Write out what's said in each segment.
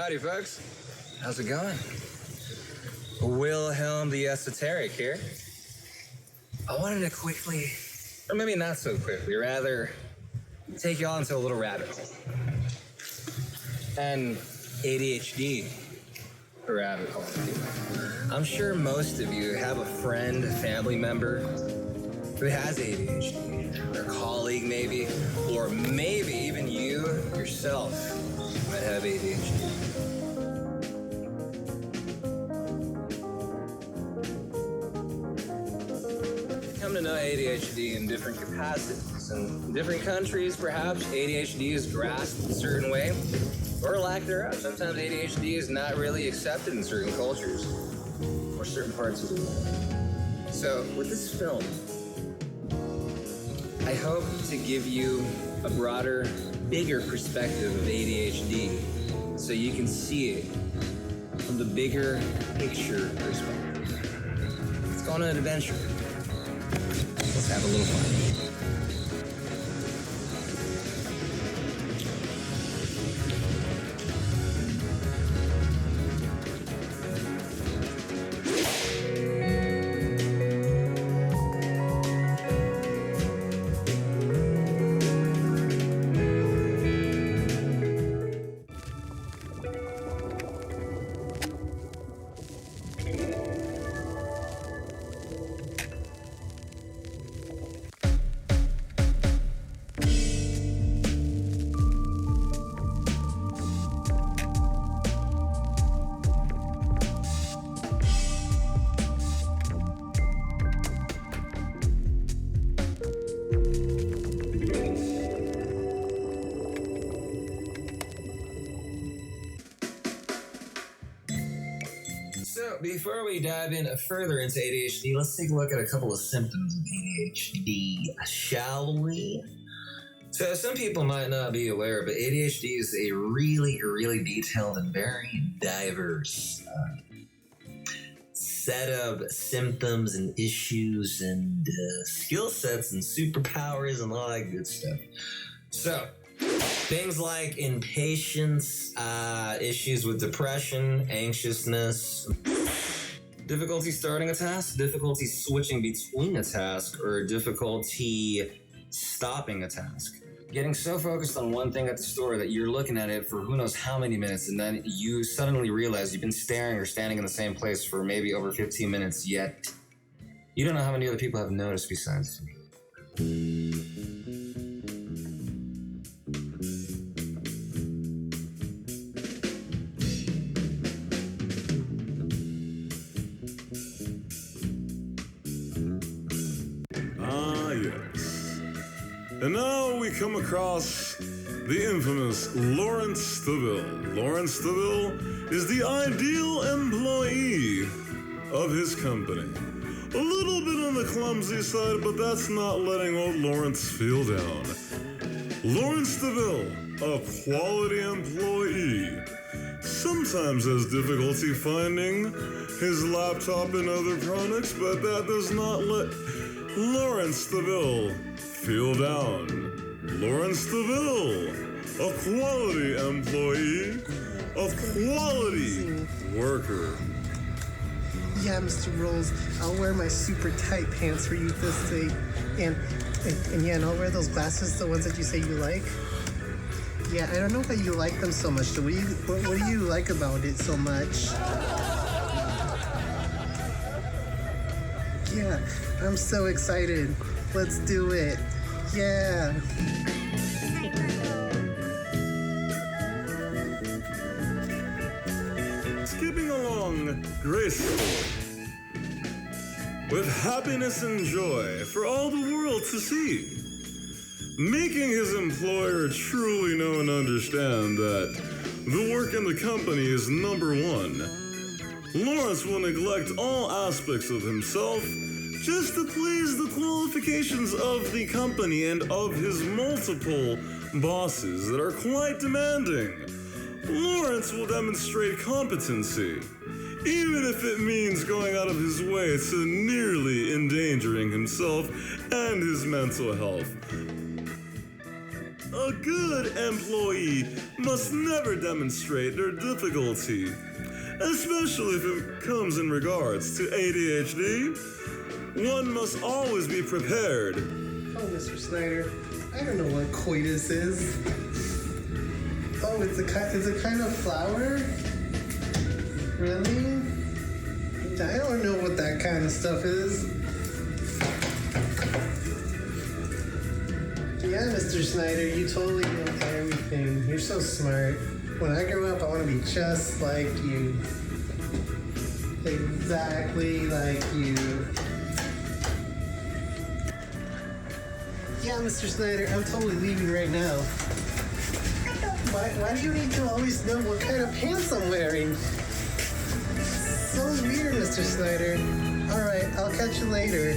Howdy, folks. How's it going? Wilhelm the Esoteric here. I wanted to quickly, or maybe not so quickly, rather take you all into a little rabbit hole. And ADHD rabbit hole. I'm sure most of you have a friend, family member who has ADHD, or a colleague maybe, or maybe even you yourself might have ADHD. Come to know ADHD in different capacities. In different countries, perhaps, ADHD is grasped a certain way, or lack thereof. Sometimes ADHD is not really accepted in certain cultures, or certain parts of the world. So, with this film, I hope to give you a broader, bigger perspective of ADHD, so you can see it from the bigger picture perspective. Let's go on an adventure. Let's have a little fun. Before we dive in further into ADHD, let's take a look at a couple of symptoms of ADHD, shall we? So some people might not be aware, but ADHD is a really detailed and very diverse set of symptoms and issues and skill sets and superpowers and all that good stuff. So, things like impatience, issues with depression, anxiousness, difficulty starting a task, difficulty switching between a task, or difficulty stopping a task. Getting so focused on one thing at the store that you're looking at it for who knows how many minutes, and then you suddenly realize you've been staring or standing in the same place for maybe over 15 minutes, yet you don't know how many other people have noticed besides you. And now we come across the infamous Laurence Steville. Laurence Steville is the ideal employee of his company. A little bit on the clumsy side, but that's not letting old Laurence feel down. Laurence Steville, a quality employee, sometimes has difficulty finding his laptop and other products, but that does not let Laurence Steville feel down. Laurence Steville, a quality employee, a quality worker. Yeah, Mr. Rolls, I'll wear my super tight pants for you this day. And I'll wear those glasses, the ones that you say you like. Yeah, I don't know why you like them so much. So what do you like about it so much? Yeah, I'm so excited. Let's do it. Yeah. Skipping along gracefully, with happiness and joy for all the world to see, making his employer truly know and understand that the work in the company is number one. Laurence will neglect all aspects of himself just to please the qualifications of the company and of his multiple bosses that are quite demanding. Laurence will demonstrate competency, even if it means going out of his way to nearly endangering himself and his mental health. a good employee must never demonstrate their difficulty, especially if it comes in regards to ADHD. One must always be prepared. Oh, Mr. Snyder, I don't know what coitus is. Oh, it's a kind of flower? Really? I don't know what that kind of stuff is. Yeah, Mr. Snyder, you totally know everything. You're so smart. When I grow up, I want to be just like you. Exactly like you. Yeah, Mr. Snyder, I'm totally leaving right now. Why do you need to always know what kind of pants I'm wearing? So weird, Mr. Snyder. Alright, I'll catch you later.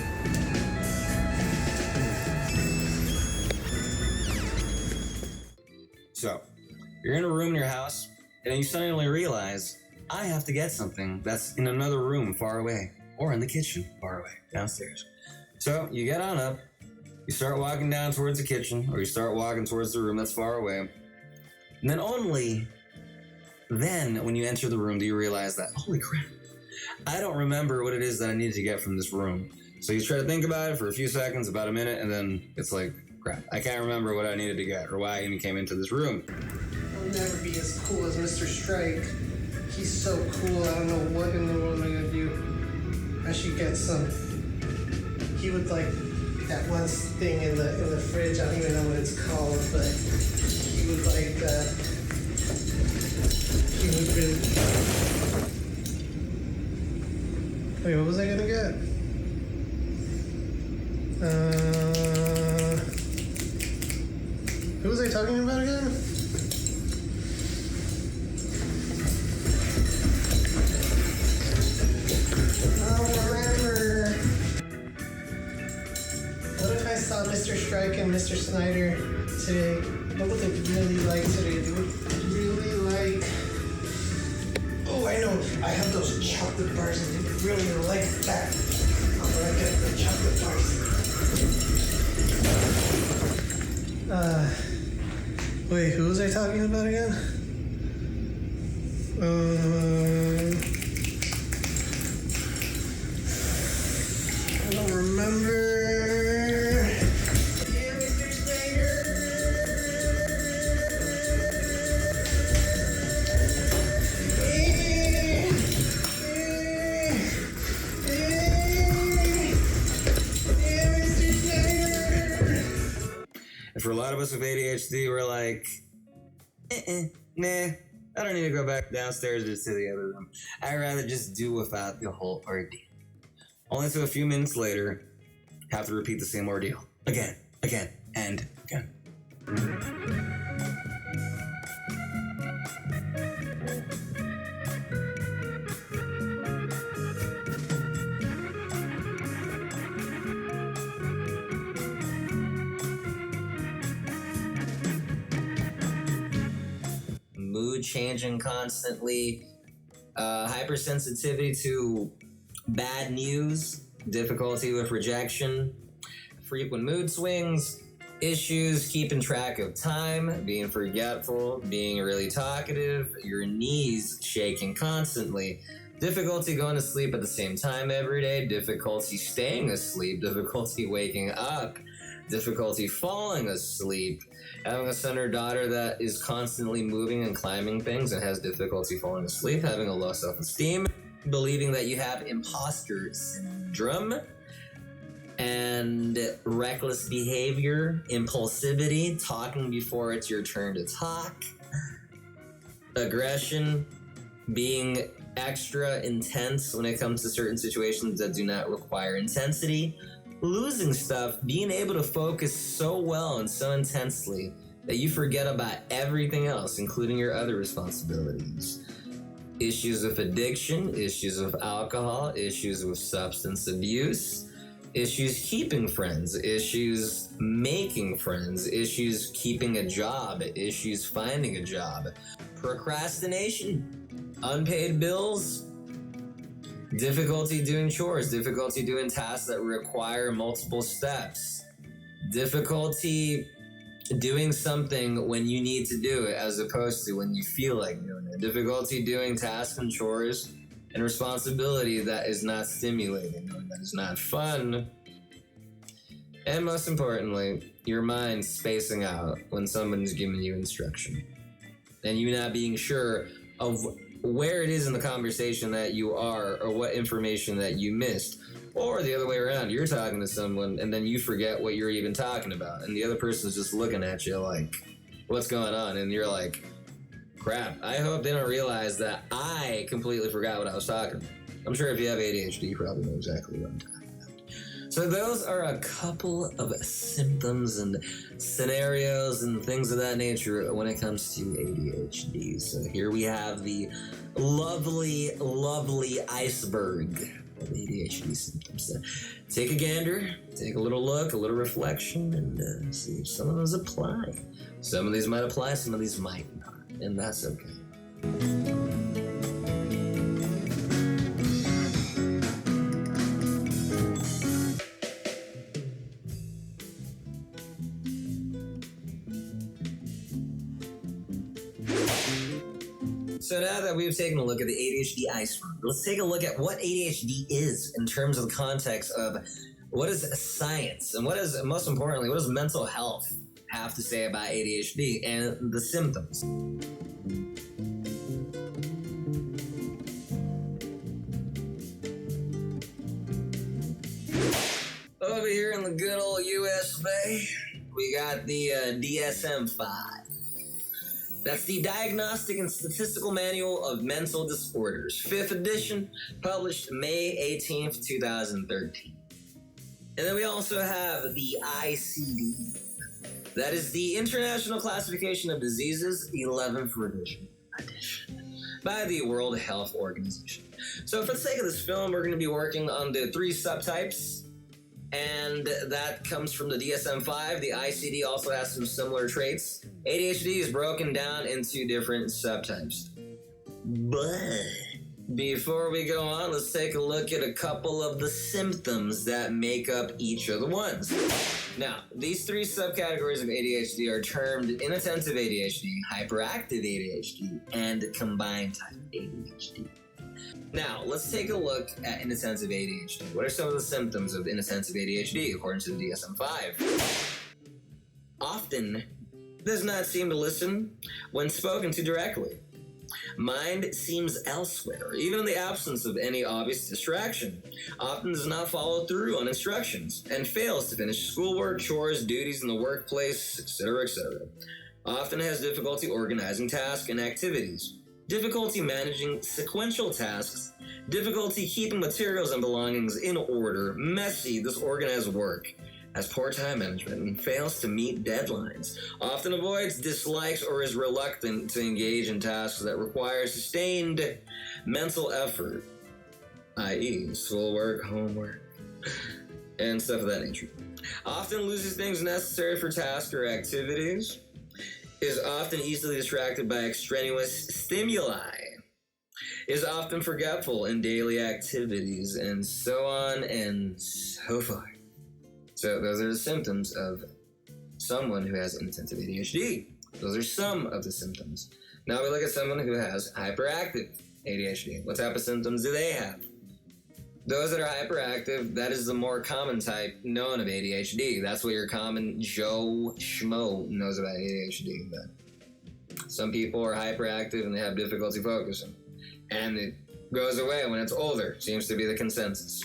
So, you're in a room in your house, and then you suddenly realize, I have to get something that's in another room far away, or in the kitchen far away, downstairs. So, you get on up, you start walking down towards the kitchen, or you start walking towards the room that's far away, and then only then, when you enter the room, do you realize that, holy crap, I don't remember what it is that I needed to get from this room. So you try to think about it for a few seconds, about a minute, and then it's like, crap, I can't remember what I needed to get or why I even came into this room. I'll never be as cool as Mr. Strike. He's so cool, I don't know what in the world I'm gonna do. I should get some. He would like that one thing in the fridge, I don't even know what it's called, but he would like he would really. Wait, what was I gonna get? Who was I talking about again? I don't remember. What if I saw Mr. Strike and Mr. Snyder today? What would they really like today? They would really like... Oh, I know. I have those chocolate bars and they would really like that. I'm gonna get the chocolate bars. Wait, who was I talking about again? I don't remember. Yeah, Mr. Snyder. And for a lot of us with ADHD, we're like, nah, I don't need to go back downstairs just to the other room. I'd rather just do without the whole ordeal. Only to a few minutes later, have to repeat the same ordeal. Again, and again. Mood changing constantly, hypersensitivity to bad news, difficulty with rejection, frequent mood swings, issues keeping track of time, being forgetful, being really talkative, your knees shaking constantly, difficulty going to sleep at the same time every day, difficulty staying asleep, difficulty waking up, difficulty falling asleep, having a son or daughter that is constantly moving and climbing things and has difficulty falling asleep, having a low self-esteem, believing that you have imposter syndrome, and reckless behavior, impulsivity, talking before it's your turn to talk, aggression, being extra intense when it comes to certain situations that do not require intensity, losing stuff, being able to focus so well and so intensely that you forget about everything else, including your other responsibilities. Issues with addiction, issues with alcohol, issues with substance abuse, issues keeping friends, issues making friends, issues keeping a job, issues finding a job, procrastination, unpaid bills, difficulty doing chores, difficulty doing tasks that require multiple steps, difficulty doing something when you need to do it as opposed to when you feel like doing it. Difficulty doing tasks and chores and responsibility that is not stimulating or that is not fun. And most importantly, your mind spacing out when someone's giving you instruction. And you not being sure of where it is in the conversation that you are or what information that you missed. Or the other way around, you're talking to someone and then you forget what you're even talking about. And the other person's just looking at you like, what's going on? And you're like, crap, I hope they don't realize that I completely forgot what I was talking about. I'm sure if you have ADHD, you probably know exactly what I'm talking about. So those are a couple of symptoms and scenarios and things of that nature when it comes to ADHD. So here we have the lovely, lovely iceberg of ADHD symptoms. So take a gander, take a little look, a little reflection, and see if some of those apply. Some of these might apply, some of these might not, and that's okay. So now that we've taken a look at the ADHD iceberg, let's take a look at what ADHD is in terms of the context of what is science and what is, most importantly, what does mental health have to say about ADHD and the symptoms. Over here in the good old US of A, we got the DSM-5. That's the Diagnostic and Statistical Manual of Mental Disorders, 5th edition, published May 18th, 2013. And then we also have the ICD. That is the International Classification of Diseases, 11th edition, by the World Health Organization. So for the sake of this film, we're going to be working on the 3 subtypes, and that comes from the DSM-5. The ICD also has some similar traits. ADHD is broken down into different subtypes. But before we go on, let's take a look at a couple of the symptoms that make up each of the ones. Now, these 3 subcategories of ADHD are termed Inattentive ADHD, Hyperactive ADHD, and Combined Type ADHD. Now, let's take a look at Inattentive ADHD. What are some of the symptoms of Inattentive ADHD according to the DSM-5? Often does not seem to listen when spoken to directly. Mind seems elsewhere, even in the absence of any obvious distraction. Often does not follow through on instructions and fails to finish schoolwork, chores, duties in the workplace, etc., etc. Often has difficulty organizing tasks and activities. Difficulty managing sequential tasks, difficulty keeping materials and belongings in order, messy, disorganized work, has poor time management and fails to meet deadlines, often avoids, dislikes, or is reluctant to engage in tasks that require sustained mental effort, i.e. schoolwork, homework, and stuff of that nature. Often loses things necessary for tasks or activities, is often easily distracted by extraneous stimuli, is often forgetful in daily activities, and so on and so forth. So those are the symptoms of someone who has inattentive ADHD. Those are some of the symptoms. Now we look at someone who has hyperactive ADHD. What type of symptoms do they have? Those that are hyperactive, that is the more common type known of ADHD. That's what your common Joe Schmo knows about ADHD. But some people are hyperactive and they have difficulty focusing. And it goes away when it's older, seems to be the consensus.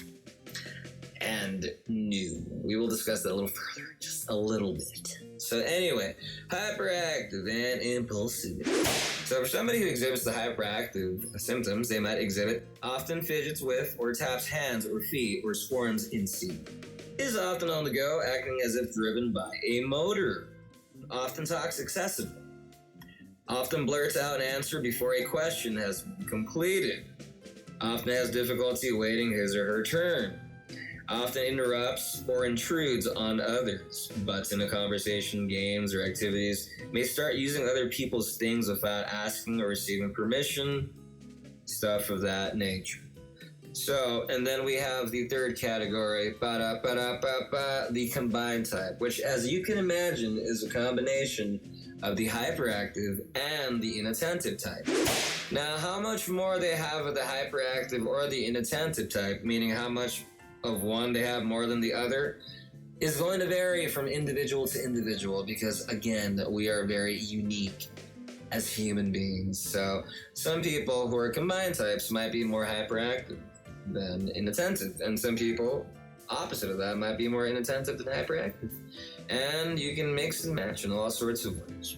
And new. We will discuss that a little further, just a little bit. So anyway, hyperactive and impulsive. So for somebody who exhibits the hyperactive symptoms, they might exhibit often fidgets with or taps hands or feet or squirms in seat. Is often on the go, acting as if driven by a motor. Often talks excessively. Often blurts out an answer before a question has been completed. Often has difficulty waiting his or her turn. Often interrupts or intrudes on others, butts in a conversation, games, or activities, may start using other people's things without asking or receiving permission, stuff of that nature. So, and then we have the third category, the combined type, which, as you can imagine, is a combination of the hyperactive and the inattentive type. Now, how much more they have of the hyperactive or the inattentive type, meaning how much of one they have more than the other, is going to vary from individual to individual because, again, we are very unique as human beings. So some people who are combined types might be more hyperactive than inattentive, and some people opposite of that might be more inattentive than hyperactive. And you can mix and match in all sorts of ways.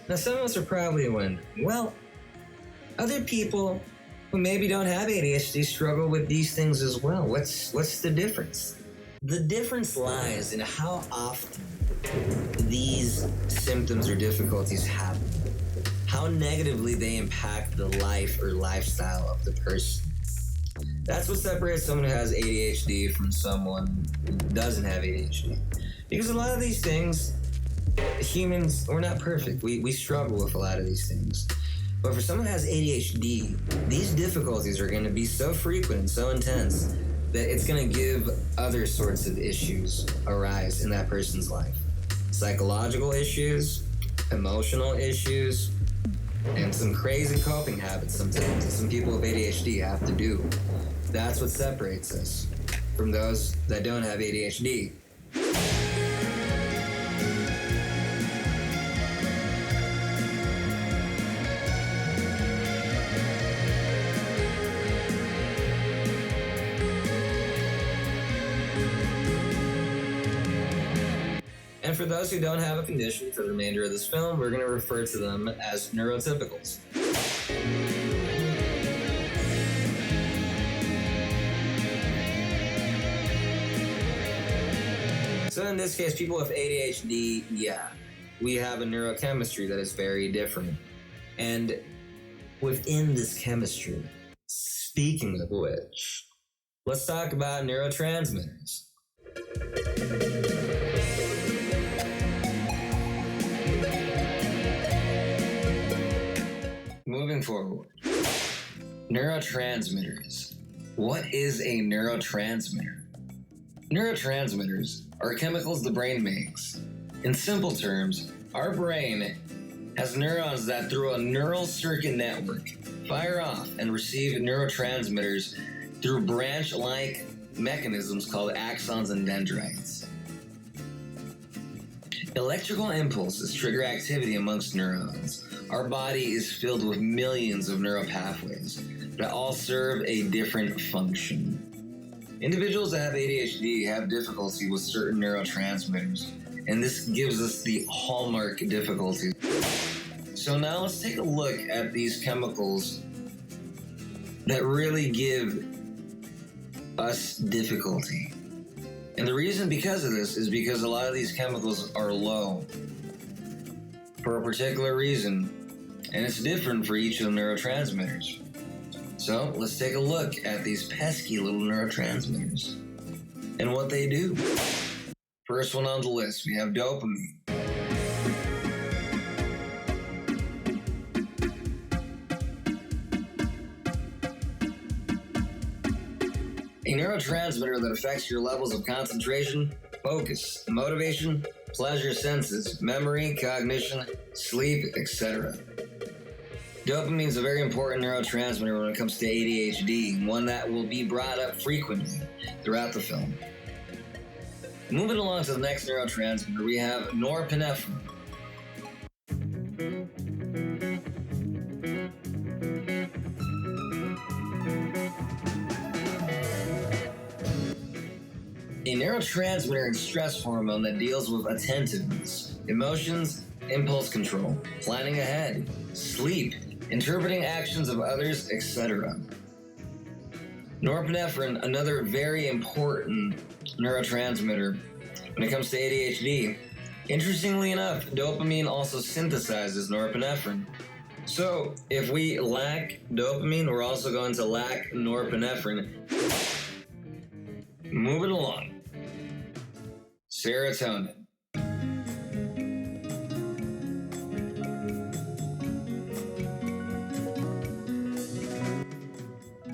Now, some of us are probably wondering, well, other people who maybe don't have ADHD struggle with these things as well. What's the difference? The difference lies in how often these symptoms or difficulties happen, how negatively they impact the life or lifestyle of the person. That's what separates someone who has ADHD from someone who doesn't have ADHD. Because a lot of these things, humans, we're not perfect. We struggle with a lot of these things. But for someone who has ADHD, these difficulties are going to be so frequent and so intense that it's going to give other sorts of issues arise in that person's life. Psychological issues, emotional issues, and some crazy coping habits sometimes that some people with ADHD have to do. That's what separates us from those that don't have ADHD. And for those who don't have a condition for the remainder of this film, we're going to refer to them as neurotypicals. So in this case, people with ADHD, we have a neurochemistry that is very different. And within this chemistry, speaking of which, let's talk about neurotransmitters. Moving forward, neurotransmitters. What is a neurotransmitter? Neurotransmitters are chemicals the brain makes. In simple terms, our brain has neurons that through a neural circuit network fire off and receive neurotransmitters through branch-like mechanisms called axons and dendrites. Electrical impulses trigger activity amongst neurons. Our body is filled with millions of neural pathways that all serve a different function. Individuals that have ADHD have difficulty with certain neurotransmitters, and this gives us the hallmark difficulties. So now let's take a look at these chemicals that really give us difficulty. And the reason because of this is because a lot of these chemicals are low for a particular reason, and it's different for each of the neurotransmitters. So let's take a look at these pesky little neurotransmitters and what they do. First one on the list, we have dopamine. A neurotransmitter that affects your levels of concentration, focus, motivation, pleasure senses, memory, cognition, sleep, etc. Dopamine is a very important neurotransmitter when it comes to ADHD, one that will be brought up frequently throughout the film. Moving along to the next neurotransmitter, we have norepinephrine. A neurotransmitter and stress hormone that deals with attentiveness, emotions, impulse control, planning ahead, sleep, interpreting actions of others, etc. Norepinephrine, another very important neurotransmitter when it comes to ADHD. Interestingly enough, dopamine also synthesizes norepinephrine. So, if we lack dopamine, we're also going to lack norepinephrine. Moving along. Serotonin.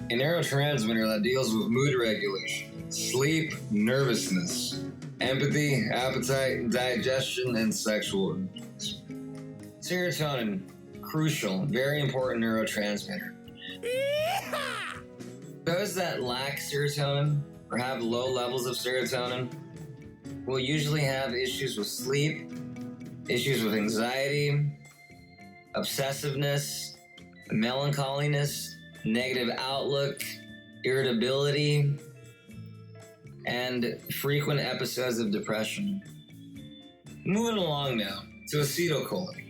A neurotransmitter that deals with mood regulation, sleep, nervousness, empathy, appetite, digestion, and sexual urges. Serotonin, crucial, very important neurotransmitter. Those that lack serotonin or have low levels of serotonin will usually have issues with sleep, issues with anxiety, obsessiveness, melancholiness, negative outlook, irritability, and frequent episodes of depression. Moving along now to acetylcholine.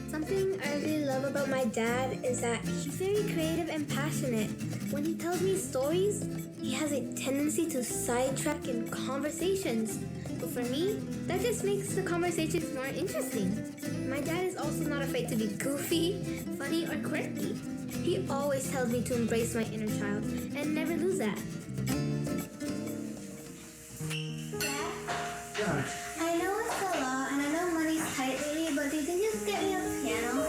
Something I really love about my dad is that he's very creative and passionate. When he tells me stories, he has a tendency to sidetrack in conversations. But for me, that just makes the conversations more interesting. My dad is also not afraid to be goofy, funny, or quirky. He always tells me to embrace my inner child and never lose that. Dad? Yeah. I know it's a lot and I know money's tight lately, but do you think you could get me a piano?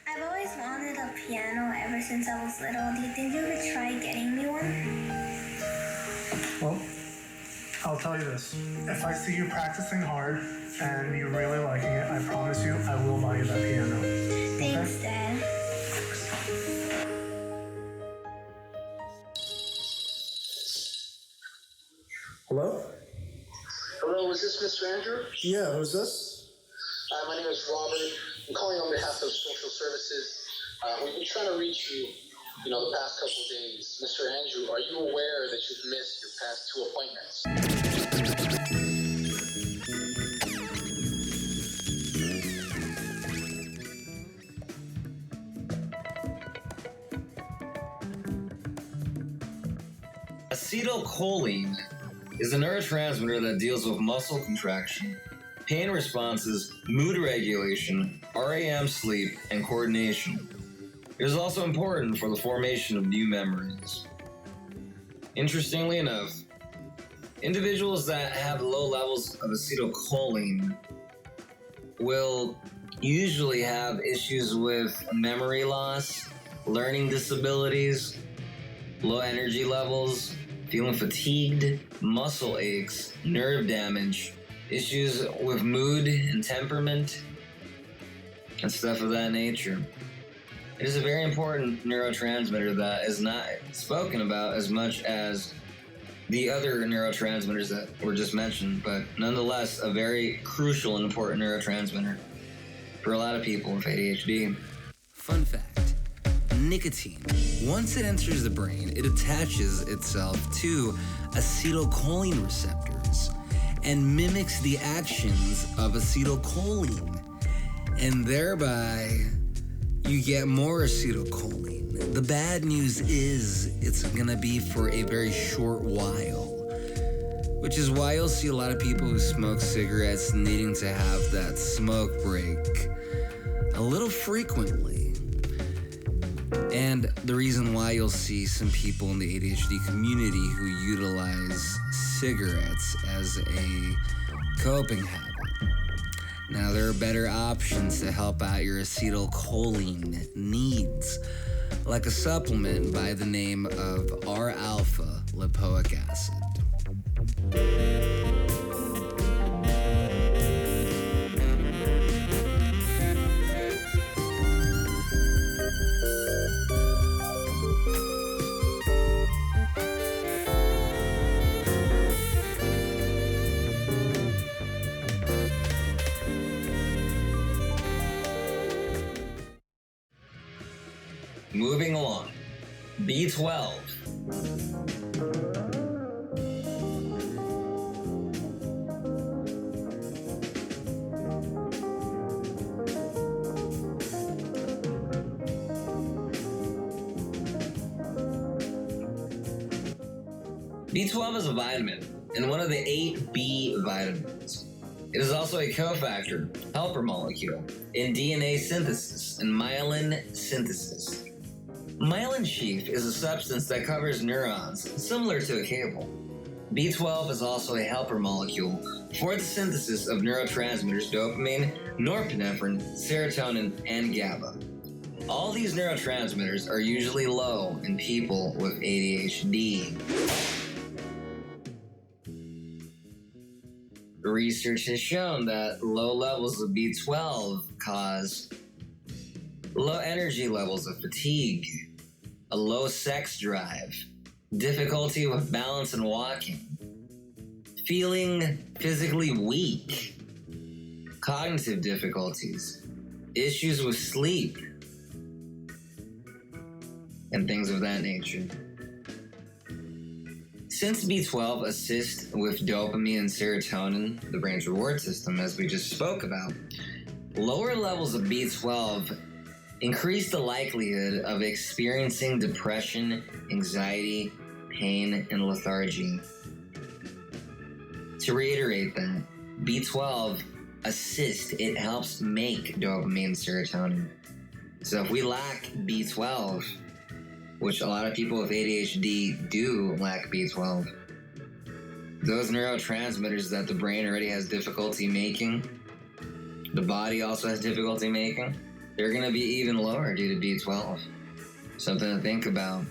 I've always wanted a piano ever since I was little. Do you think you could try getting me one? Well, I'll tell you this. If I see you practicing hard and you're really liking it, I promise you I will buy you that piano. Thanks, Dad. Hello? Hello, is this Mr. Andrew? Yeah, who's this? My name is Robert. I'm calling on behalf of social services. We've been trying to reach you, the past couple of days. Mr. Andrew, are you aware that you've missed your past 2 appointments? Acetylcholine is a neurotransmitter that deals with muscle contraction, pain responses, mood regulation, REM sleep, and coordination. It is also important for the formation of new memories. Interestingly enough, individuals that have low levels of acetylcholine will usually have issues with memory loss, learning disabilities, low energy levels, feeling fatigued, muscle aches, nerve damage, issues with mood and temperament, and stuff of that nature. It is a very important neurotransmitter that is not spoken about as much as the other neurotransmitters that were just mentioned, but nonetheless a very crucial and important neurotransmitter for a lot of people with ADHD. Fun fact. Nicotine. Once it enters the brain, it attaches itself to acetylcholine receptors and mimics the actions of acetylcholine. And thereby, you get more acetylcholine. The bad news is it's gonna be for a very short while, which is why you'll see a lot of people who smoke cigarettes needing to have that smoke break a little frequently. And the reason why you'll see some people in the ADHD community who utilize cigarettes as a coping habit. Now, there are better options to help out your acetylcholine needs, like a supplement by the name of R-alpha lipoic acid. Moving along. B12. B12 is a vitamin and one of the 8 B vitamins. It is also a cofactor, helper molecule, in DNA synthesis and myelin synthesis. Myelin sheath is a substance that covers neurons, similar to a cable. B12 is also a helper molecule for the synthesis of neurotransmitters dopamine, norepinephrine, serotonin, and GABA. All these neurotransmitters are usually low in people with ADHD. Research has shown that low levels of B12 cause low energy levels of fatigue, a low sex drive, difficulty with balance and walking, feeling physically weak, cognitive difficulties, issues with sleep, and things of that nature. Since B12 assists with dopamine and serotonin, the brain's reward system, as we just spoke about, lower levels of B12 increase the likelihood of experiencing depression, anxiety, pain, and lethargy. To reiterate that, B12 assists, it helps make dopamine and serotonin. So if we lack B12, which a lot of people with ADHD do lack B12, those neurotransmitters that the brain already has difficulty making, the body also has difficulty making, they're going to be even lower due to B12. Something to think about.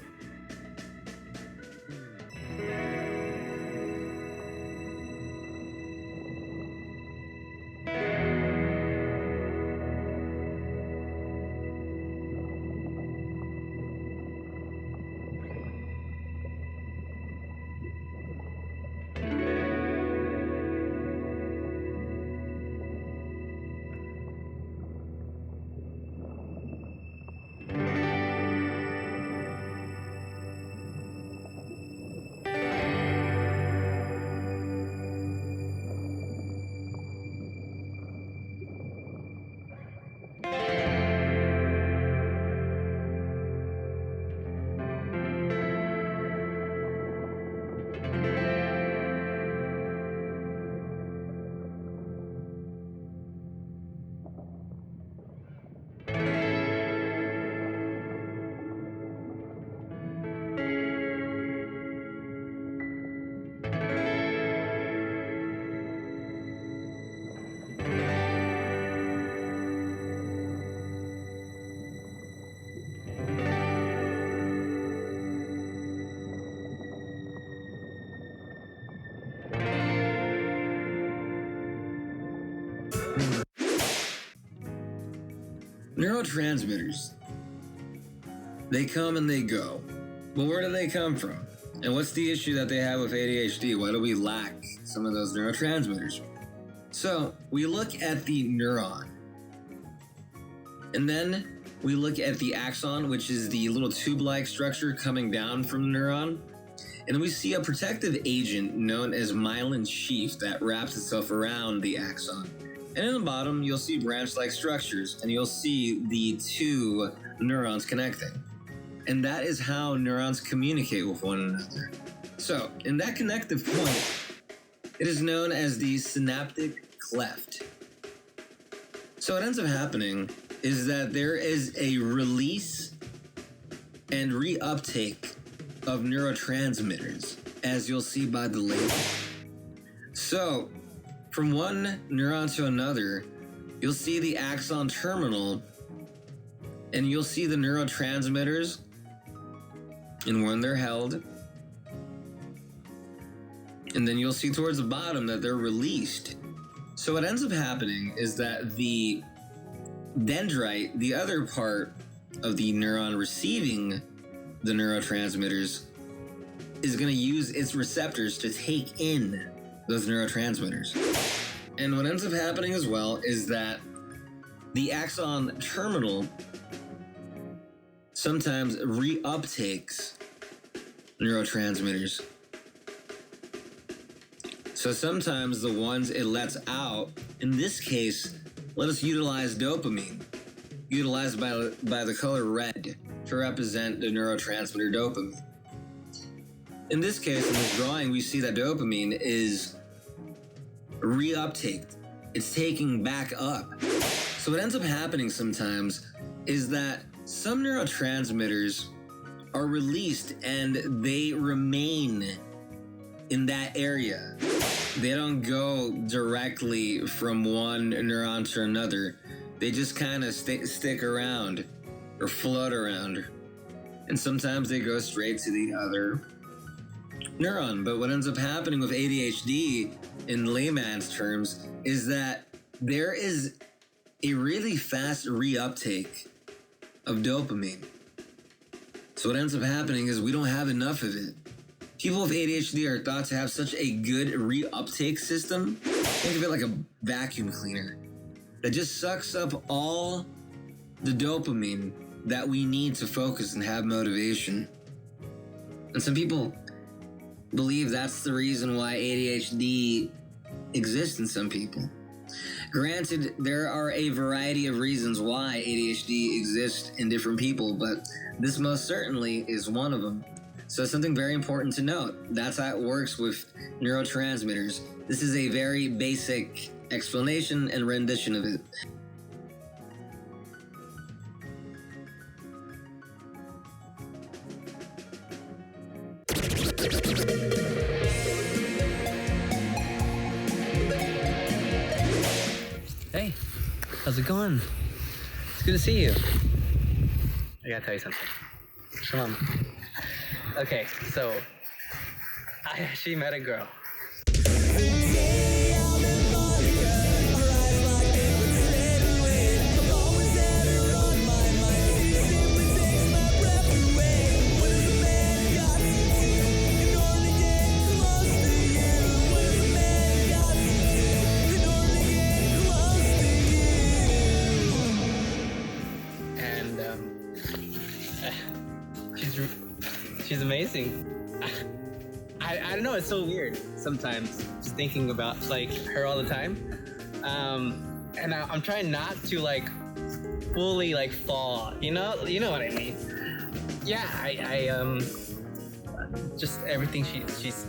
Neurotransmitters. They come and they go. But where do they come from? And what's the issue that they have with ADHD? Why do we lack some of those neurotransmitters? So, we look at the neuron. And then we look at the axon, which is the little tube-like structure coming down from the neuron. And we see a protective agent known as myelin sheath that wraps itself around the axon. And in the bottom, you'll see branch-like structures, and you'll see the two neurons connecting. And that is how neurons communicate with one another. So, in that connective point, it is known as the synaptic cleft. So what ends up happening is that there is a release and reuptake of neurotransmitters, as you'll see by the label. So, from one neuron to another, you'll see the axon terminal, and you'll see the neurotransmitters, and when they're held, and then you'll see towards the bottom that they're released. So what ends up happening is that the dendrite, the other part of the neuron receiving the neurotransmitters, is going to use its receptors to take in those neurotransmitters. And what ends up happening as well is that the axon terminal sometimes reuptakes neurotransmitters. So sometimes the ones it lets out, in this case, let us utilize dopamine, utilized by the color red to represent the neurotransmitter dopamine. in this case, in this drawing, we see that dopamine is reuptaked. It's taking back up. So what ends up happening sometimes is that some neurotransmitters are released and they remain in that area. They don't go directly from one neuron to another. They just kind of stick around or float around. And sometimes they go straight to the other neuron. But what ends up happening with ADHD in layman's terms is that there is a really fast reuptake of dopamine. So what ends up happening is we don't have enough of it. People with ADHD are thought to have such a good reuptake system. Think of it like a vacuum cleaner that just sucks up all the dopamine that we need to focus and have motivation. And some people believe that's the reason why ADHD exists in some people. Granted, there are a variety of reasons why ADHD exists in different people, but this most certainly is one of them. So something very important to note. That's how it works with neurotransmitters. This is a very basic explanation and rendition of it. Hey, how's it going? It's good to see you. I gotta tell you something. Come on. Okay, so I actually met a girl. She's amazing. I don't know, it's so weird sometimes just thinking about like her all the time. And I'm trying not to like fully like fall, you know what I mean? Yeah, I just everything she's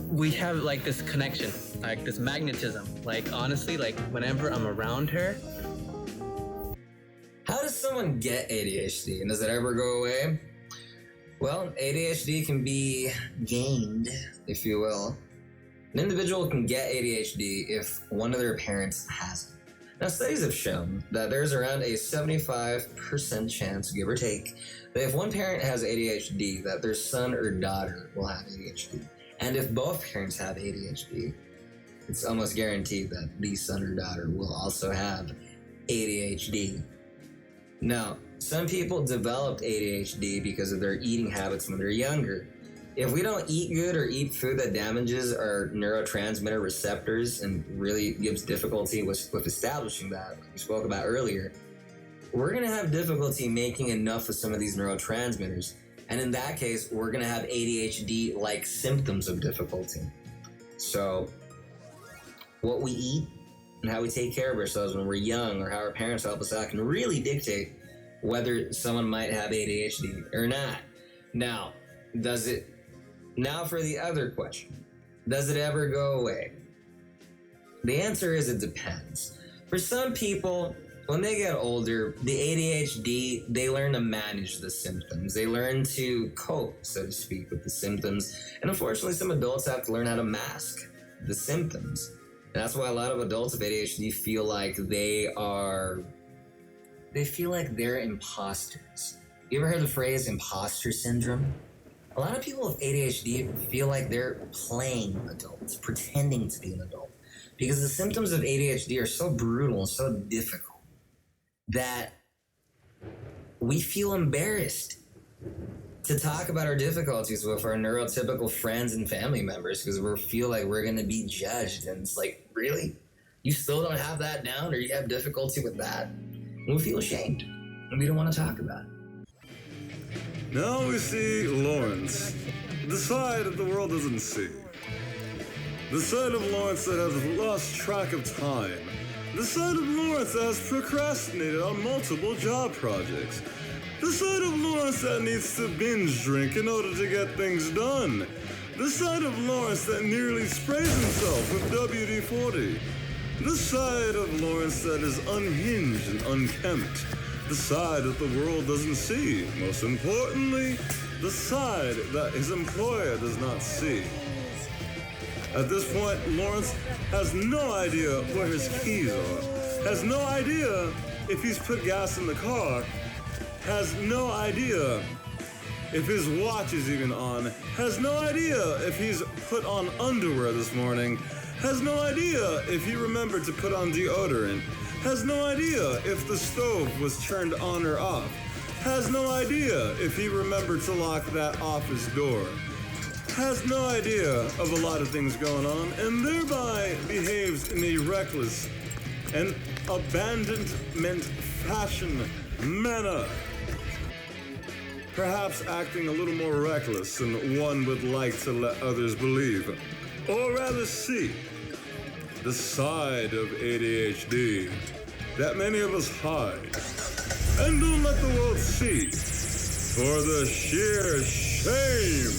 we have like this connection, like this magnetism. Like honestly, like whenever I'm around her. How does someone get ADHD, and does it ever go away? Well, ADHD can be gained, if you will. An individual can get ADHD if one of their parents has it. Now, studies have shown that there's around a 75% chance, give or take, that if one parent has ADHD, that their son or daughter will have ADHD. And if both parents have ADHD, it's almost guaranteed that the son or daughter will also have ADHD. Now, some people developed ADHD because of their eating habits when they're younger. If we don't eat good or eat food that damages our neurotransmitter receptors and really gives difficulty with establishing that, like we spoke about earlier, we're going to have difficulty making enough of some of these neurotransmitters. And in that case, we're going to have ADHD-like symptoms of difficulty. So, what we eat and how we take care of ourselves when we're young or how our parents help us out can really dictate whether someone might have ADHD or not. Now for the other question, does it ever go away? The answer is it depends. For some people, when they get older, the ADHD, they learn to manage the symptoms. They learn to cope, so to speak, with the symptoms. And unfortunately, some adults have to learn how to mask the symptoms. And that's why a lot of adults with ADHD feel like they're imposters. You ever heard the phrase imposter syndrome? A lot of people with ADHD feel like they're playing adults, pretending to be an adult. Because the symptoms of ADHD are so brutal and so difficult that we feel embarrassed to talk about our difficulties with our neurotypical friends and family members because we feel like we're going to be judged. And it's like, really? You still don't have that down, or you have difficulty with that? And we feel ashamed, and we don't want to talk about it. Now we see Laurence, the side that the world doesn't see. The side of Laurence that has lost track of time, The side of Laurence that has procrastinated on multiple job projects. The side of Laurence that needs to binge drink in order to get things done. The side of Laurence that nearly sprays himself with WD-40. The side of Laurence that is unhinged and unkempt. The side that the world doesn't see. Most importantly, the side that his employer does not see. At this point, Laurence has no idea where his keys are, has no idea if he's put gas in the car, has no idea if his watch is even on, has no idea if he's put on underwear this morning, has no idea if he remembered to put on deodorant, has no idea if the stove was turned on or off, has no idea if he remembered to lock that office door, has no idea of a lot of things going on, and thereby behaves in a reckless and abandonment fashion manner. Perhaps acting a little more reckless than one would like to let others believe, or rather see. The side of ADHD that many of us hide and don't let the world see for the sheer shame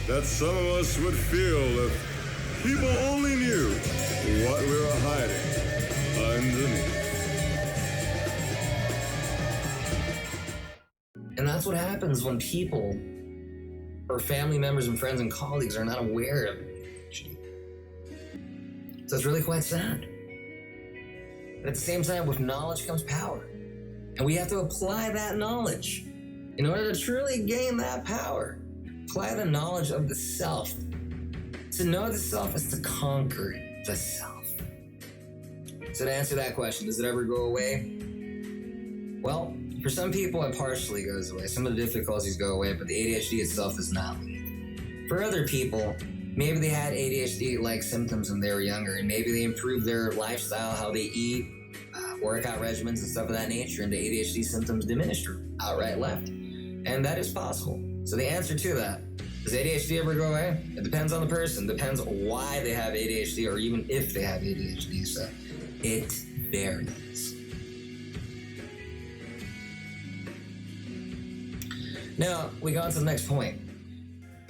that some of us would feel if people only knew what we were hiding underneath. And that's what happens when people or family members and friends and colleagues are not aware of ADHD. So it's really quite sad. But at the same time, with knowledge comes power. And we have to apply that knowledge in order to truly gain that power. Apply the knowledge of the self. To know the self is to conquer the self. So to answer that question, does it ever go away? Well, for some people, it partially goes away. Some of the difficulties go away, but the ADHD itself does not leave. For other people, maybe they had ADHD-like symptoms when they were younger, and maybe they improved their lifestyle, how they eat, workout regimens, and stuff of that nature, and the ADHD symptoms diminished or outright left. And that is possible. So the answer to that, does ADHD ever go away? It depends on the person. Depends why they have ADHD, or even if they have ADHD. So it varies. Now, we go on to the next point.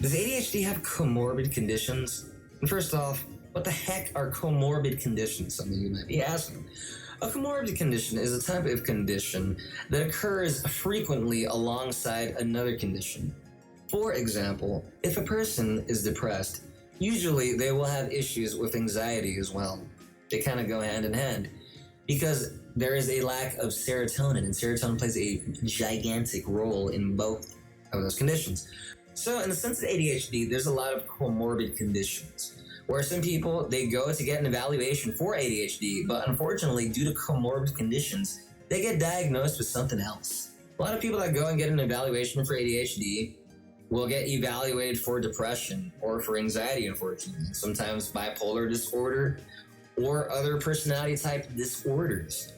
Does ADHD have comorbid conditions? And first off, what the heck are comorbid conditions? Something you might be asking. A comorbid condition is a type of condition that occurs frequently alongside another condition. For example, if a person is depressed, usually they will have issues with anxiety as well. They kind of go hand in hand because there is a lack of serotonin, and serotonin plays a gigantic role in both of those conditions. So in the sense of ADHD, there's a lot of comorbid conditions where some people, they go to get an evaluation for ADHD, but unfortunately, due to comorbid conditions, they get diagnosed with something else. A lot of people that go and get an evaluation for ADHD will get evaluated for depression or for anxiety, unfortunately, sometimes bipolar disorder or other personality type disorders.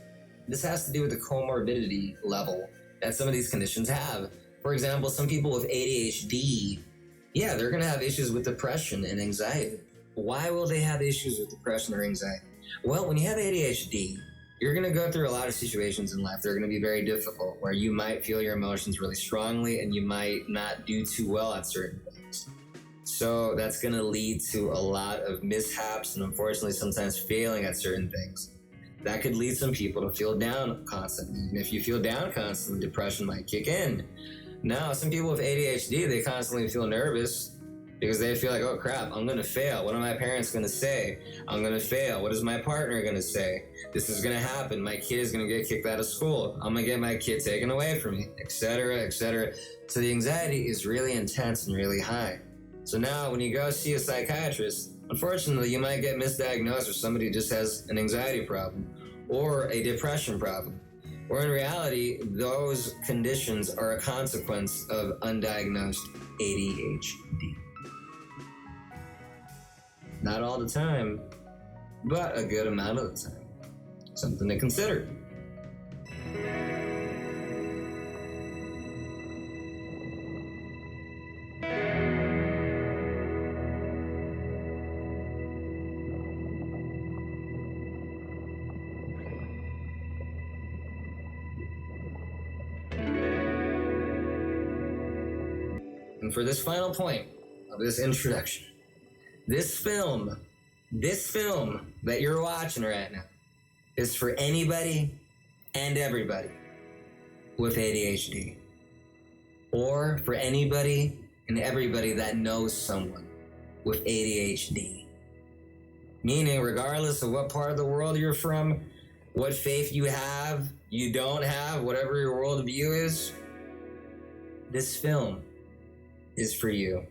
This has to do with the comorbidity level that some of these conditions have. For example, some people with ADHD, they're going to have issues with depression and anxiety. Why will they have issues with depression or anxiety? Well, when you have ADHD, you're going to go through a lot of situations in life that are going to be very difficult, where you might feel your emotions really strongly and you might not do too well at certain things. So that's going to lead to a lot of mishaps and unfortunately sometimes failing at certain things. That could lead some people to feel down constantly. And if you feel down constantly, depression might kick in. Now, some people with ADHD, they constantly feel nervous because they feel like, oh crap, I'm going to fail. What are my parents going to say? I'm going to fail. What is my partner going to say? This is going to happen. My kid is going to get kicked out of school. I'm going to get my kid taken away from me, etc., etc. So the anxiety is really intense and really high. So now when you go see a psychiatrist, unfortunately, you might get misdiagnosed with somebody who just has an anxiety problem or a depression problem. Or in reality, those conditions are a consequence of undiagnosed ADHD. Not all the time, but a good amount of the time. Something to consider. and for this final point of this introduction, this film that you're watching right now is for anybody and everybody with ADHD, or for anybody and everybody that knows someone with ADHD. Meaning, regardless of what part of the world you're from, what faith you have, you don't have, whatever your worldview is, this film is for you.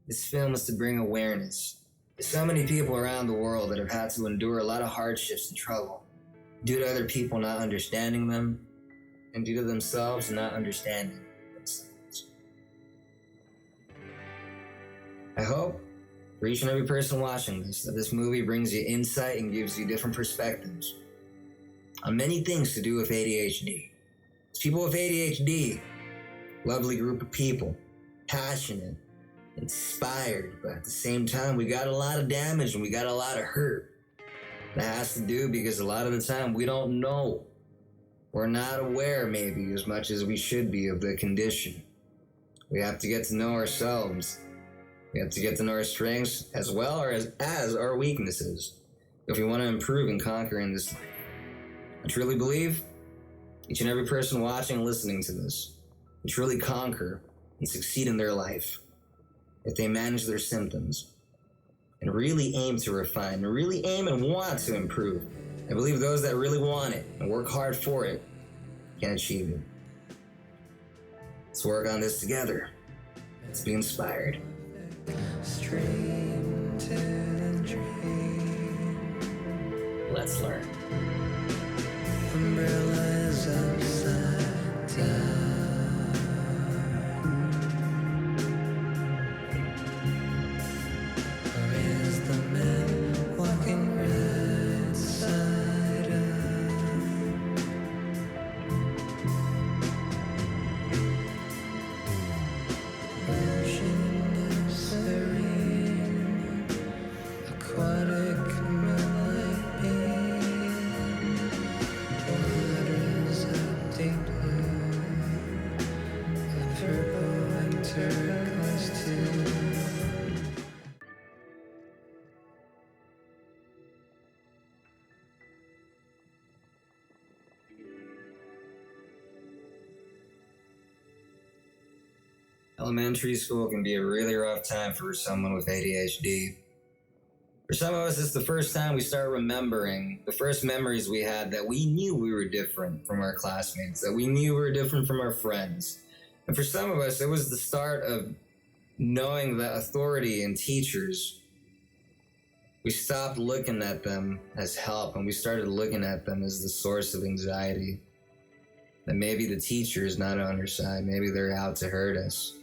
This film is to bring awareness to so many people around the world that have had to endure a lot of hardships and trouble due to other people not understanding them and due to themselves not understanding themselves. I hope for each and every person watching this that this movie brings you insight and gives you different perspectives on many things to do with ADHD. People with ADHD, lovely group of people, passionate, inspired, but at the same time, we got a lot of damage and we got a lot of hurt. That has to do because a lot of the time we don't know. We're not aware maybe as much as we should be of the condition. We have to get to know ourselves. We have to get to know our strengths as well as our weaknesses if we want to improve and conquer in this life. I truly believe each and every person watching and listening to this will truly conquer and succeed in their life if they manage their symptoms and really aim to refine and really aim and want to improve. I believe those that really want it and work hard for it can achieve it. Let's work on this together. Let's be inspired. Let's learn. Umbrellas upside down. Elementary school can be a really rough time for someone with ADHD. For some of us, it's the first time we start remembering the first memories we had that we knew we were different from our classmates, that we knew we were different from our friends. And for some of us, it was the start of knowing that authority and teachers, we stopped looking at them as help and we started looking at them as the source of anxiety. That maybe the teacher is not on our side, maybe they're out to hurt us.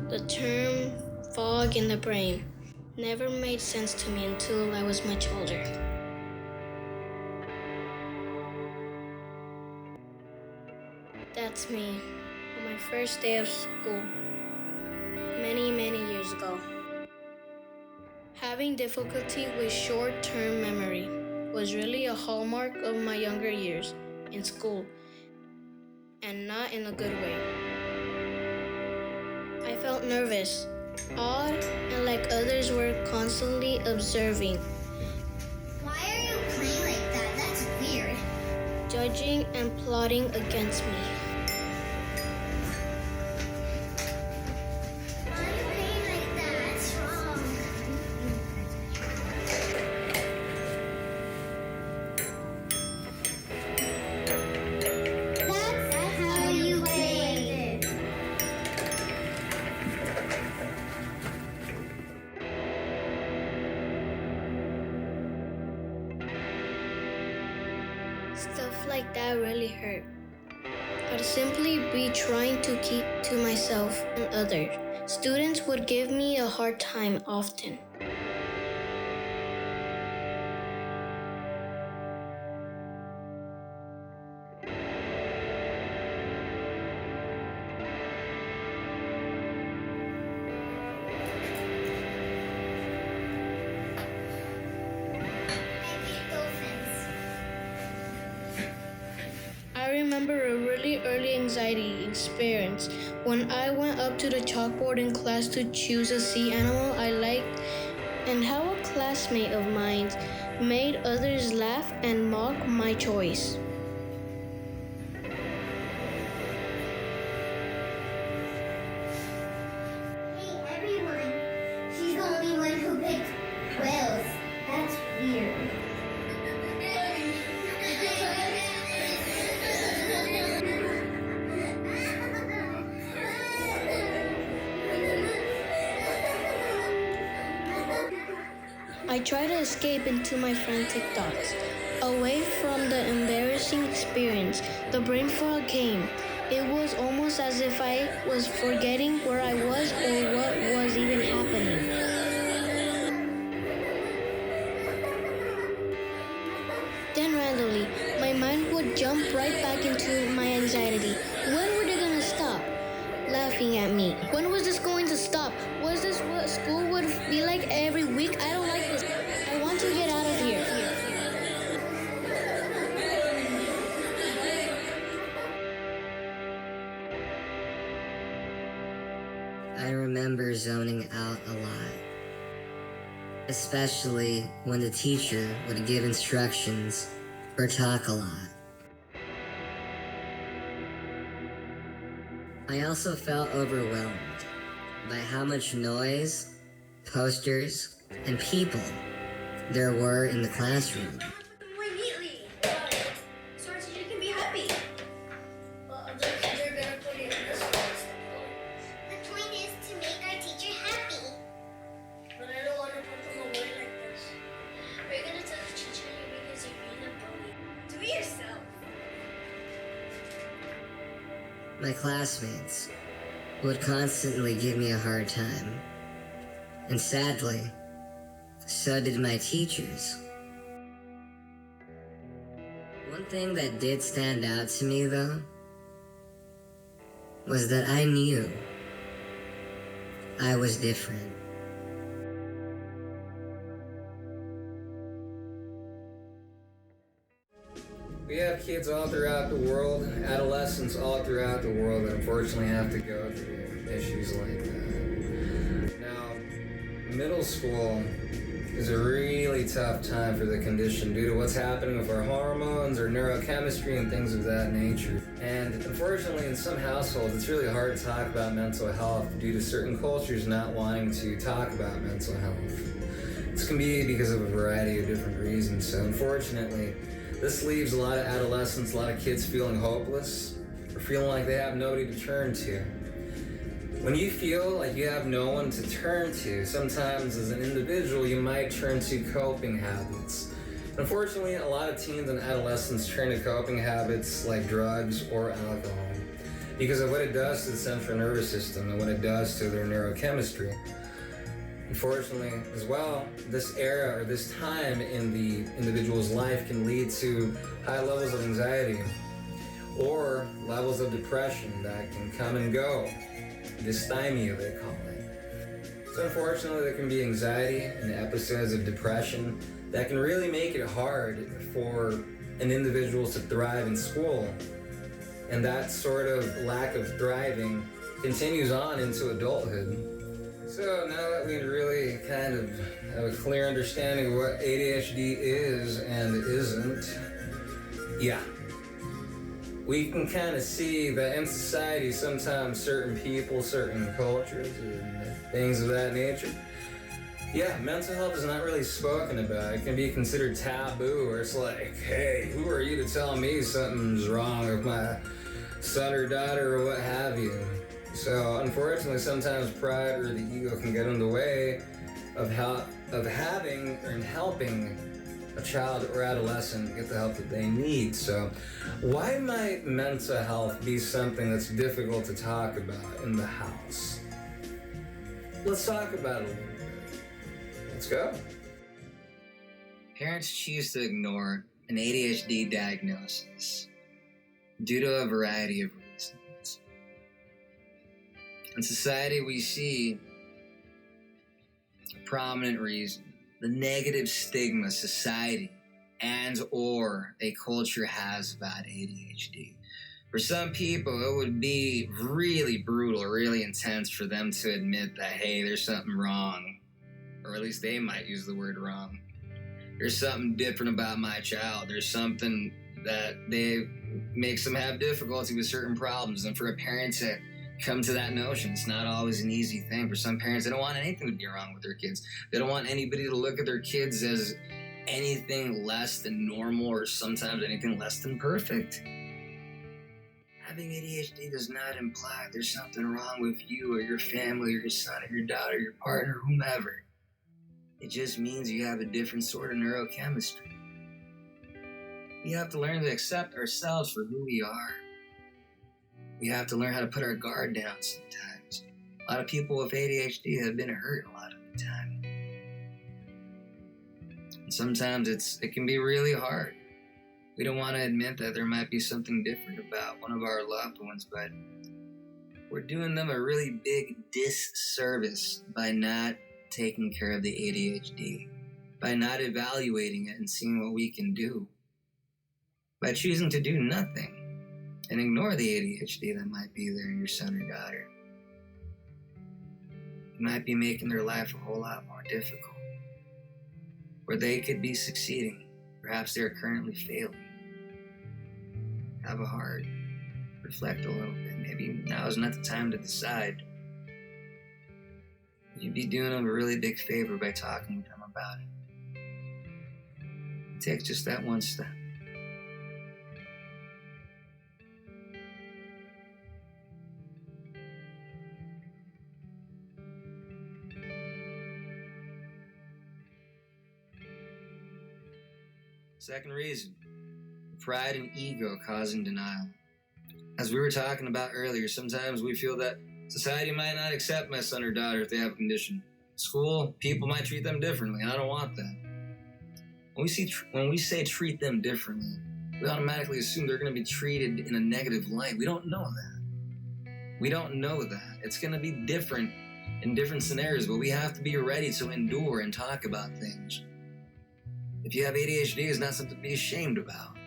The term fog in the brain never made sense to me until I was much older. That's me on my first day of school, many years ago. Having difficulty with short-term memory was really a hallmark of my younger years in school, and not in a good way. I felt nervous, odd, and like others were constantly observing. Why are you playing like that? That's weird. Judging and plotting against me. Why are you playing like that? That's wrong. That's how you play. Stuff like that really hurt. I'd simply be trying to keep to myself and others. Students would give me a hard time often. I remember a really early anxiety experience when I went up to the chalkboard in class to choose a sea animal I liked, and how a classmate of mine made others laugh and mock my choice. Hey everyone, she's the only one who picked whales. That's weird. I tried to escape into my frantic thoughts. Away from the embarrassing experience, the brain fog came. It was almost as if I was forgetting where I was or what was even happening. Then randomly, my mind would jump right back into my anxiety. When were they gonna stop laughing at me? When was this going to stop? Was this what school would be like every week? I don't like this. I want to get out of here. I remember zoning out a lot, especially when the teacher would give instructions or talk a lot. I also felt overwhelmed by how much noise, posters, and people there were in the classroom. More neatly. So our teacher can be happy. Well, other kids are gonna put it in this box. The point is to make our teacher happy. But I don't want to put them away like this. Are you gonna tell the teacher because you're being a bully? Do it yourself. My classmates would constantly give me a hard time. And sadly, so did my teachers. One thing that did stand out to me, though, was that I knew I was different. We have kids all throughout the world, adolescents all throughout the world that unfortunately have to go through issues like that. Now, middle school is a really tough time for the condition due to what's happening with our hormones, our neurochemistry, and things of that nature. And unfortunately, in some households, it's really hard to talk about mental health due to certain cultures not wanting to talk about mental health. This can be because of a variety of different reasons. So unfortunately, this leaves a lot of adolescents, a lot of kids feeling hopeless, or feeling like they have nobody to turn to. When you feel like you have no one to turn to, sometimes as an individual, you might turn to coping habits. Unfortunately, a lot of teens and adolescents turn to coping habits like drugs or alcohol because of what it does to the central nervous system and what it does to their neurochemistry. Unfortunately, as well, this era or this time in the individual's life can lead to high levels of anxiety or levels of depression that can come and go. Dysthymia, they call it. So unfortunately, there can be anxiety and episodes of depression that can really make it hard for an individual to thrive in school. And that sort of lack of thriving continues on into adulthood. So now that we really kind of have a clear understanding of what ADHD is and isn't, we can kind of see that in society, sometimes certain people, certain cultures, and things of that nature, mental health is not really spoken about. It can be considered taboo, or it's like, hey, who are you to tell me something's wrong with my son or daughter or what have you? So unfortunately, sometimes pride or the ego can get in the way of having and helping a child or adolescent get the help that they need. So why might mental health be something that's difficult to talk about in the house? Let's talk about it a little bit. Let's go. Parents choose to ignore an ADHD diagnosis due to a variety of reasons. In society, we see a prominent reason: the negative stigma society and or a culture has about ADHD. For some people, it would be really brutal, really intense for them to admit that, hey, there's something wrong. Or at least they might use the word wrong. There's something different about my child. There's something that makes them have difficulty with certain problems. And for a parent to come to that notion, it's not always an easy thing. For some parents, they don't want anything to be wrong with their kids. They don't want anybody to look at their kids as anything less than normal or sometimes anything less than perfect. Having ADHD does not imply there's something wrong with you or your family or your son or your daughter, your partner, whomever. It just means you have a different sort of neurochemistry. We have to learn to accept ourselves for who we are. We have to learn how to put our guard down sometimes. A lot of people with ADHD have been hurt a lot of the time. And sometimes it can be really hard. We don't want to admit that there might be something different about one of our loved ones, but we're doing them a really big disservice by not taking care of the ADHD, by not evaluating it and seeing what we can do, by choosing to do nothing and ignore the ADHD that might be there in your son or daughter. You might be making their life a whole lot more difficult, where they could be succeeding. Perhaps they're currently failing. Have a heart. Reflect a little bit. Maybe now is not the time to decide. You'd be doing them a really big favor by talking to them about it. It takes just that one step. Second reason, pride and ego causing denial. As we were talking about earlier, sometimes we feel that society might not accept my son or daughter if they have a condition. School, people might treat them differently, and I don't want that. When we say treat them differently, we automatically assume they're going to be treated in a negative light. We don't know that. We don't know that. It's going to be different in different scenarios, but we have to be ready to endure and talk about things. If you have ADHD, it's not something to be ashamed about.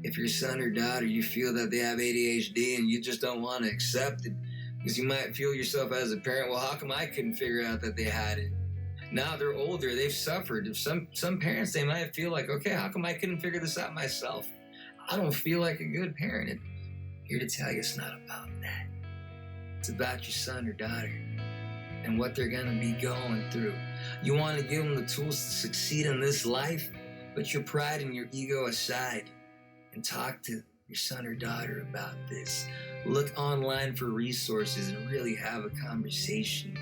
If your son or daughter, you feel that they have ADHD and you just don't want to accept it because you might feel yourself as a parent, well, how come I couldn't figure out that they had it? Now they're older, they've suffered. If some parents, they might feel like, okay, how come I couldn't figure this out myself? I don't feel like a good parent. And I'm here to tell you it's not about that. It's about your son or daughter and what they're going to be going through. You want to give them the tools to succeed in this life, put your pride and your ego aside and talk to your son or daughter about this. Look online for resources and really have a conversation.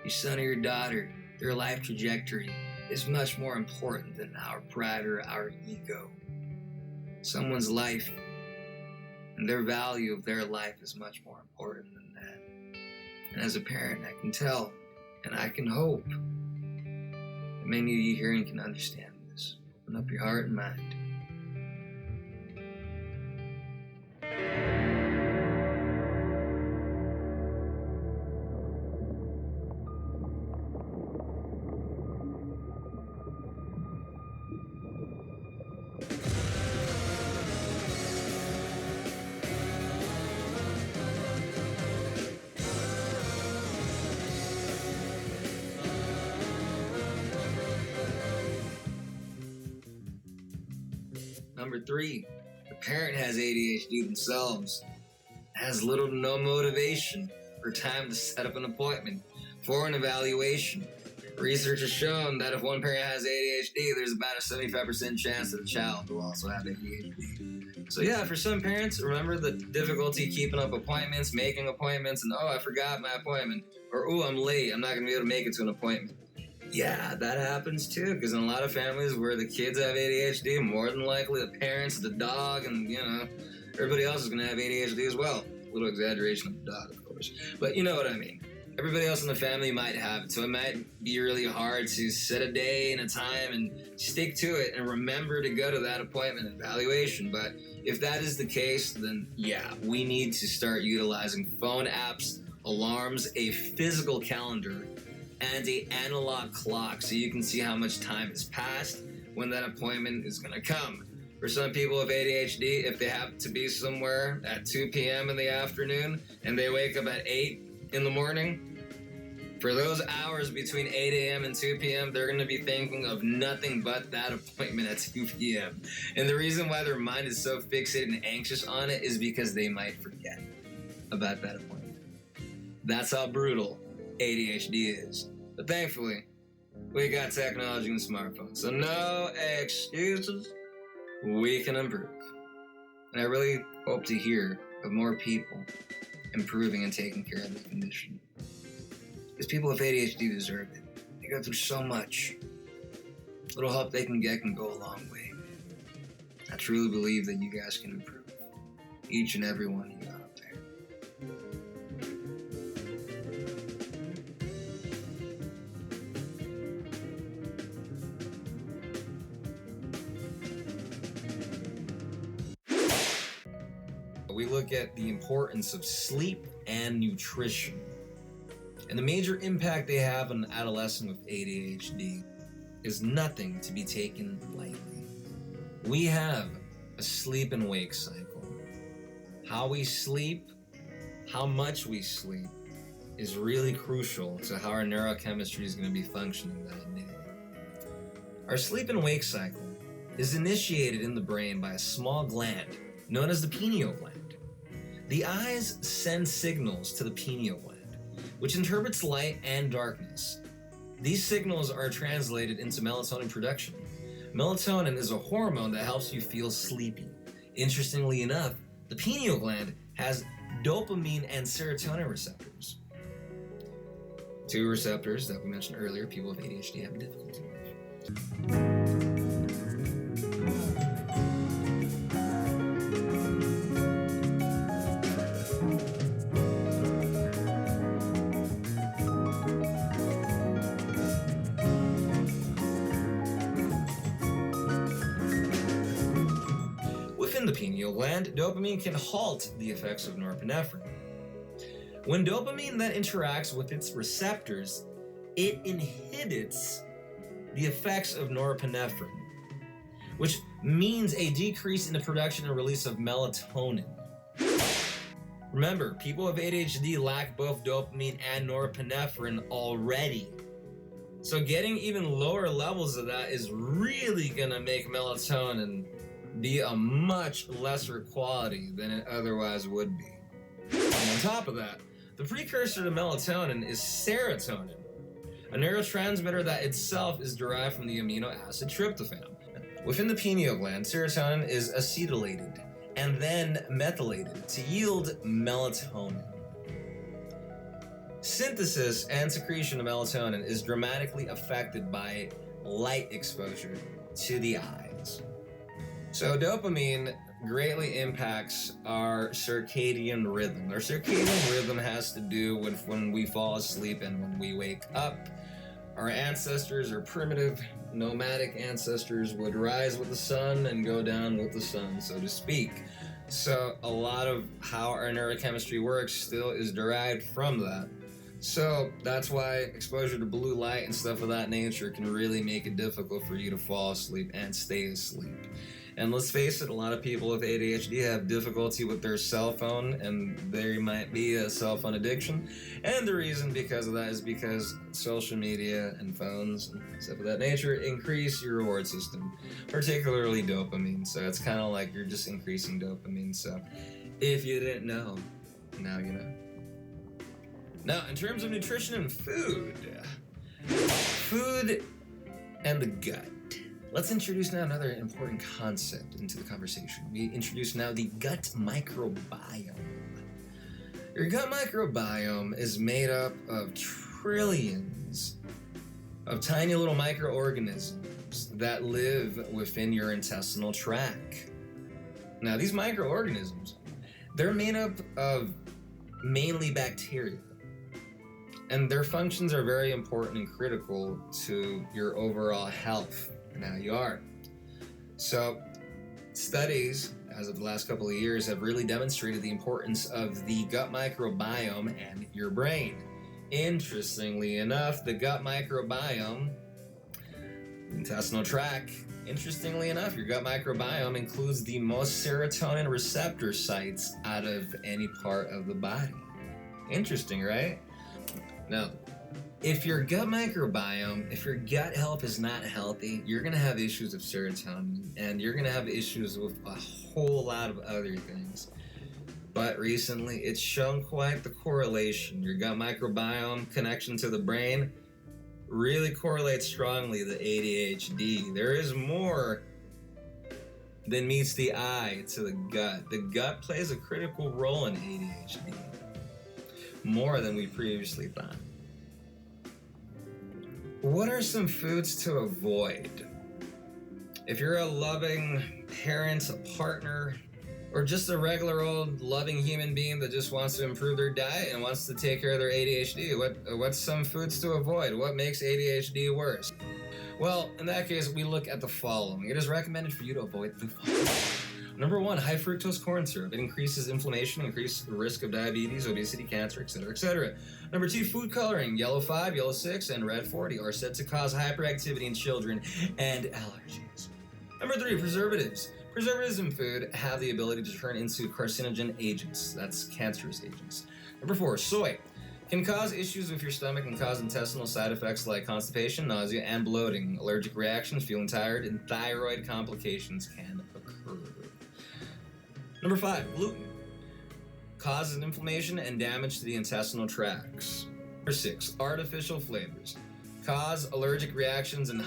Your son or your daughter, their life trajectory is much more important than our pride or our ego. Someone's life and their value of their life is much more important than that. And as a parent, I can tell and I can hope that many of you hearing can understand this. Open up your heart and mind. Number 3, the parent has ADHD themselves, has little to no motivation or time to set up an appointment for an evaluation. Research has shown that if one parent has ADHD, there's about a 75% chance that a child will also have ADHD. So yeah, for some parents, remember the difficulty keeping up appointments, making appointments, and oh, I forgot my appointment, or oh, I'm late, I'm not going to be able to make it to an appointment. Yeah, that happens too, because in a lot of families where the kids have ADHD, more than likely the parents, the dog, and, everybody else is going to have ADHD as well. A little exaggeration of the dog, of course. But you know what I mean. Everybody else in the family might have it, so it might be really hard to set a day and a time and stick to it and remember to go to that appointment and evaluation. But if that is the case, then yeah, we need to start utilizing phone apps, alarms, a physical calendar, and an analog clock so you can see how much time has passed when that appointment is going to come. For some people with ADHD, if they happen to be somewhere at 2 p.m. in the afternoon and they wake up at 8 in the morning, for those hours between 8 a.m. and 2 p.m., they're going to be thinking of nothing but that appointment at 2 p.m. And the reason why their mind is so fixated and anxious on it is because they might forget about that appointment. That's how brutal ADHD is. But thankfully, we got technology and smartphones, so no excuses. We can improve. And I really hope to hear of more people improving and taking care of the condition. Because people with ADHD deserve it. They go through so much. Little help they can get can go a long way. I truly believe that you guys can improve. Each and every one of you out there. We look at the importance of sleep and nutrition and the major impact they have on an adolescent with ADHD is nothing to be taken lightly. We have a sleep and wake cycle. How we sleep, how much we sleep is really crucial to how our neurochemistry is going to be functioning that day. Our sleep and wake cycle is initiated in the brain by a small gland known as the pineal gland. The eyes send signals to the pineal gland, which interprets light and darkness. These signals are translated into melatonin production. Melatonin is a hormone that helps you feel sleepy. Interestingly enough, the pineal gland has dopamine and serotonin receptors. Two receptors that we mentioned earlier, people with ADHD have difficulty with. Within the pineal gland, dopamine can halt the effects of norepinephrine. When dopamine then interacts with its receptors, it inhibits the effects of norepinephrine, which means a decrease in the production and release of melatonin. Remember, people with ADHD lack both dopamine and norepinephrine already. So getting even lower levels of that is really gonna make melatonin be a much lesser quality than it otherwise would be. And on top of that, the precursor to melatonin is serotonin, a neurotransmitter that itself is derived from the amino acid tryptophan. Within the pineal gland, serotonin is acetylated and then methylated to yield melatonin. Synthesis and secretion of melatonin is dramatically affected by light exposure to the eyes. So dopamine greatly impacts our circadian rhythm. Our circadian rhythm has to do with when we fall asleep and when we wake up. Our ancestors, our primitive nomadic ancestors, would rise with the sun and go down with the sun, so to speak. So a lot of how our neurochemistry works still is derived from that. So that's why exposure to blue light and stuff of that nature can really make it difficult for you to fall asleep and stay asleep. And let's face it, a lot of people with ADHD have difficulty with their cell phone, and there might be a cell phone addiction. And the reason because of that is because social media and phones and stuff of that nature increase your reward system, particularly dopamine. So it's kind of like you're just increasing dopamine. So if you didn't know, now you know. Now, in terms of nutrition and food and the gut. Let's introduce now another important concept into the conversation. We introduce now the gut microbiome. Your gut microbiome is made up of trillions of tiny little microorganisms that live within your intestinal tract. Now, these microorganisms, they're made up of mainly bacteria, and their functions are very important and critical to your overall health. Now you are. So, studies, as of the last couple of years, have really demonstrated the importance of the gut microbiome and your brain. Interestingly enough, the gut microbiome, intestinal tract, interestingly enough, your gut microbiome includes the most serotonin receptor sites out of any part of the body. Interesting, right? Now, if your gut microbiome, if your gut health is not healthy, you're going to have issues with serotonin, and you're going to have issues with a whole lot of other things. But recently, it's shown quite the correlation. Your gut microbiome connection to the brain really correlates strongly to ADHD. There is more than meets the eye to the gut. The gut plays a critical role in ADHD, more than we previously thought. What are some foods to avoid? If you're a loving parent, a partner, or just a regular old loving human being that just wants to improve their diet and wants to take care of their ADHD, what's some foods to avoid? What makes ADHD worse? Well, in that case, we look at the following. It is recommended for you to avoid the following. Number 1, high fructose corn syrup. It increases inflammation, increases the risk of diabetes, obesity, cancer, etc., etc. Number 2, food coloring. Yellow 5, yellow 6, and red 40 are said to cause hyperactivity in children and allergies. Number 3, preservatives. Preservatives in food have the ability to turn into carcinogen agents. That's cancerous agents. Number 4, soy. Can cause issues with your stomach and cause intestinal side effects like constipation, nausea, and bloating. Allergic reactions, feeling tired, and thyroid complications can occur. Number 5, gluten. Causes inflammation and damage to the intestinal tracts. Number 6, artificial flavors. Cause allergic reactions and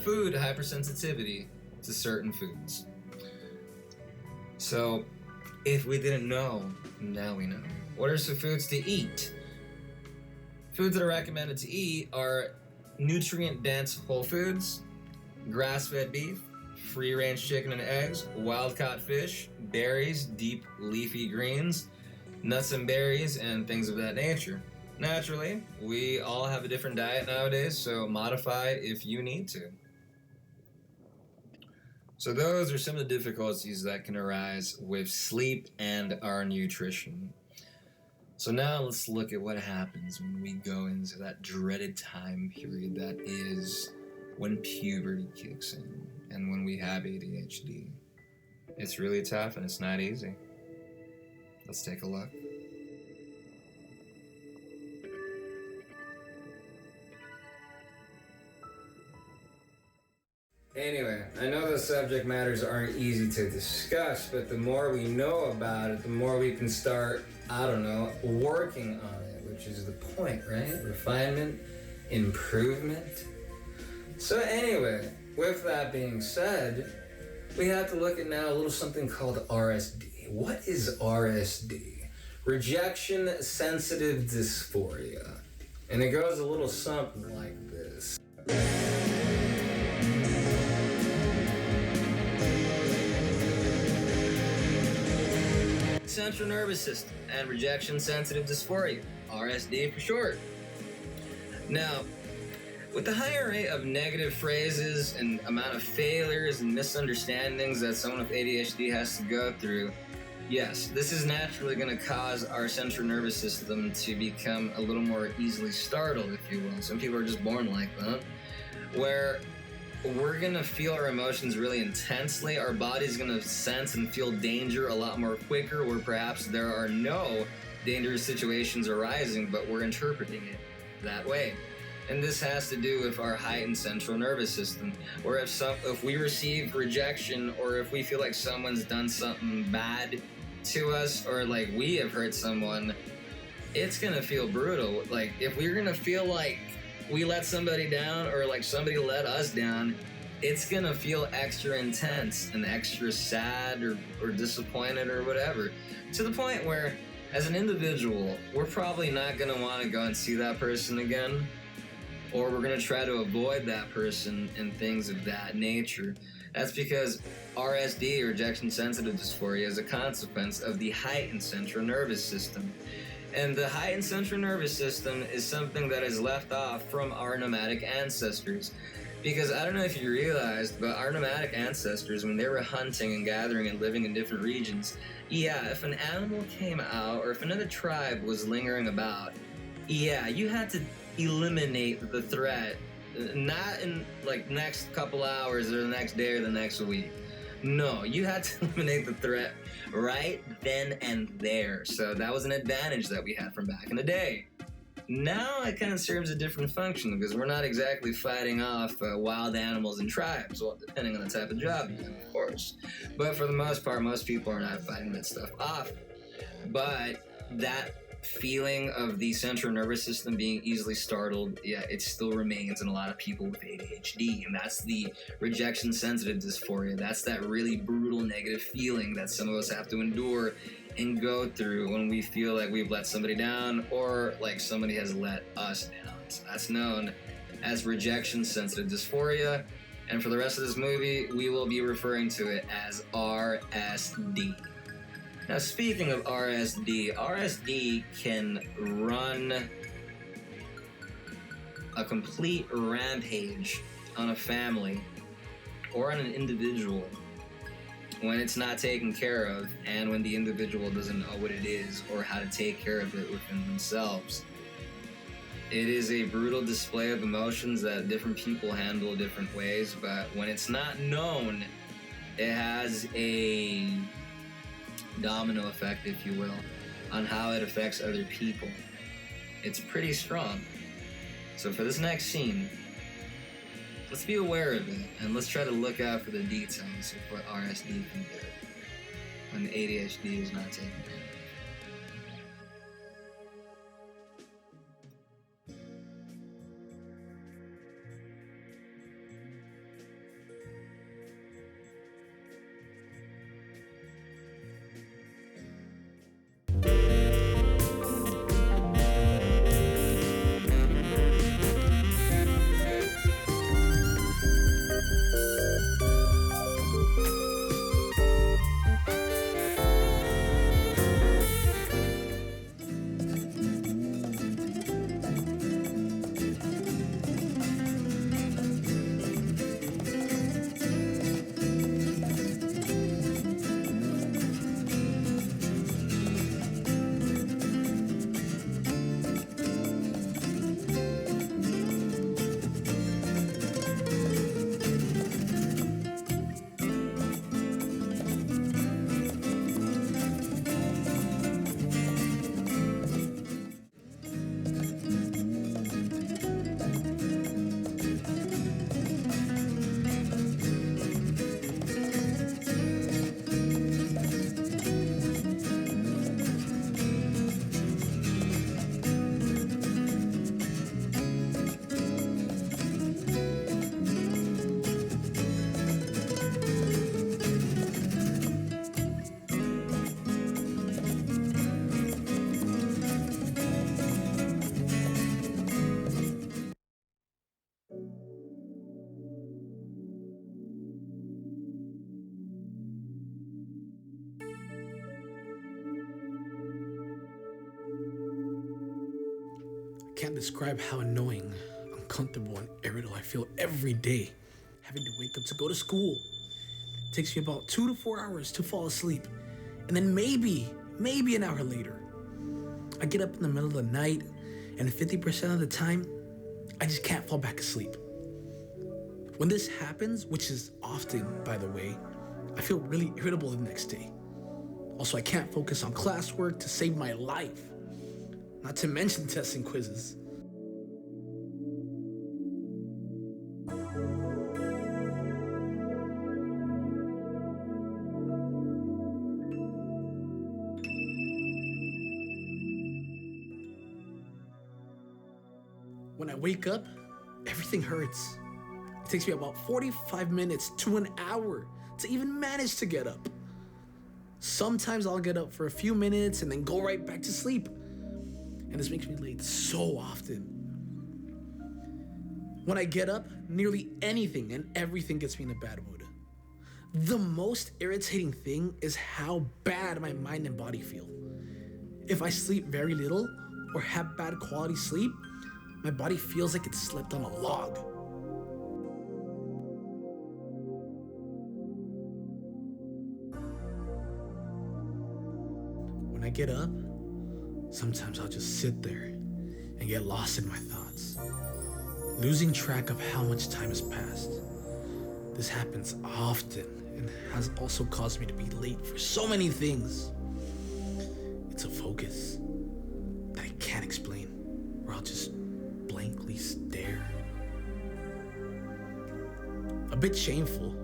food hypersensitivity to certain foods. So, if we didn't know, now we know. What are some foods to eat? Foods that are recommended to eat are nutrient-dense whole foods, grass-fed beef, free-range chicken and eggs, wild-caught fish, berries, deep leafy greens, nuts and berries, and things of that nature. Naturally, we all have a different diet nowadays, so modify if you need to. So those are some of the difficulties that can arise with sleep and our nutrition. So now let's look at what happens when we go into that dreaded time period that is when puberty kicks in and when we have ADHD. It's really tough and it's not easy. Let's take a look. Anyway, I know the subject matters aren't easy to discuss, but the more we know about it, the more we can start, working on it, which is the point, right? Refinement, improvement. So anyway, with that being said, we have to look at now a little something called RSD. What is RSD? Rejection Sensitive Dysphoria. And it goes a little something like this. Central nervous system and rejection sensitive dysphoria, RSD for short. Now, with the higher rate of negative phrases and amount of failures and misunderstandings that someone with ADHD has to go through, yes, this is naturally going to cause our central nervous system to become a little more easily startled, if you will. Some people are just born like that, where we're going to feel our emotions really intensely. Our body's going to sense and feel danger a lot more quicker, where perhaps there are no dangerous situations arising, but we're interpreting it that way. And this has to do with our heightened central nervous system, or if we receive rejection, or if we feel like someone's done something bad to us, or like we have hurt someone, it's gonna feel brutal. Like if we're gonna feel like we let somebody down, or like somebody let us down, it's gonna feel extra intense and extra sad or disappointed or whatever, to the point where as an individual, we're probably not gonna wanna go and see that person again, or we're going to try to avoid that person and things of that nature. That's because RSD, rejection sensitive dysphoria, is a consequence of the heightened central nervous system. And the heightened central nervous system is something that is left off from our nomadic ancestors. Because I don't know if you realized, but our nomadic ancestors, when they were hunting and gathering and living in different regions, yeah, if an animal came out, or if another tribe was lingering about, yeah, you had to eliminate the threat, not in like next couple hours or the next day or the next week. No, you had to eliminate the threat right then and there. So that was an advantage that we had from back in the day. Now it kind of serves a different function, because we're not exactly fighting off wild animals and tribes, well, depending on the type of job you're in, of course. But for the most part, most people are not fighting that stuff off. But that feeling of the central nervous system being easily startled, yeah, it still remains in a lot of people with ADHD, and that's the rejection sensitive dysphoria. That's that really brutal negative feeling that some of us have to endure and go through when we feel like we've let somebody down, or like somebody has let us down. So that's known as rejection sensitive dysphoria, and for the rest of this movie, we will be referring to it as RSD. Now, speaking of RSD, RSD can run a complete rampage on a family or on an individual when it's not taken care of, and when the individual doesn't know what it is or how to take care of it within themselves. It is a brutal display of emotions that different people handle different ways, but when it's not known, it has a domino effect, if you will, on how it affects other people. It's pretty strong. So for this next scene, let's be aware of it, and let's try to look out for the details of what RSD can do when the ADHD is not taken care of. can't describe how annoying, uncomfortable, and irritable I feel every day, having to wake up to go to school. It takes me about 2 to 4 hours to fall asleep, and then maybe an hour later, I get up in the middle of the night, and 50% of the time, I just can't fall back asleep. When this happens, which is often, by the way, I feel really irritable the next day. Also, I can't focus on classwork to save my life, not to mention tests and quizzes. When I wake up, everything hurts. It takes me about 45 minutes to an hour to even manage to get up. Sometimes I'll get up for a few minutes and then go right back to sleep. And this makes me late so often. When I get up, nearly anything and everything gets me in a bad mood. The most irritating thing is how bad my mind and body feel. If I sleep very little or have bad quality sleep, my body feels like it slept on a log. When I get up, sometimes I'll just sit there and get lost in my thoughts, losing track of how much time has passed. This happens often and has also caused me to be late for so many things. It's a focus that I can't explain, or I'll just blankly stare. A bit shameful,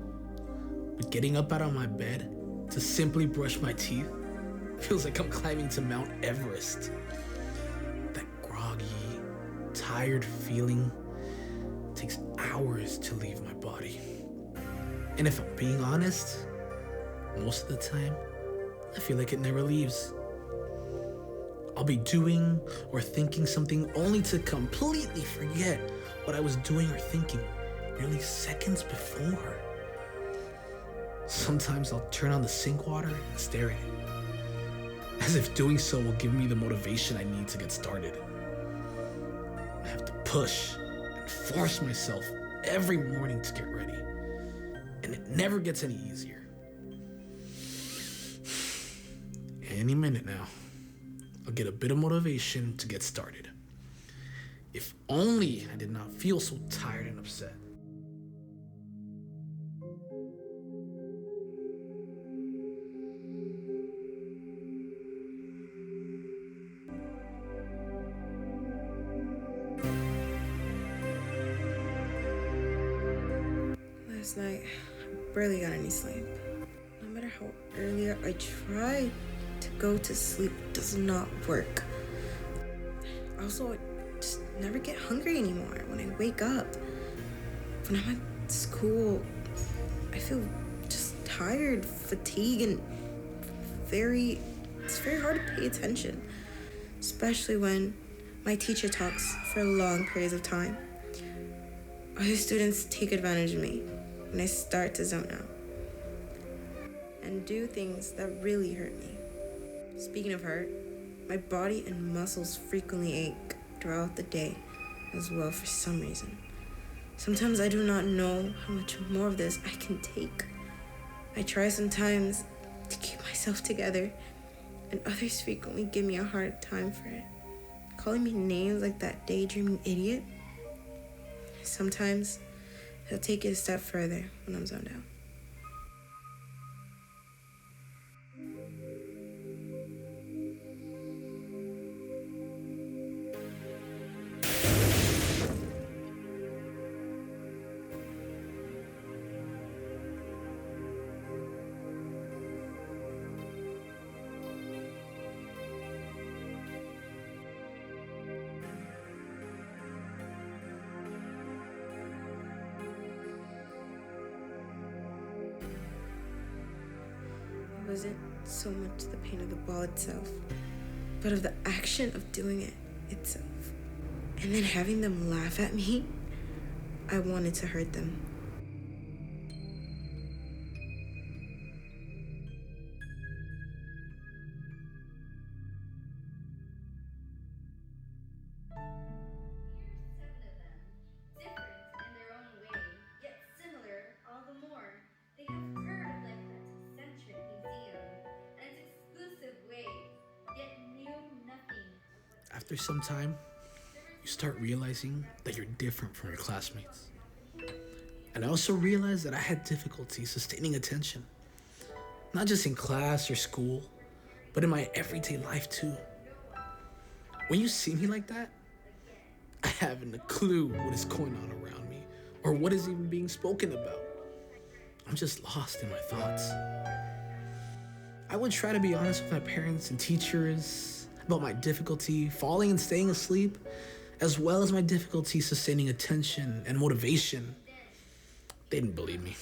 but getting up out of my bed to simply brush my teeth feels like I'm climbing to Mount Everest. That groggy, tired feeling takes hours to leave my body. And if I'm being honest, most of the time, I feel like it never leaves. I'll be doing or thinking something only to completely forget what I was doing or thinking merely seconds before. Sometimes I'll turn on the sink water and stare at it, as if doing so will give me the motivation I need to get started. I have to push and force myself every morning to get ready, and it never gets any easier. Any minute now, I'll get a bit of motivation to get started. If only I did not feel so tired and upset. Last night, I barely got any sleep. No matter how early I try to go to sleep, it does not work. Also, I just never get hungry anymore when I wake up. When I'm at school, I feel just tired, fatigued, and it's very hard to pay attention, especially when my teacher talks for long periods of time. Other students take advantage of me when I start to zone out and do things that really hurt me. Speaking of hurt, my body and muscles frequently ache throughout the day as well for some reason. Sometimes I do not know how much more of this I can take. I try sometimes to keep myself together, and others frequently give me a hard time for it, calling me names like that daydreaming idiot. Sometimes they'll take it a step further when I'm zoned out. It wasn't so much the pain of the ball itself, but of the action of doing it itself. And then having them laugh at me, I wanted to hurt them. after some time, you start realizing that you're different from your classmates. And I also realized that I had difficulty sustaining attention, not just in class or school, but in my everyday life too. When you see me like that, I haven't a clue what is going on around me or what is even being spoken about. I'm just lost in my thoughts. I would try to be honest with my parents and teachers about my difficulty falling and staying asleep, as well as my difficulty sustaining attention and motivation. They didn't believe me.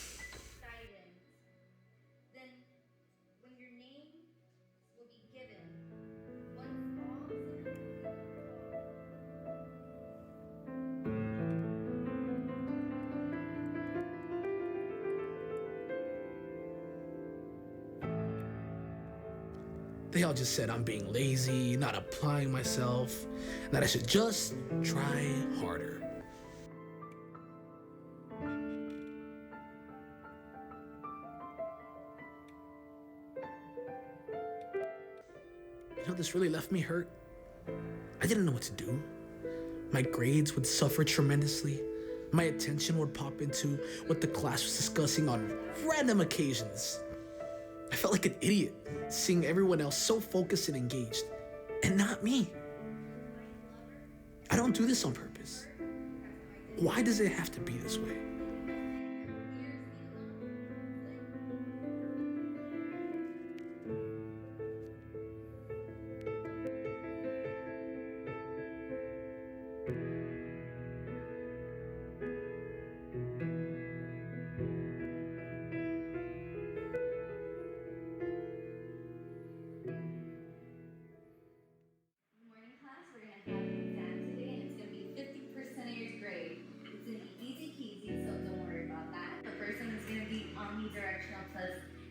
They all just said I'm being lazy, not applying myself, and that I should just try harder. You know, this really left me hurt. I didn't know what to do. My grades would suffer tremendously. My attention would pop into what the class was discussing on random occasions. I felt like an idiot, seeing everyone else so focused and engaged, and not me. I don't do this on purpose. Why does it have to be this way?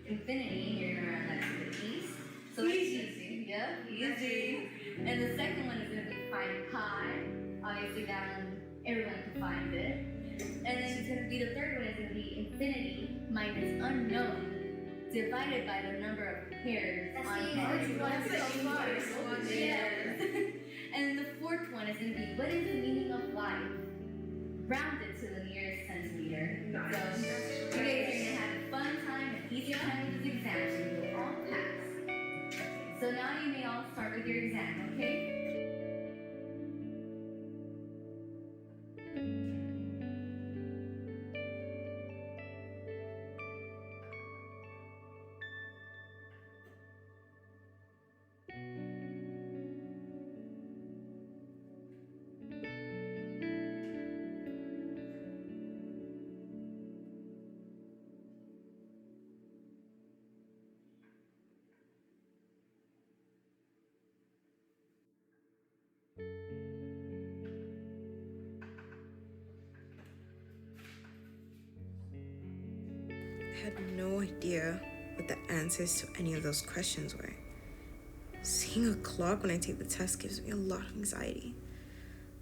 Infinity, you're gonna run that to the east. So it's easy. Yep, easy. And the second one is gonna be find pi. Obviously that one, everyone can find it. And then it's gonna be the third one is gonna be infinity minus unknown divided by the number of pairs on it. Yes. And the fourth one is gonna be what is the meaning of life? Rounded to the nearest centimeter. So you guys are gonna have a fun time and easy time with this exam, so you'll all pass. So now you may all start with your exam, okay? I had no idea what the answers to any of those questions were. Seeing a clock when I take the test gives me a lot of anxiety.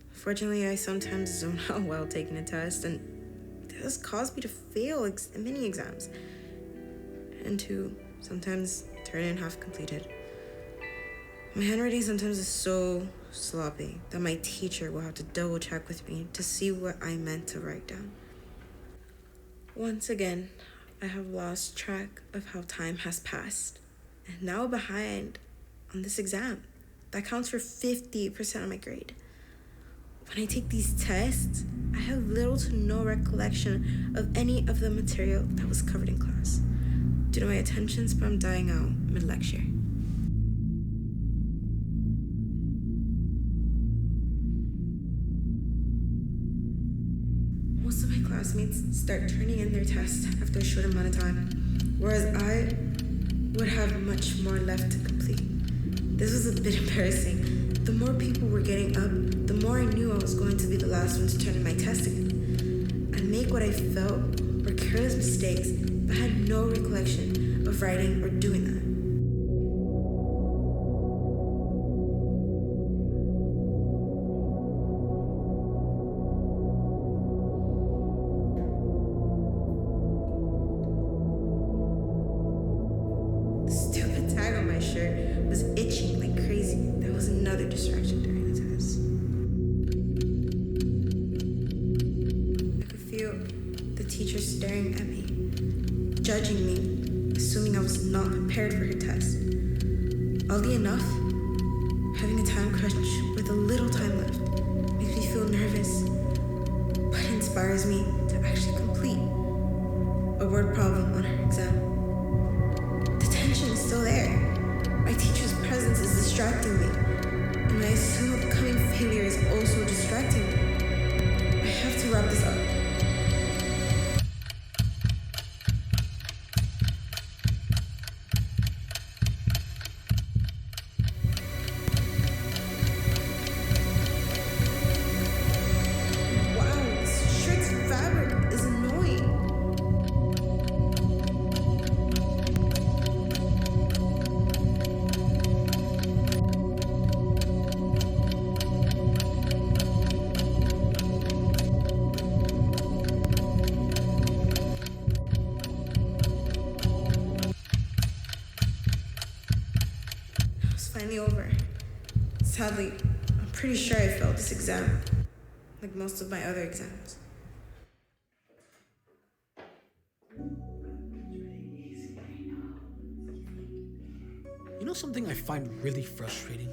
Fortunately, I sometimes zone out while taking a test, and this has caused me to fail many exams and to sometimes turn in half completed. My handwriting sometimes is so sloppy that my teacher will have to double check with me to see what I meant to write down. Once again, I have lost track of how time has passed, and now behind on this exam. That counts for 50% of my grade. When I take these tests, I have little to no recollection of any of the material that was covered in class, due to my attention span dying out mid-lecture. Most of my classmates start turning in their tests after a short amount of time, whereas I would have much more left to complete. This was a bit embarrassing. The more people were getting up, the more I knew I was going to be the last one to turn in my test again. I'd make what I felt were careless mistakes, but had no recollection of writing or doing that. The stupid tag on my shirt was itching like crazy. That was another distraction during the test. judging me, assuming I was not prepared for her test. Oddly enough, having a time crunch with a little time left makes me feel nervous, but inspires me to actually complete a word problem on her exam. The tension is still there. My teacher's presence is distracting me, and my assume upcoming failure is also distracting me. I have to wrap this up. Over. Sadly, I'm pretty sure I failed this exam, like most of my other exams. You know something I find really frustrating?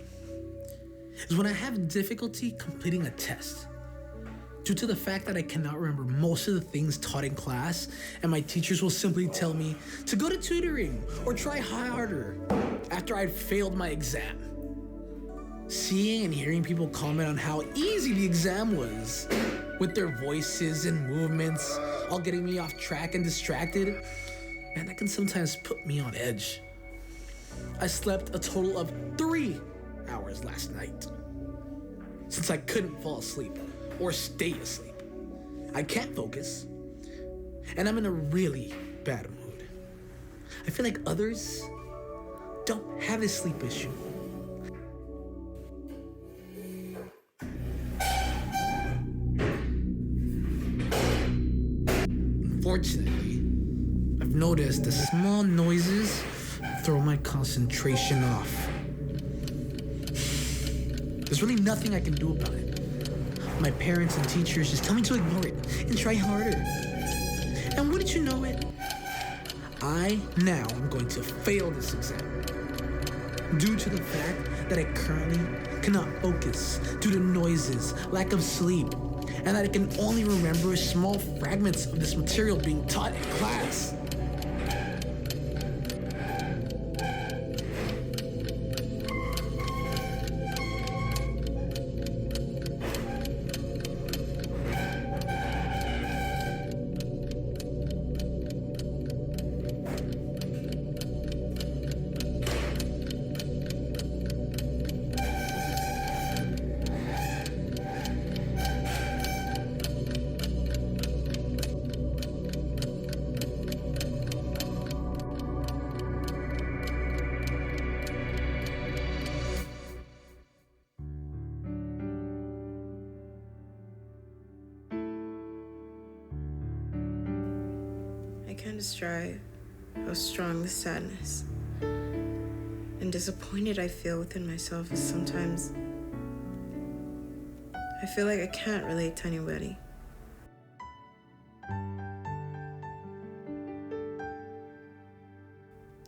Is when I have difficulty completing a test. Due to the fact that I cannot remember most of the things taught in class, and my teachers will simply tell me to go to tutoring or try harder after I'd failed my exam. Seeing and hearing people comment on how easy the exam was, with their voices and movements all getting me off track and distracted, man, that can sometimes put me on edge. I slept a total of 3 hours last night, since I couldn't fall asleep or stay asleep. I can't focus, and I'm in a really bad mood. I feel like others don't have a sleep issue. Unfortunately, I've noticed that small noises throw my concentration off. There's really nothing I can do about it. My parents and teachers just tell me to ignore it and try harder. And wouldn't you know it, I now am going to fail this exam due to the fact that I currently cannot focus due to noises, lack of sleep, and that I can only remember small fragments of this material being taught in class. Can't describe how strong the sadness and disappointed I feel within myself is sometimes. I feel like I can't relate to anybody.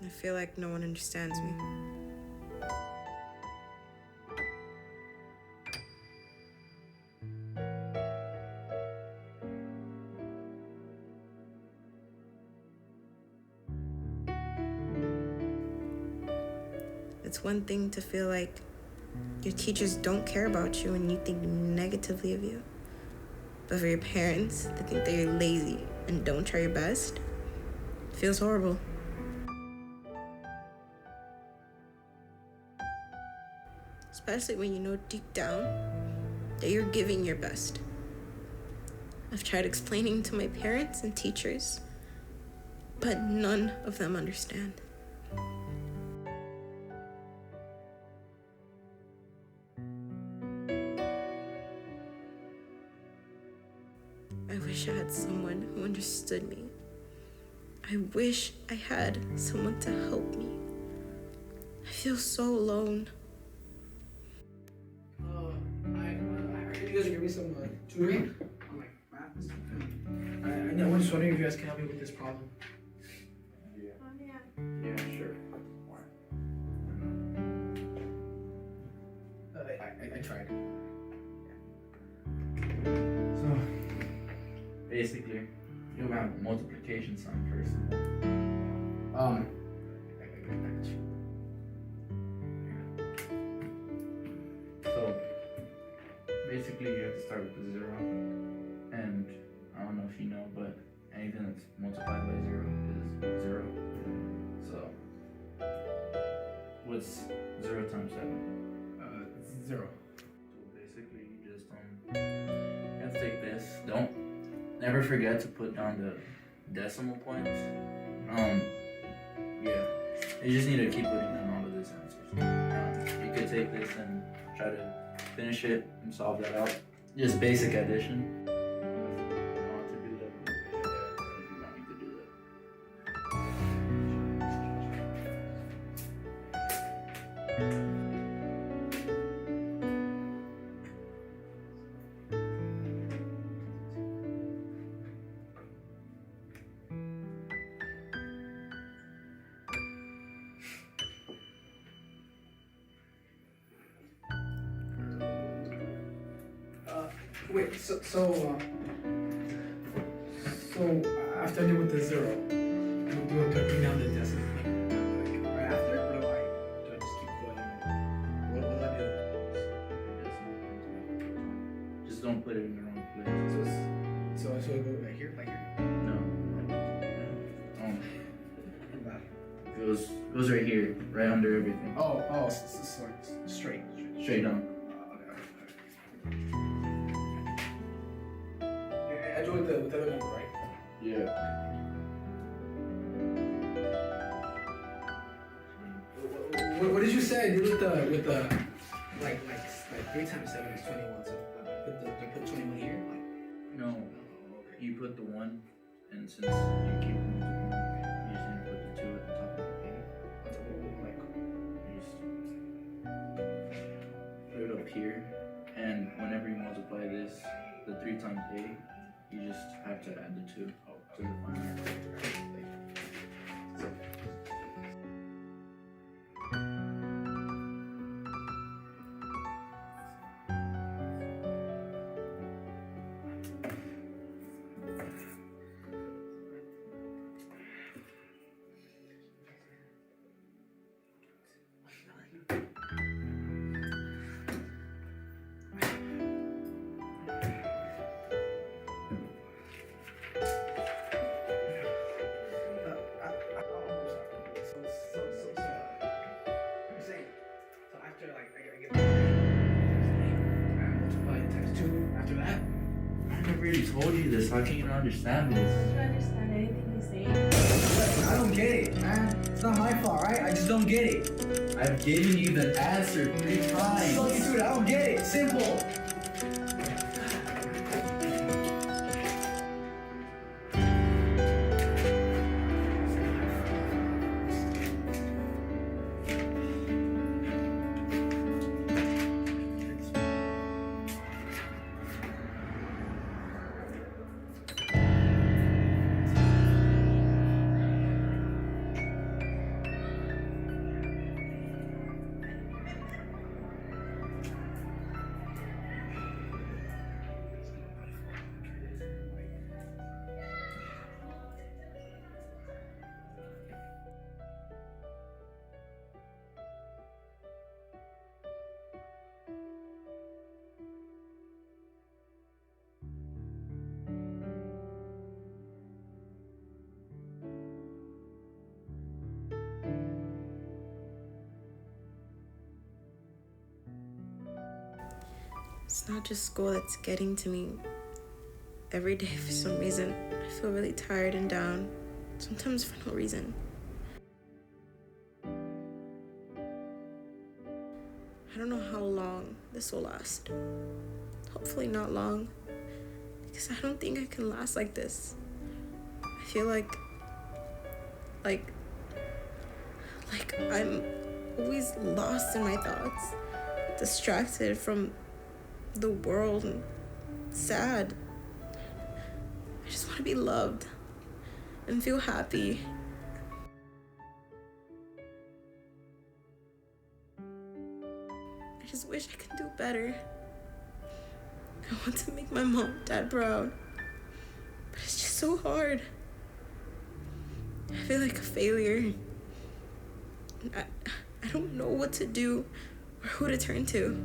I feel like no one understands me. It's one thing to feel like your teachers don't care about you and you think negatively of you. But for your parents to think that you're lazy and don't try your best, it feels horrible. Especially when you know deep down that you're giving your best. I've tried explaining to my parents and teachers, but none of them understand. I wish I had someone who understood me. I wish I had someone to help me. I feel so alone. I heard you guys are giving me some tutoring on like math and stuff. I was just wondering if you guys can help me with this problem. Yeah, sure. I tried. So, basically, you have a multiplication sign first of all. So, basically, you have to start with the 0. And I don't know if you know, but anything that's multiplied by 0 is 0. So, what's 0 times 7? 0. So basically, you just you have to take this. Don't never forget to put down the decimal points. Yeah, you just need to keep putting down all of these answers. You could take this and try to finish it and solve that out. Just basic addition. Wait, so after I do with the 0, do I bring down the decimal like right after, or do I just keep going? What will I do? Just don't put it in the wrong place. So I go right here, like here? No. It goes right here, right under everything. Oh, straight. Straight down. I do with the other number, right? Yeah. What did you say? I did with the like 3 times 7 is 21. So I put 21 here. Like no. You put the 1, and since you keep multiplying, you just need to put the 2 at the top of the page. Like you just put it up here, and whenever you multiply this, the 3 times 8. You just have to add the 2 to the final answer. Told you this, how can you not understand this? Don't you understand anything you say? I don't get it, man. It's not my fault, right? I just don't get it. I've given you the answer 3 times. Dude, I don't get it. Simple. It's not just school that's getting to me. Every day, for some reason, I feel really tired and down, sometimes for no reason. I don't know how long this will last. Hopefully not long, because I don't think I can last like this. I feel like I'm always lost in my thoughts, distracted from the world and sad. I just want to be loved and feel happy. just wish I could do better. I want to make my mom and dad proud, but it's just so hard. I feel like a failure. I don't know what to do or who to turn to.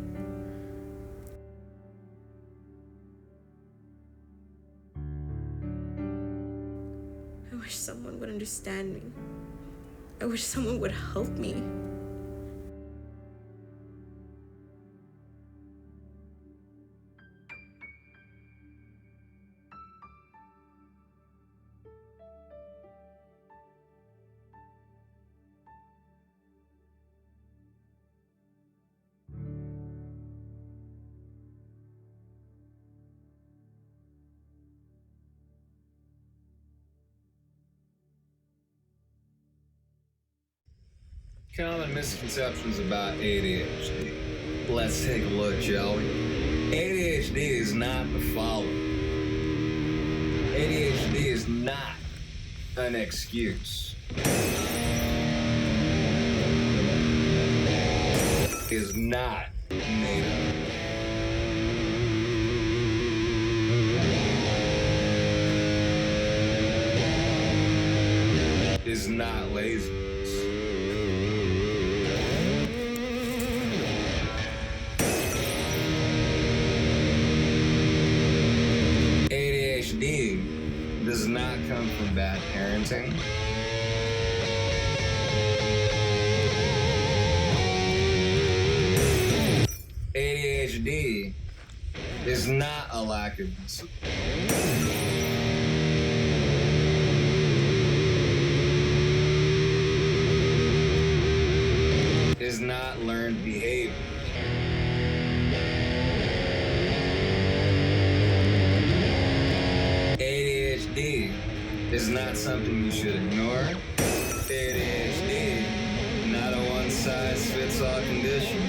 I wish someone would understand me. I wish someone would help me. Common misconceptions about ADHD. Let's take a look, shall we? ADHD is not the following. ADHD is not an excuse. Is not made up. Is not laziness. ADHD does not come from bad parenting. ADHD is not a lack of discipline. Is not learned behavior. ADHD is not something you should ignore. ADHD, not a one-size-fits-all condition.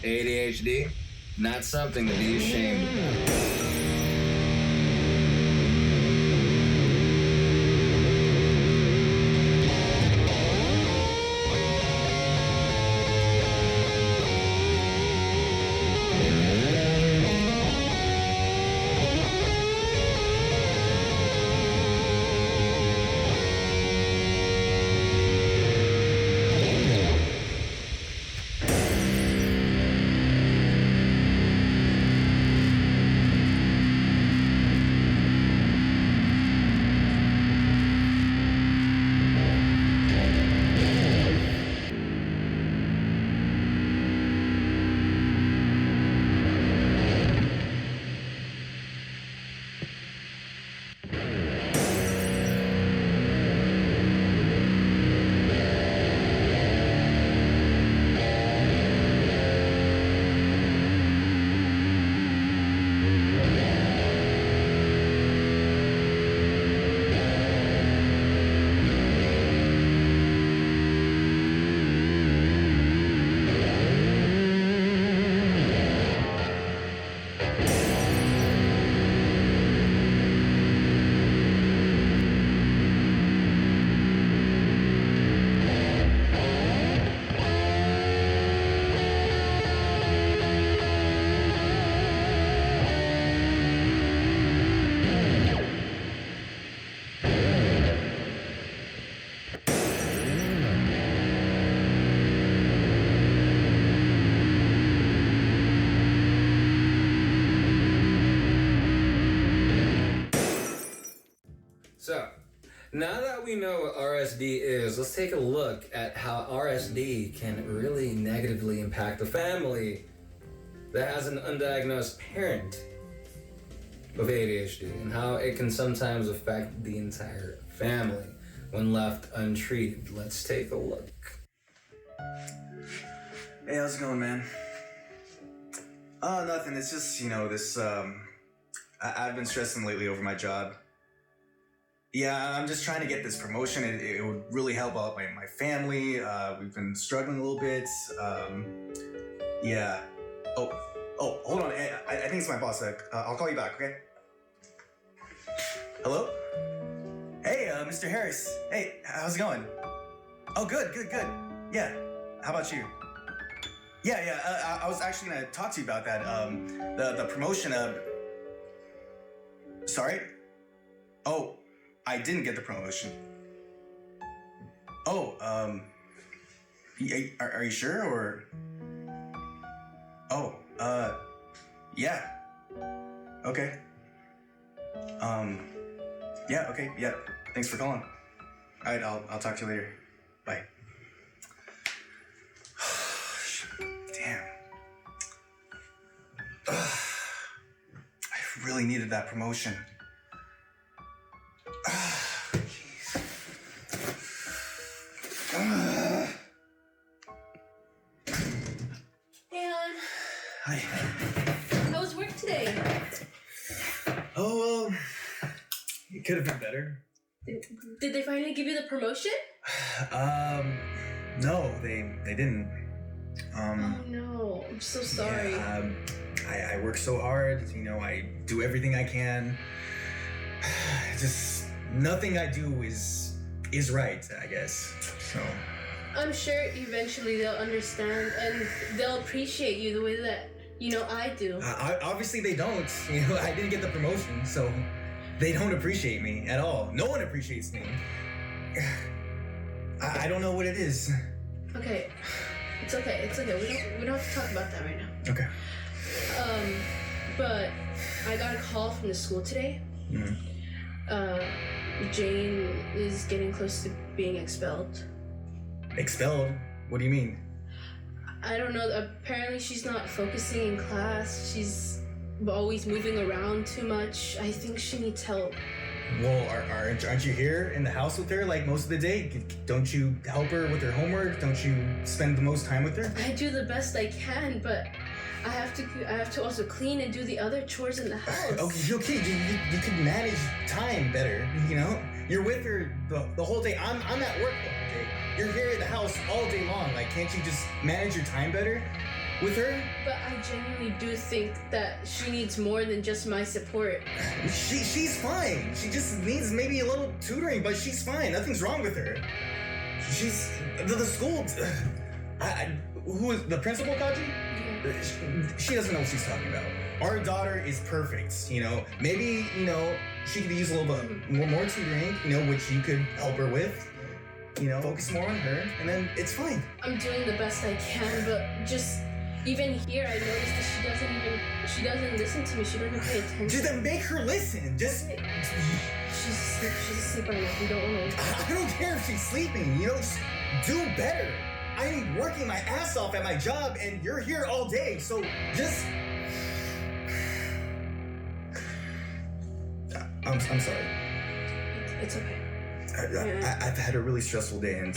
ADHD, not something to be ashamed of. So, now that we know what RSD is, let's take a look at how RSD can really negatively impact a family that has an undiagnosed parent with ADHD, and how it can sometimes affect the entire family when left untreated. Let's take a look. Hey, how's it going, man? Oh, nothing. It's just, this, I've been stressing lately over my job. Yeah, I'm just trying to get this promotion. It would really help out my family. We've been struggling a little bit. Yeah. Oh, hold on. I think it's my boss. I'll call you back, okay? Hello? Hey, Mr. Harris. Hey, how's it going? Oh, good. Yeah. How about you? Yeah. I was actually gonna talk to you about that. The promotion of. Sorry? Oh, I didn't get the promotion. Oh, are you sure or? Oh, yeah. Okay. Yeah, okay, yeah. Thanks for calling. All right, I'll talk to you later. Bye. Damn. I really needed that promotion. Hey, hon. Hi. How was work today? Oh, well, it could have been better. Did they finally give you the promotion? No, they didn't. Oh no, I'm so sorry. Yeah, I work so hard, I do everything I can. Just nothing I do is right, I guess. So I'm sure eventually they'll understand and they'll appreciate you the way that, I do. obviously they don't. I didn't get the promotion, so they don't appreciate me at all. No one appreciates me. I don't know what it is. Okay. It's okay. We don't have to talk about that right now. Okay. But I got a call from the school today. Mm-hmm. Jane is getting close to being expelled. Expelled? What do you mean? I don't know. Apparently she's not focusing in class. She's always moving around too much. I think she needs help. Well, aren't you here in the house with her like most of the day? Don't you help her with her homework? Don't you spend the most time with her? I do the best I can, but I have to also clean and do the other chores in the house. Okay, you could manage time better, You're with her the whole day. I'm at work the whole day. You're here at the house all day long. Like, can't you just manage your time better with her? But I genuinely do think that she needs more than just my support. She's fine. She just needs maybe a little tutoring, but she's fine. Nothing's wrong with her. She's the school. Who is the principal, Kaji? Yeah. She doesn't know what she's talking about. Our daughter is perfect. Maybe she could use a little bit more tutoring. Which you could help her with. Focus more on her, and then it's fine. I'm doing the best I can, but just even here, I noticed that she doesn't listen to me. She doesn't pay attention. Just then make her listen. Just. She's asleep right now. You don't want to. I don't care if she's sleeping. Just do better. I'm working my ass off at my job, and you're here all day. So just. I'm sorry. It's okay. I've had a really stressful day, and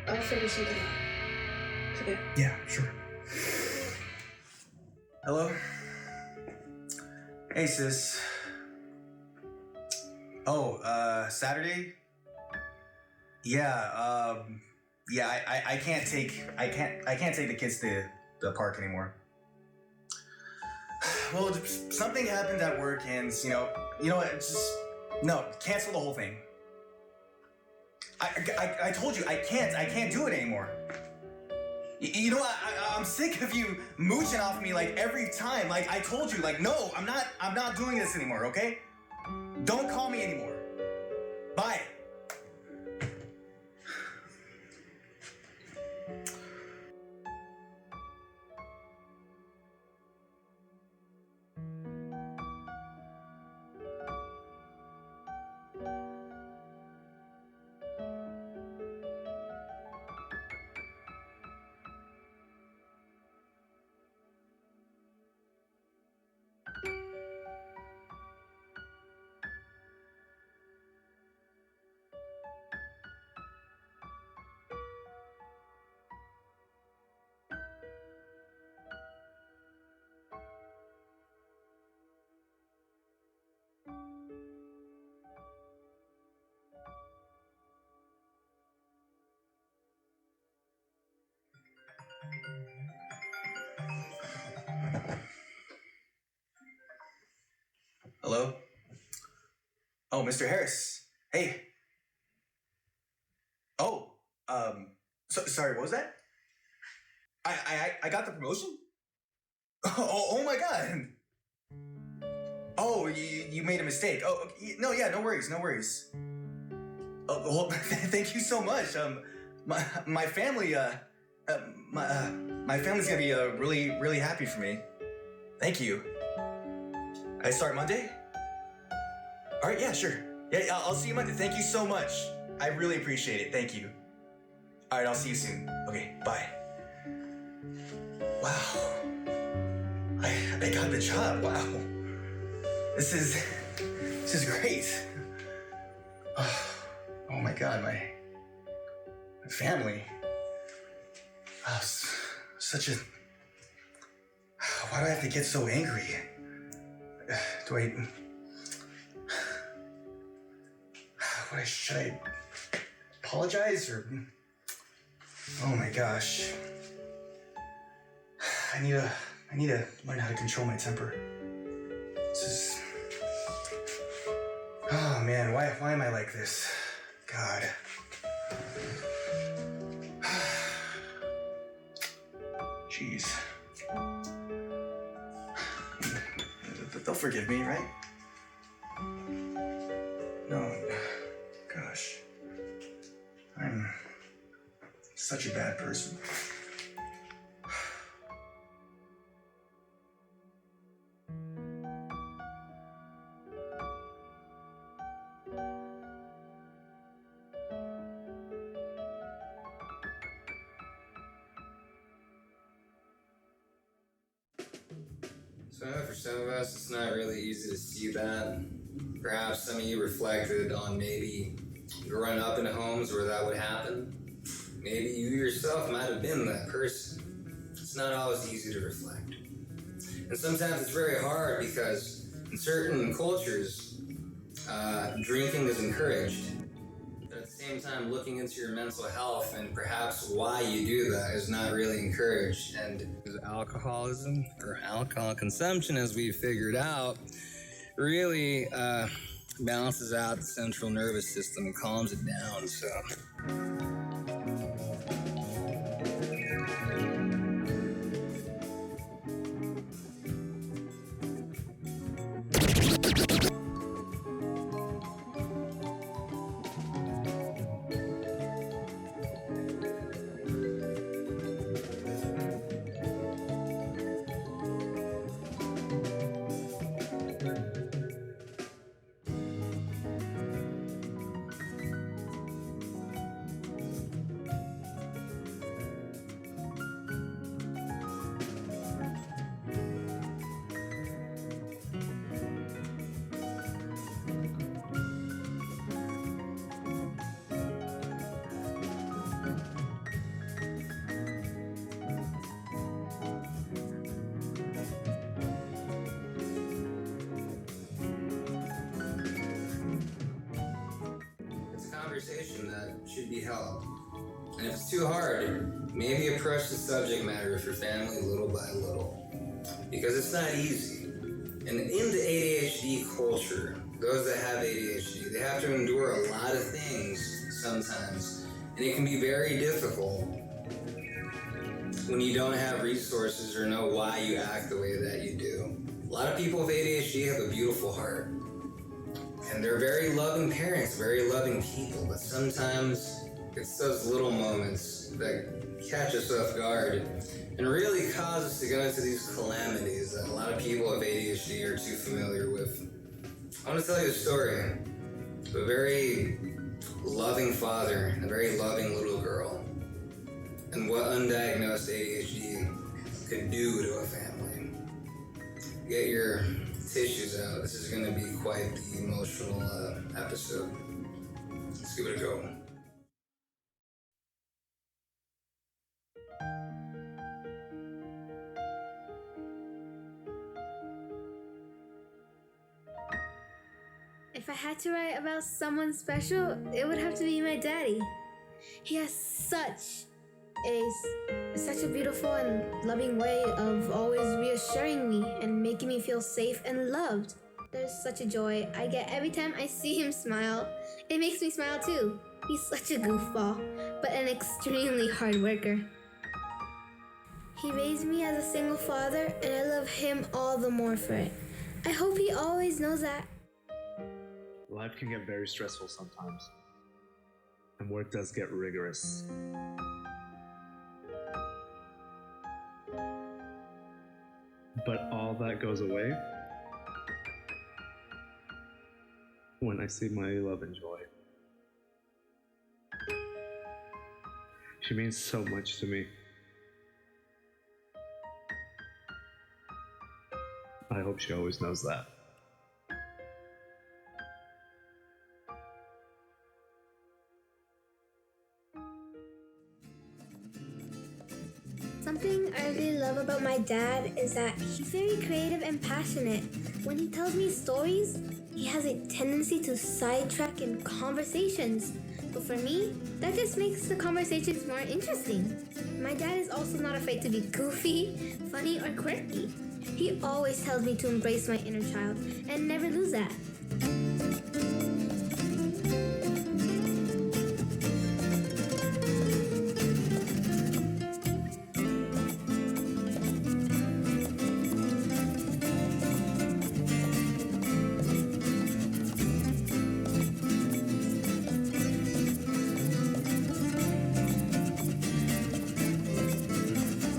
I'll figure something out. It's okay. Yeah, sure. Hello? Hey, sis. Oh, Saturday? Yeah, I can't take the kids to the park anymore. Well, something happened at work, and cancel the whole thing. I told you I can't do it anymore. I'm sick of you mooching off me like every time. Like I told you, no, I'm not doing this anymore. Okay? Don't call me anymore. Bye. Hello? Oh, Mr. Harris. Hey. Oh, sorry, what was that? I got the promotion? Oh my God. Oh, you made a mistake. Oh, no, yeah, no worries. Oh, well, thank you so much. My family, my family's gonna be really happy for me. Thank you. I start Monday? All right, yeah, sure. Yeah, I'll see you Monday. Thank you so much. I really appreciate it. Thank you. All right, I'll see you soon. Okay, bye. Wow. I got the job. Wow. This is great. Oh my God, my family. Such a. Why do I have to get so angry? Should I apologize or? Oh my gosh. I need to learn how to control my temper. This is. Oh man, why am I like this? God. Jeez. They'll forgive me, right? No. Gosh. I'm such a bad person. So I know for some of us, it's not really easy to see that. Perhaps some of you reflected on maybe growing up in homes where that would happen. Maybe you yourself might have been that person. It's not always easy to reflect. And sometimes it's very hard because in certain cultures, drinking is encouraged. But at the same time, looking into your mental health and perhaps why you do that is not really encouraged. And alcoholism or alcohol consumption, as we've figured out, really balances out the central nervous system and calms it down. So. Conversation that should be held. And if it's too hard, maybe approach the subject matter with your family little by little. Because it's not easy. And in the ADHD culture, those that have ADHD, they have to endure a lot of things sometimes. And it can be very difficult when you don't have resources or know why you act the way that you do. A lot of people with ADHD have a beautiful heart. And they're very loving parents, very loving people, but sometimes it's those little moments that catch us off guard and really cause us to go into these calamities that a lot of people with ADHD are too familiar with. I want to tell you a story of a very loving father and a very loving little girl and what undiagnosed ADHD could do to a family. Get your tissues out. This is going to be quite the emotional episode. Let's give it a go. If I had to write about someone special, it would have to be my daddy. He has such a beautiful and loving way of always reassuring me and making me feel safe and loved. There's such a joy I get every time I see him smile. It makes me smile too. He's such a goofball, but an extremely hard worker. He raised me as a single father, and I love him all the more for it. I hope he always knows that. Life can get very stressful sometimes, and work does get rigorous. But all that goes away when I see my love and joy. She means so much to me. I hope she always knows that. Something I really love about my dad is that he's very creative and passionate. When he tells me stories, he has a tendency to sidetrack in conversations. But for me, that just makes the conversations more interesting. My dad is also not afraid to be goofy, funny, or quirky. He always tells me to embrace my inner child and never lose that.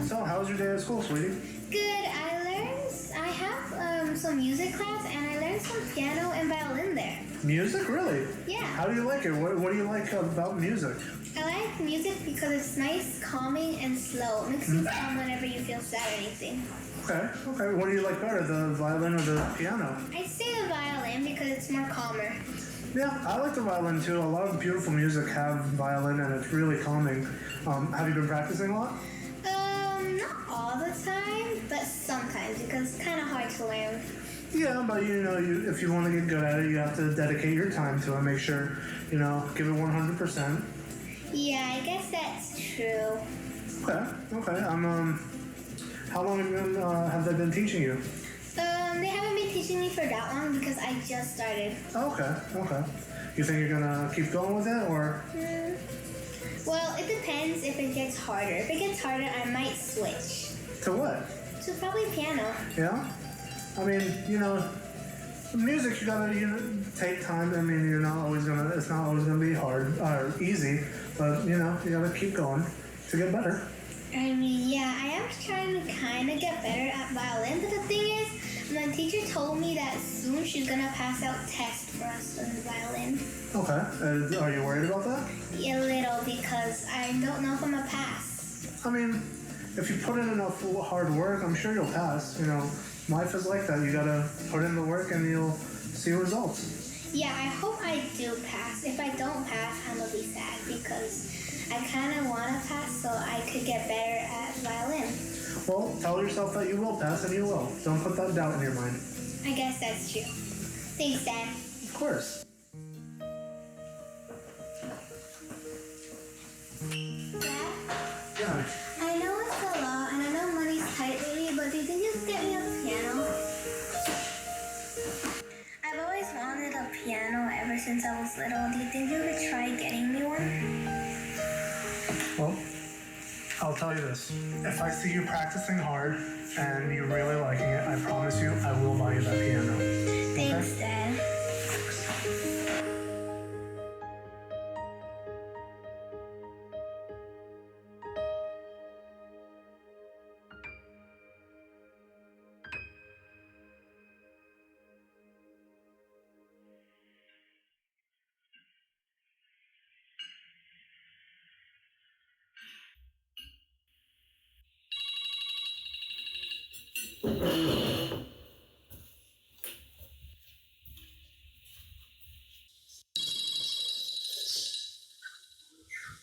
So, how was your day at school, sweetie? Good. I have some music class, and I learned some piano and violin there. Music, really? Yeah. How do you like it? What do you like about music? I like music because it's nice, calming, and slow. It makes you calm whenever you feel sad or anything. Okay. What do you like better, the violin or the piano? I'd say the violin because it's more calmer. Yeah, I like the violin too. A lot of beautiful music have violin, and it's really calming. Have you been practicing a lot? Not all the time, but sometimes because it's kind of hard to learn. Yeah, but if you want to get good at it, you have to dedicate your time to it. Make sure, give it 100%. Yeah, I guess that's true. Okay. How long have they been teaching you? They haven't been teaching me for that long because I just started. Okay. You think you're gonna keep going with it, or? Well, it depends if it gets harder. If it gets harder, I might switch. To what? To probably piano. Yeah? I mean, music, you gotta, take time. I mean, it's not always gonna be hard or easy, but, you gotta keep going to get better. I mean, yeah, I am trying to kind of get better at violin, but the thing is, my teacher told me that soon she's gonna pass out tests for us on the violin. Okay. Are you worried about that? Yeah, a little, because I don't know if I'm gonna pass. I mean, if you put in enough hard work, I'm sure you'll pass. Life is like that. You gotta put in the work and you'll see results. Yeah, I hope I do pass. If I don't pass, I'm gonna be sad because I kind of want to pass so I could get better at violin. Well, tell yourself that you will pass, and you will. Don't put that doubt in your mind. I guess that's true. Thanks, Dad. Of course. Dad? Yeah. I know it's a lot, and I know money's tight lately, but do you think you could get me a piano? I've always wanted a piano ever since I was little. Do you think you could try getting me one? Well, I'll tell you this. If I see you practicing hard and you're really liking it, I promise you I will buy you that piano. Thanks, Dad.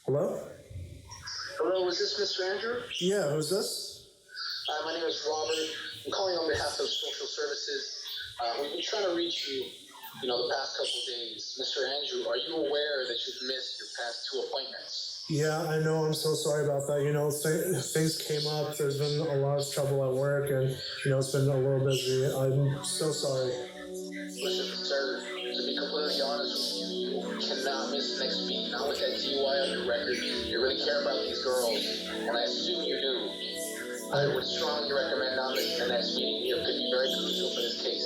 Hello? Hello, is this Mr. Andrew? Yeah, who's this? My name is Robert. I'm calling on behalf of social services. We've been trying to reach you, the past couple of days. Mr. Andrew, are you aware that you've missed your past 2 appointments? Yeah, I know. I'm so sorry about that. Things came up. There's been a lot of trouble at work, and, it's been a little busy. I'm so sorry. a DUI on your record. You really care about these girls, and I assume you do. I would strongly recommend not missing the next meeting. It could be very crucial for this case.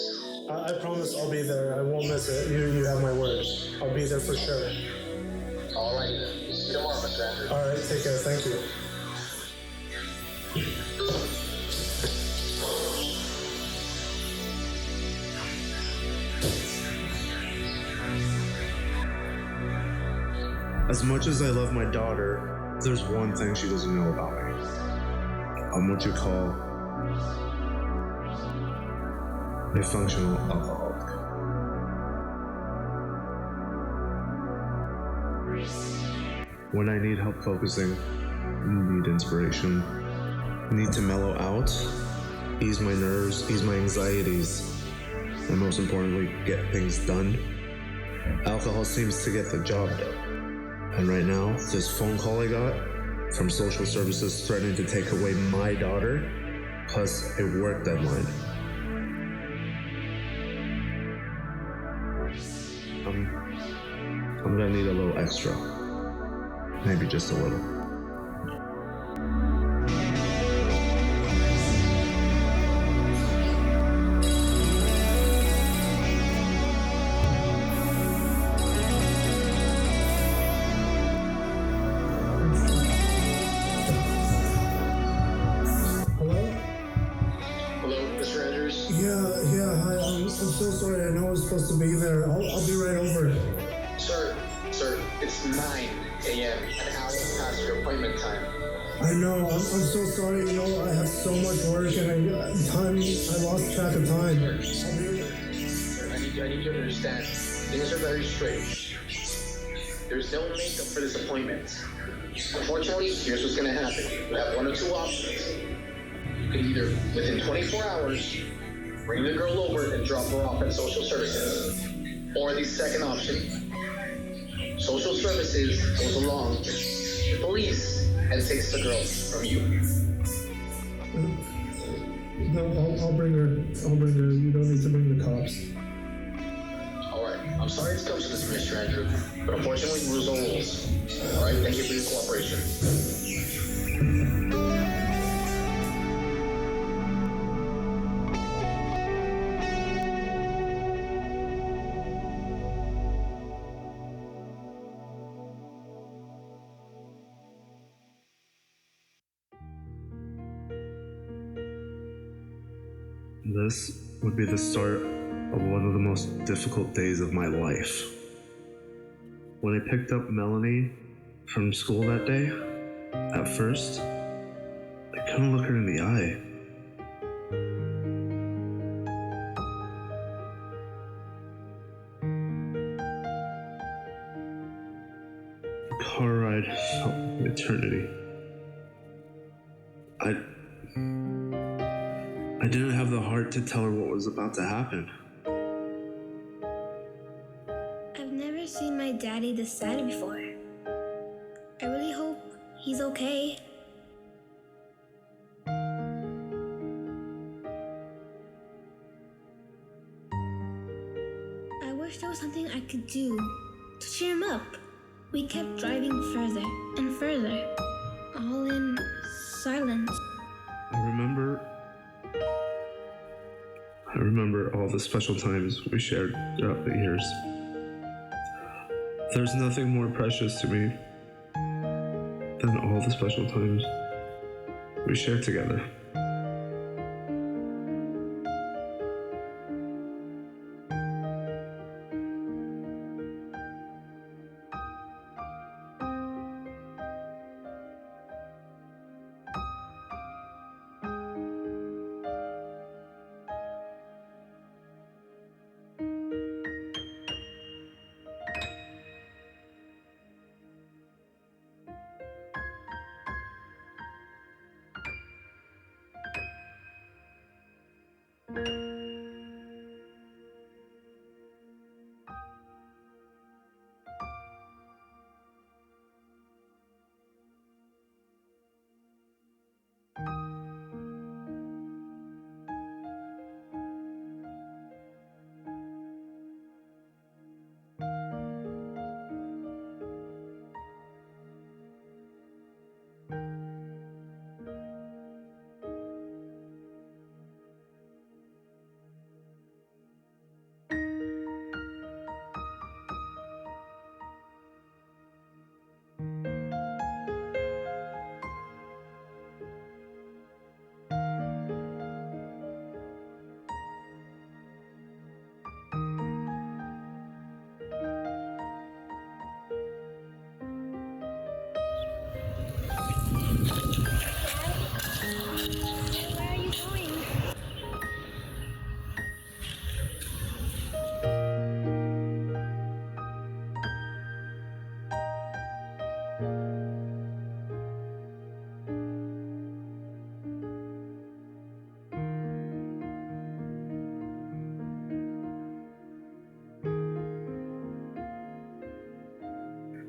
I promise I'll be there. I won't miss it. You have my word. I'll be there for sure. Alrighty then. We'll see you tomorrow, Mr. Andrew. All right, take care. Thank you. As much as I love my daughter, there's one thing she doesn't know about me. I'm what you call a functional alcoholic. When I need help focusing, need inspiration, need to mellow out, ease my nerves, ease my anxieties, and most importantly, get things done, alcohol seems to get the job done. And right now, this phone call I got from social services threatening to take away my daughter, plus a work deadline. I'm gonna need a little extra. Maybe just a little. Sorry, I know I was supposed to be there. I'll be right over. Sir, it's 9 a.m. an hour past your appointment time. I know. I'm so sorry. You know, I have so much work and I lost track of time. Sir, I need you to understand. Things are very strange. There's no makeup for this appointment. Unfortunately, here's what's going to happen. You have one or two options. You can either, within 24 hours, bring the girl over and drop her off at social services. Or the second option, social services goes along with the police and takes the girl from you. No, I'll bring her. You don't need to bring the cops. Alright, I'm sorry it's come to this, Mr. Andrew, but unfortunately rules are rules. Alright, thank you for your cooperation. This would be the start of one of the most difficult days of my life. When I picked up Melanie from school that day, at first, I couldn't look her in the eye. The car ride felt like an eternity. I didn't have the heart to tell her what was about to happen. I've never seen my daddy this sad before. I really hope he's okay. I wish there was something I could do to cheer him up. We kept driving further and further, all in silence. I remember all the special times we shared throughout the years. There's nothing more precious to me than all the special times we shared together.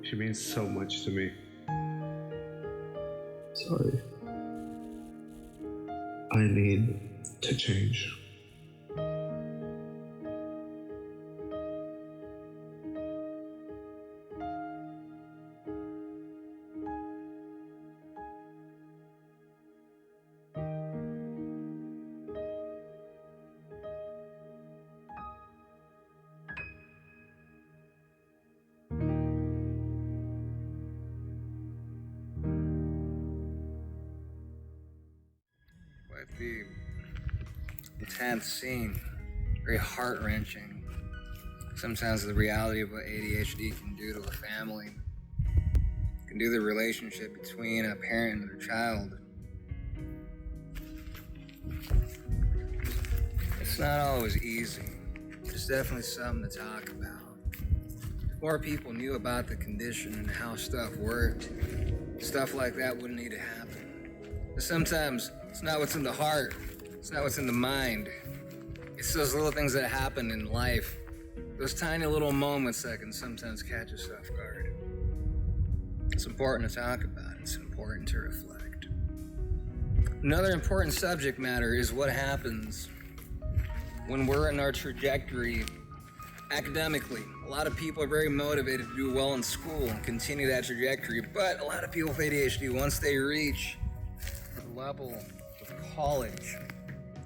She means so much to me. Sorry. I need to change. Quite the intense scene, very heart-wrenching. Sometimes the reality of what ADHD can do to a family, can do the relationship between a parent and their child. It's not always easy. It's definitely something to talk about. If more people knew about the condition and how stuff worked, stuff like that wouldn't need to happen. But sometimes it's not what's in the heart, it's not what's in the mind. It's those little things that happen in life, those tiny little moments that can sometimes catch us off guard. It's important to talk about, it's important to reflect. Another important subject matter is what happens when we're in our trajectory academically. A lot of people are very motivated to do well in school and continue that trajectory, but a lot of people with ADHD, once they reach the level of college,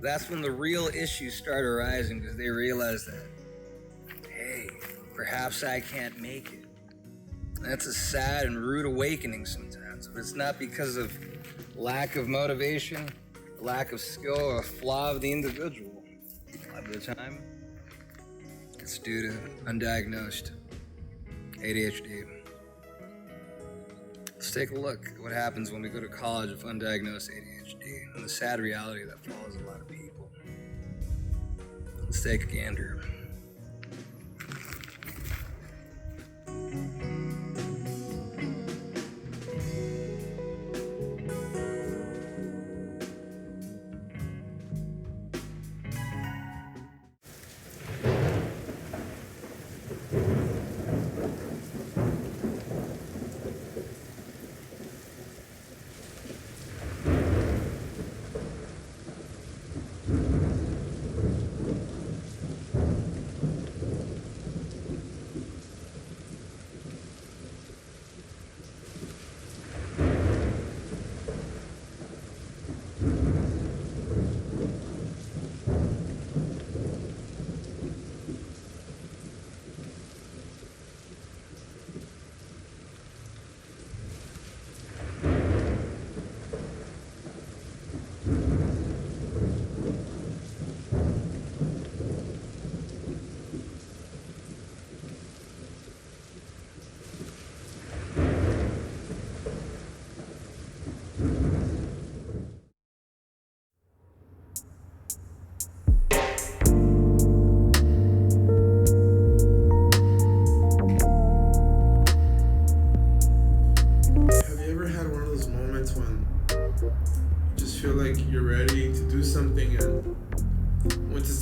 that's when the real issues start arising, because they realize that, hey, perhaps I can't make it. That's a sad and rude awakening sometimes, but it's not because of lack of motivation, lack of skill, or a flaw of the individual. A lot of the time, it's due to undiagnosed ADHD. Let's take a look at what happens when we go to college with undiagnosed ADHD and the sad reality that follows a lot of people. Let's take a gander.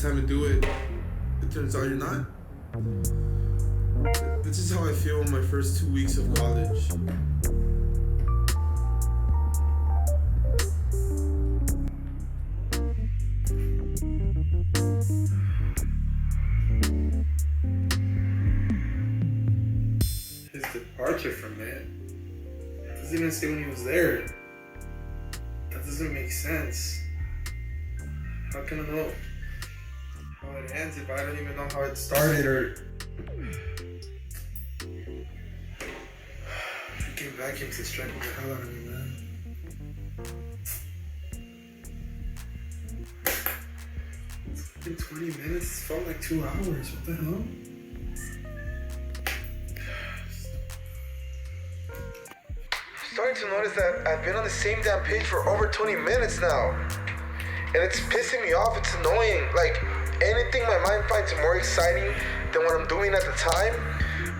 Time to do it, it turns out you're not. This is how I feel in my first 2 weeks of college. His departure from it doesn't even say when he was there. That doesn't make sense. How can I know how it ends if I don't even know how it started? Or freaking vacuums distracting the hell out of me, man. It's been 20 minutes. It felt like 2 hours. What the hell? I'm starting to notice that I've been on the same damn page for over 20 minutes now. And it's pissing me off. It's annoying. Like, anything my mind finds more exciting than what I'm doing at the time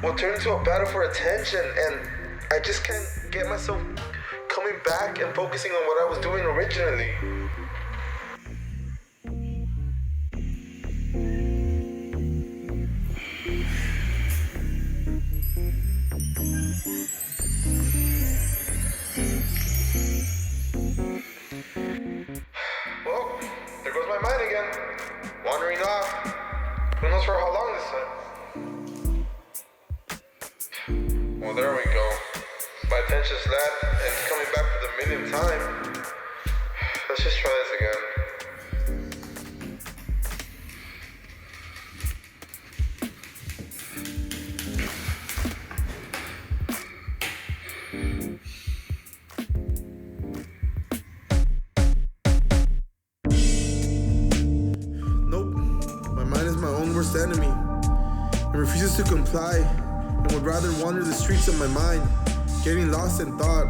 will turn into a battle for attention, and I just can't get myself coming back and focusing on what I was doing originally. Well, there we go. My attention's flat and it's coming back for the millionth time. Let's just try this again. Enemy and refuses to comply and would rather wander the streets of my mind, getting lost in thought,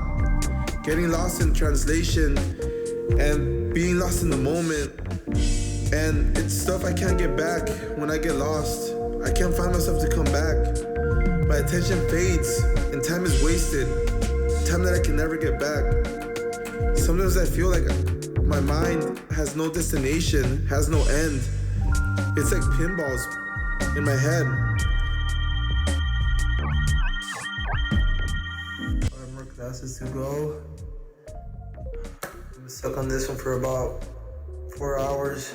getting lost in translation, and being lost in the moment. And it's stuff I can't get back when I get lost. I can't find myself to come back. My attention fades and time is wasted, time that I can never get back. Sometimes I feel like my mind has no destination, has no end. It's like pinballs in my head. 5 more classes to go. I'm stuck on this one for about 4 hours.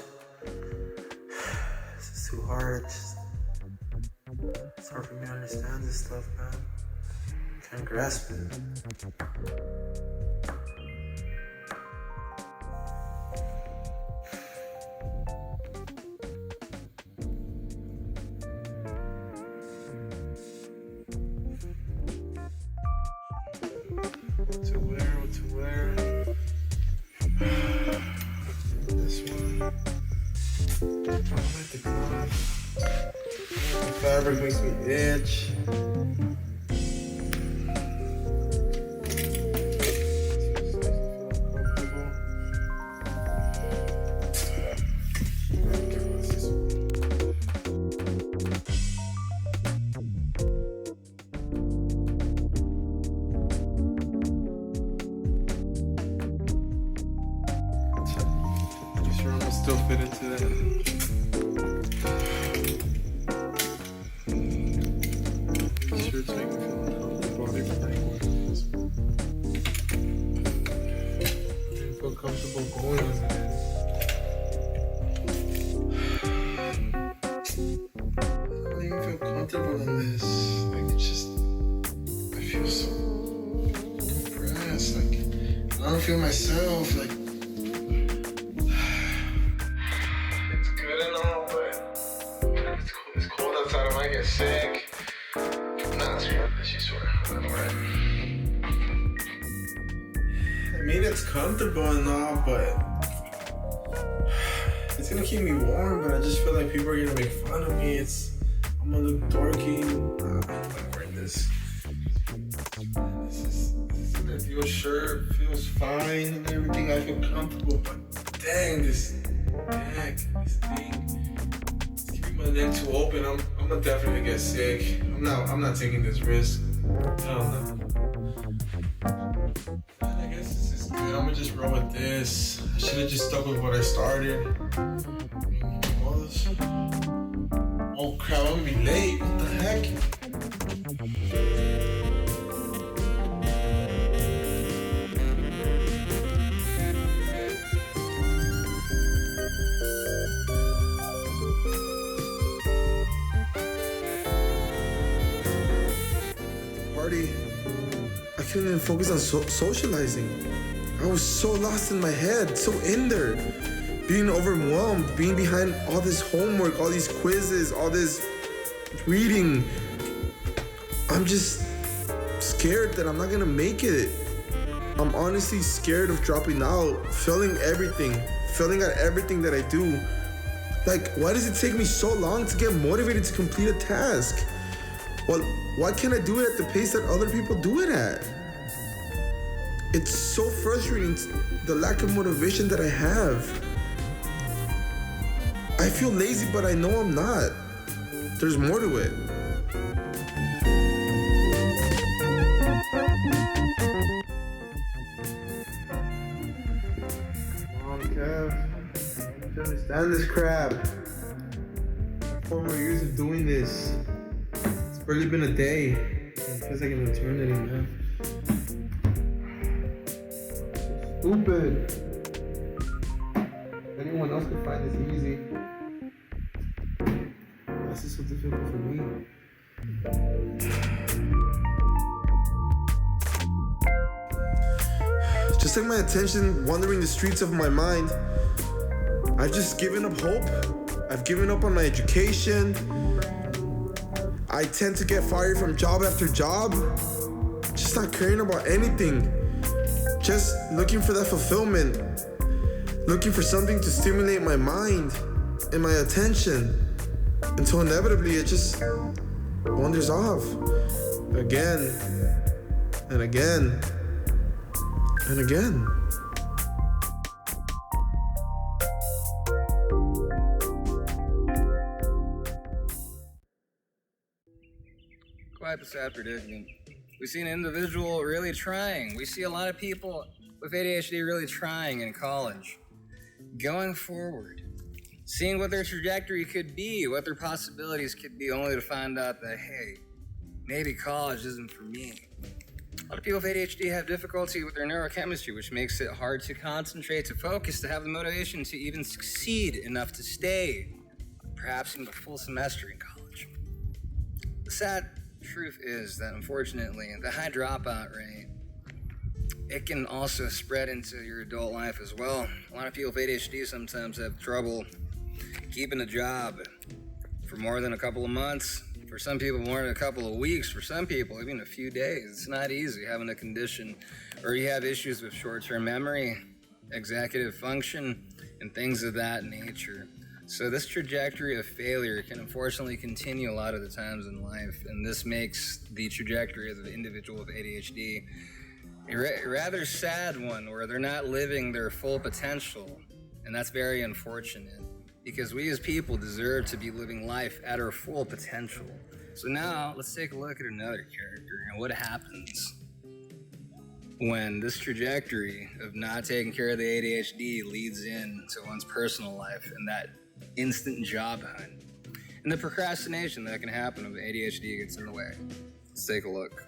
This is too hard. It's hard for me to understand this stuff, man. I can't grasp it. What to wear? This one. I like the cloth. The fabric makes me itch. Still fit into that. These shirts make me feel uncomfortable. I didn't feel comfortable going on this. I don't even feel comfortable in this. Like, I feel so depressed. Like, I don't feel myself. Like, sick. Nah, she swear. Alright. I mean, it's comfortable and all, but it's gonna keep me warm. But I just feel like people are gonna make fun of me. I'm gonna look dorky. I'm not wearing this. This is feels sure, feels fine and everything. I feel comfortable, but dang, this thing. My neck too open. I'm gonna definitely get sick. I'm not taking this risk. Hell no. I guess this is good. I'm gonna just roll with this. I should have just stuck with what I started. Oh crap, I'm gonna be late. What the heck? I couldn't even focus on socializing. I was so lost in my head, so in there, being overwhelmed, being behind all this homework, all these quizzes, all this reading. I'm just scared that I'm not gonna make it. I'm honestly scared of dropping out, failing at everything that I do. Like, why does it take me so long to get motivated to complete a task? Well, why can't I do it at the pace that other people do it at? It's so frustrating, the lack of motivation that I have. I feel lazy, but I know I'm not. There's more to it. Come on, Kev. You understand this crap. 4 more years of doing this. It's barely been a day. It feels like an eternity, man. Stupid. Anyone else could find this easy. This is so difficult for me. Just like my attention wandering the streets of my mind, I've just given up hope. I've given up on my education. I tend to get fired from job after job. Just not caring about anything. Just looking for that fulfillment. Looking for something to stimulate my mind and my attention. Until inevitably it just wanders off. Again and again and again. Quite the sad predicament. We see an individual really trying. We see a lot of people with ADHD really trying in college. Going forward, seeing what their trajectory could be, what their possibilities could be, only to find out that, hey, maybe college isn't for me. A lot of people with ADHD have difficulty with their neurochemistry, which makes it hard to concentrate, to focus, to have the motivation to even succeed enough to stay, perhaps in a full semester in college. The sad truth is that, unfortunately, the high dropout rate, it can also spread into your adult life as well. A lot of people with ADHD sometimes have trouble keeping a job for more than a couple of months. For some people, more than a couple of weeks. For some people, even a few days. It's not easy having a condition, or you have issues with short-term memory, executive function, and things of that nature. So this trajectory of failure can unfortunately continue a lot of the times in life, and this makes the trajectory of the individual with ADHD a rather sad one, where they're not living their full potential, and that's very unfortunate, because we as people deserve to be living life at our full potential. So now, let's take a look at another character and what happens when this trajectory of not taking care of the ADHD leads into one's personal life and that instant job hunt, and the procrastination that can happen if ADHD gets in the way. Let's take a look.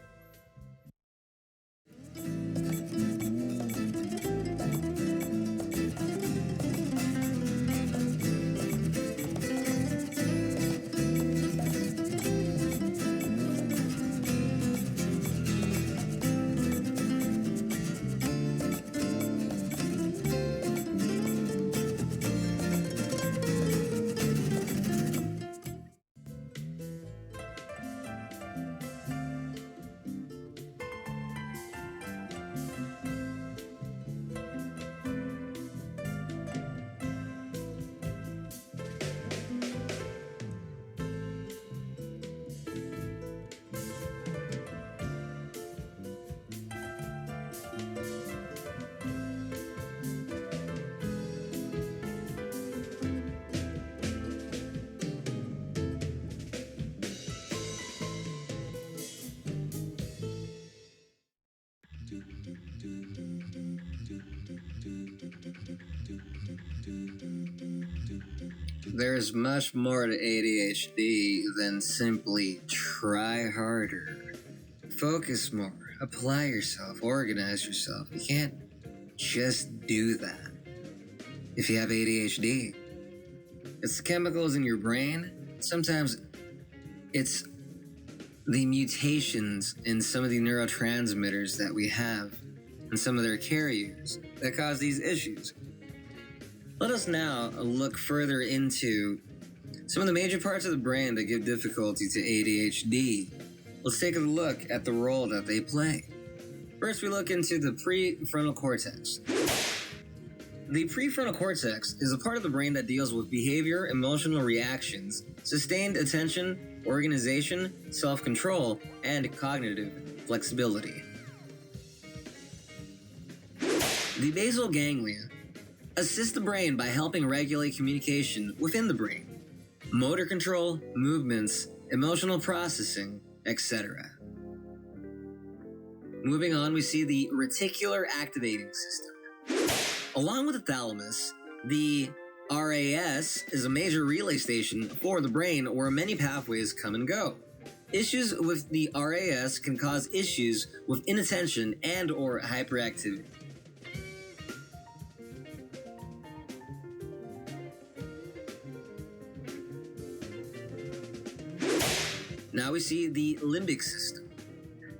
There's much more to ADHD than simply try harder, focus more, apply yourself, organize yourself. You can't just do that if you have ADHD. It's the chemicals in your brain. Sometimes it's the mutations in some of the neurotransmitters that we have and some of their carriers that cause these issues. Let us now look further into some of the major parts of the brain that give difficulty to ADHD. Let's take a look at the role that they play. First, we look into the prefrontal cortex. The prefrontal cortex is a part of the brain that deals with behavior, emotional reactions, sustained attention, organization, self-control, and cognitive flexibility. The basal ganglia assist the brain by helping regulate communication within the brain, motor control, movements, emotional processing, etc. Moving on, we see the reticular activating system. Along with the thalamus, the RAS is a major relay station for the brain where many pathways come and go. Issues with the RAS can cause issues with inattention and or hyperactivity. Now we see the limbic system.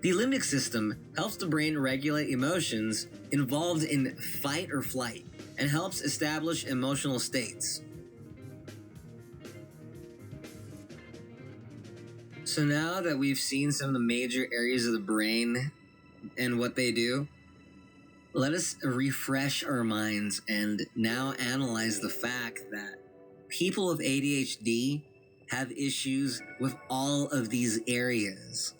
The limbic system helps the brain regulate emotions involved in fight or flight and helps establish emotional states. So now that we've seen some of the major areas of the brain and what they do, let us refresh our minds and now analyze the fact that people with ADHD have issues with all of these areas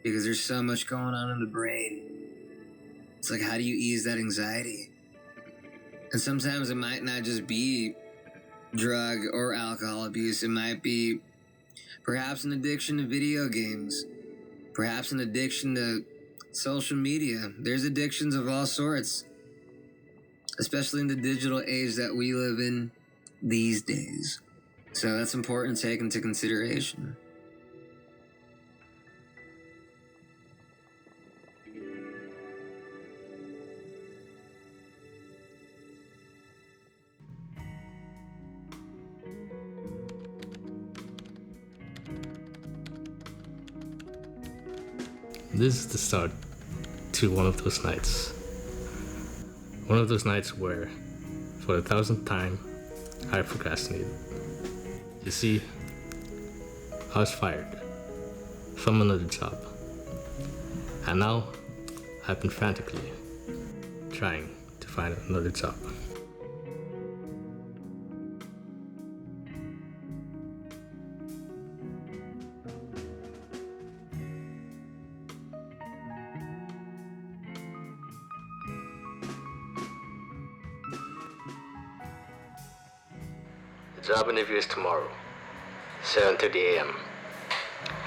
because there's so much going on in the brain. It's like, how do you ease that anxiety? And sometimes it might not just be drug or alcohol abuse. It might be perhaps an addiction to video games, perhaps an addiction to social media. There's addictions of all sorts, especially in the digital age that we live in these days. So that's important to take into consideration. This is the start to one of those nights. One of those nights where, for the 1,000th time, I procrastinated. You see, I was fired from another job. And now, I've been frantically trying to find another job. The job interview is tomorrow, 7:30 a.m.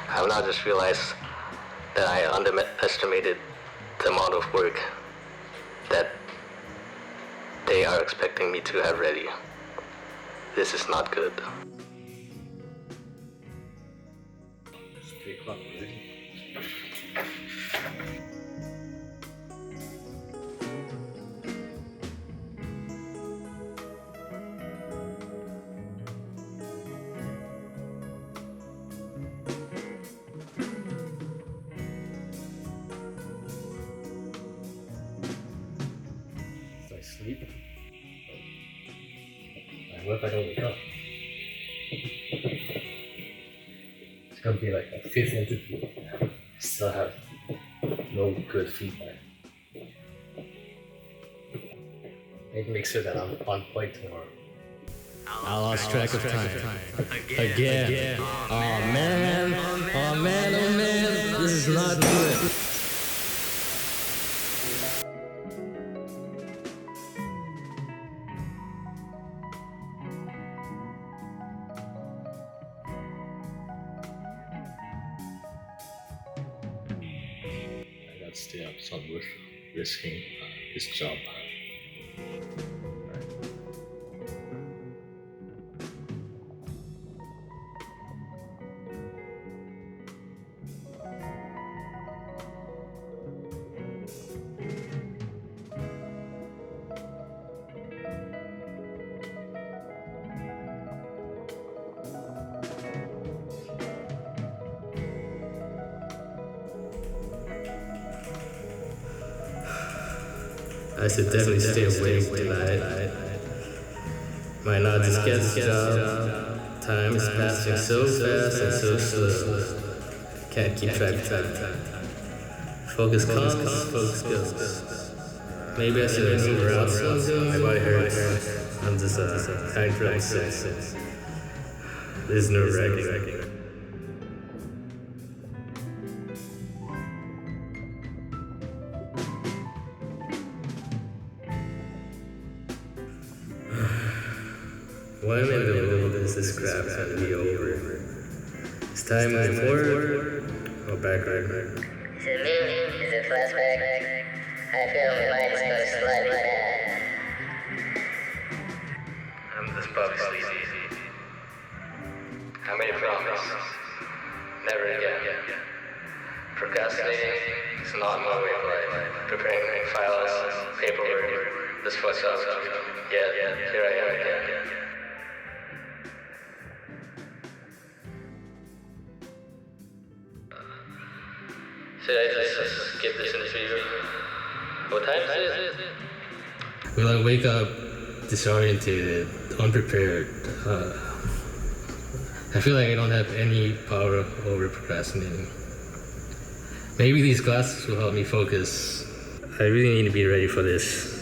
I have now just realized that I underestimated the amount of work that they are expecting me to have ready. This is not good. It's 3 o'clock already. Sleep. What if I don't wake up? It's gonna be like a 5th interview. Still have no good feedback. Need to make sure that I'm on point tomorrow. I lost track of time. Again. Oh man. Oh man. This is not good. Stay up, it's not worth risking his job. I should definitely stay awake tonight. Might not just get the job. Time is passing so fast and so slow. Can't keep track of time. Focus comes, focus goes. Maybe I should move around some. My body hurts. I'm just kind of sick. This is nerve-wracking. When in the world is this crap going to be over? Is time moving forward or backward? Is it me? Is it flashback? I feel my mind's going slightly mad. I'm just probably sleepy. I made a promise. Never again. Procrastinating is not my way of life. Preparing files, paperwork, this fucks up. Yeah, here I am again. Should I just skip this interview? What time is it? Will I wake up disoriented, unprepared? I feel like I don't have any power over procrastinating. Maybe these classes will help me focus. I really need to be ready for this.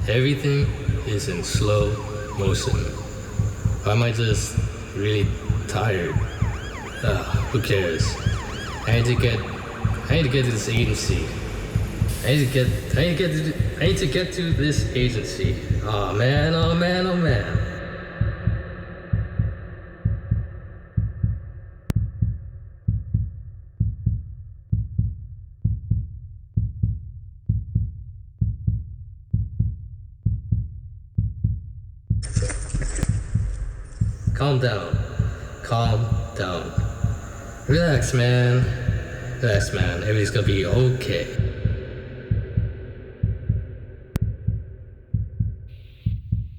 Everything is in slow motion. Or am I just really tired? Who cares? I need to get to this agency. I need to get to this agency. Oh man, oh man, oh man. Calm down. Relax, man. Everything's gonna be okay.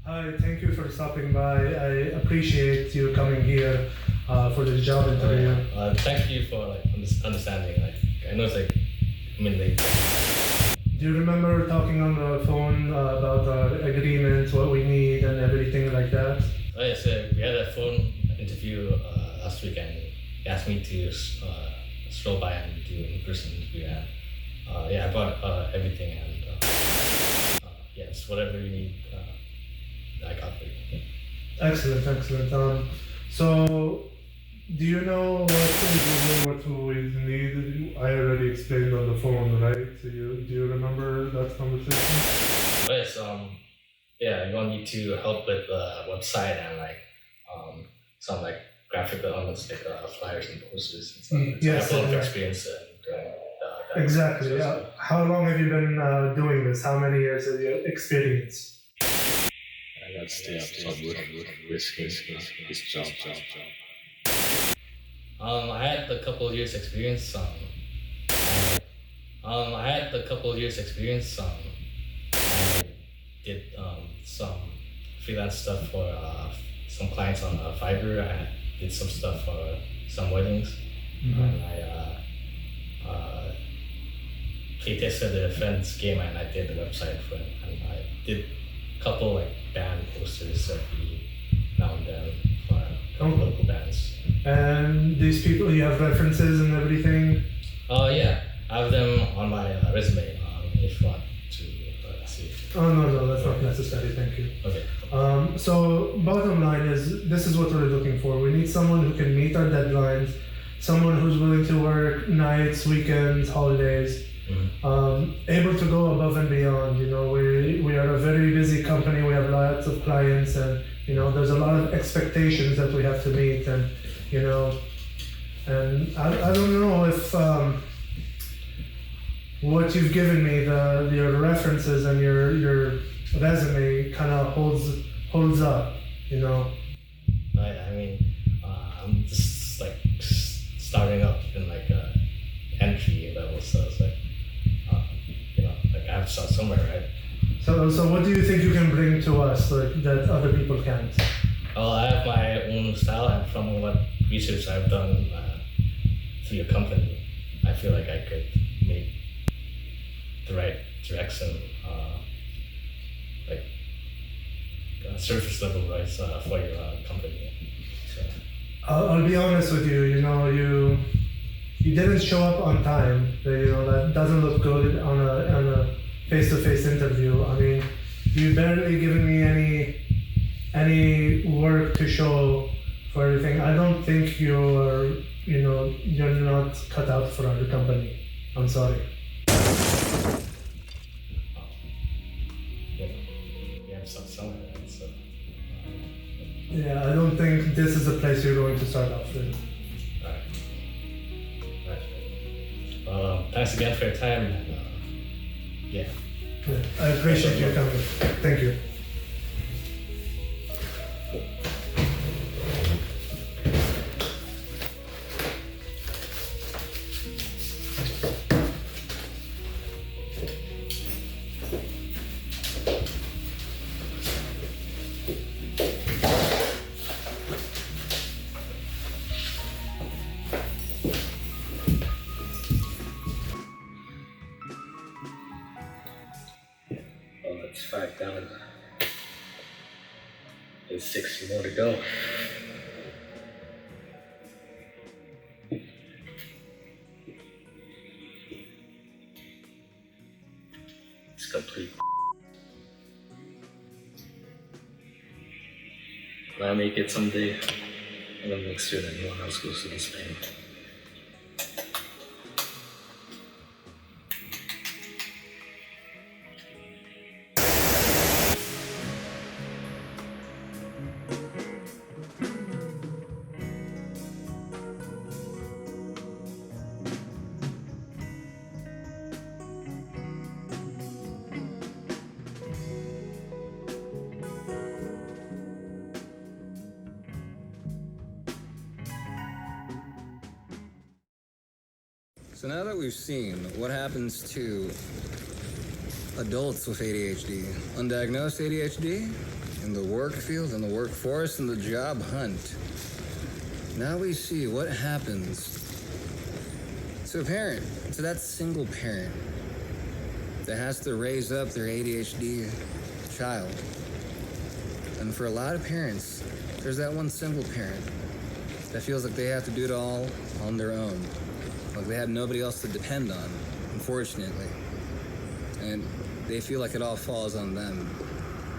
Hi, thank you for stopping by. I appreciate you coming here for the job interview. Thank you for understanding. I know it's late. Do you remember talking on the phone about our agreement, what we need, and everything like that? Oh yes, we had a phone interview last week, and he asked me to stroll by and do an in-person interview. I bought everything, and yes, whatever you need, I got for you. Excellent. So, do you know what we need? I already explained on the phone, right? Do you remember that conversation? Yes. Yeah, you want me to help with the website and some graphic elements flyers and posters and stuff. Yes, I have a lot of experience doing that. Exactly. How long have you been doing this? How many years of your experience? I got to stay up to risking this job. I had a couple of years experience. I did some freelance stuff for some clients on Fiverr. I did some stuff for some weddings. And I playtested the friend's game and I did the website for it. And I did a couple like band posters every now and then for a couple local bands. And these people, you have references and everything? Yeah, I have them on my resume if you want to see. Oh, no, that's not necessary, thank you. Okay. So bottom line is, this is what we're looking for. We need someone who can meet our deadlines, someone who's willing to work nights, weekends, holidays, able to go above and beyond. You know, we are a very busy company, we have lots of clients, and you know, there's a lot of expectations that we have to meet, and you know, and I don't know if what you've given me, your references and your resume kind of holds up, you know. I mean, I'm just like starting up in like entry level, so it's like, you know, like I have to start somewhere, right? So what do you think you can bring to us that other people can't? Well, I have my own style, and from what research I've done through your company, I feel like I could make the right direction, like surface level rights for your company. So. I'll be honest with you. You know, you didn't show up on time. You know, that doesn't look good on a face-to-face interview. I mean, you barely given me any work to show for everything. I don't think you're not cut out for our company. I'm sorry. Yeah, I don't think this is the place you're going to start off with. Right. Well, thanks again for your time. Yeah. I appreciate your coming. Thank you. It's 5 down. There's 6 more to go. It's complete. When I make it someday, I'm gonna make sure that no one else goes through this pain. So now that we've seen what happens to adults with ADHD, undiagnosed ADHD, in the work field, in the workforce, in the job hunt, now we see what happens to a parent, to that single parent that has to raise up their ADHD child. And for a lot of parents, there's that one single parent that feels like they have to do it all on their own. Like they have nobody else to depend on, unfortunately. And they feel like it all falls on them.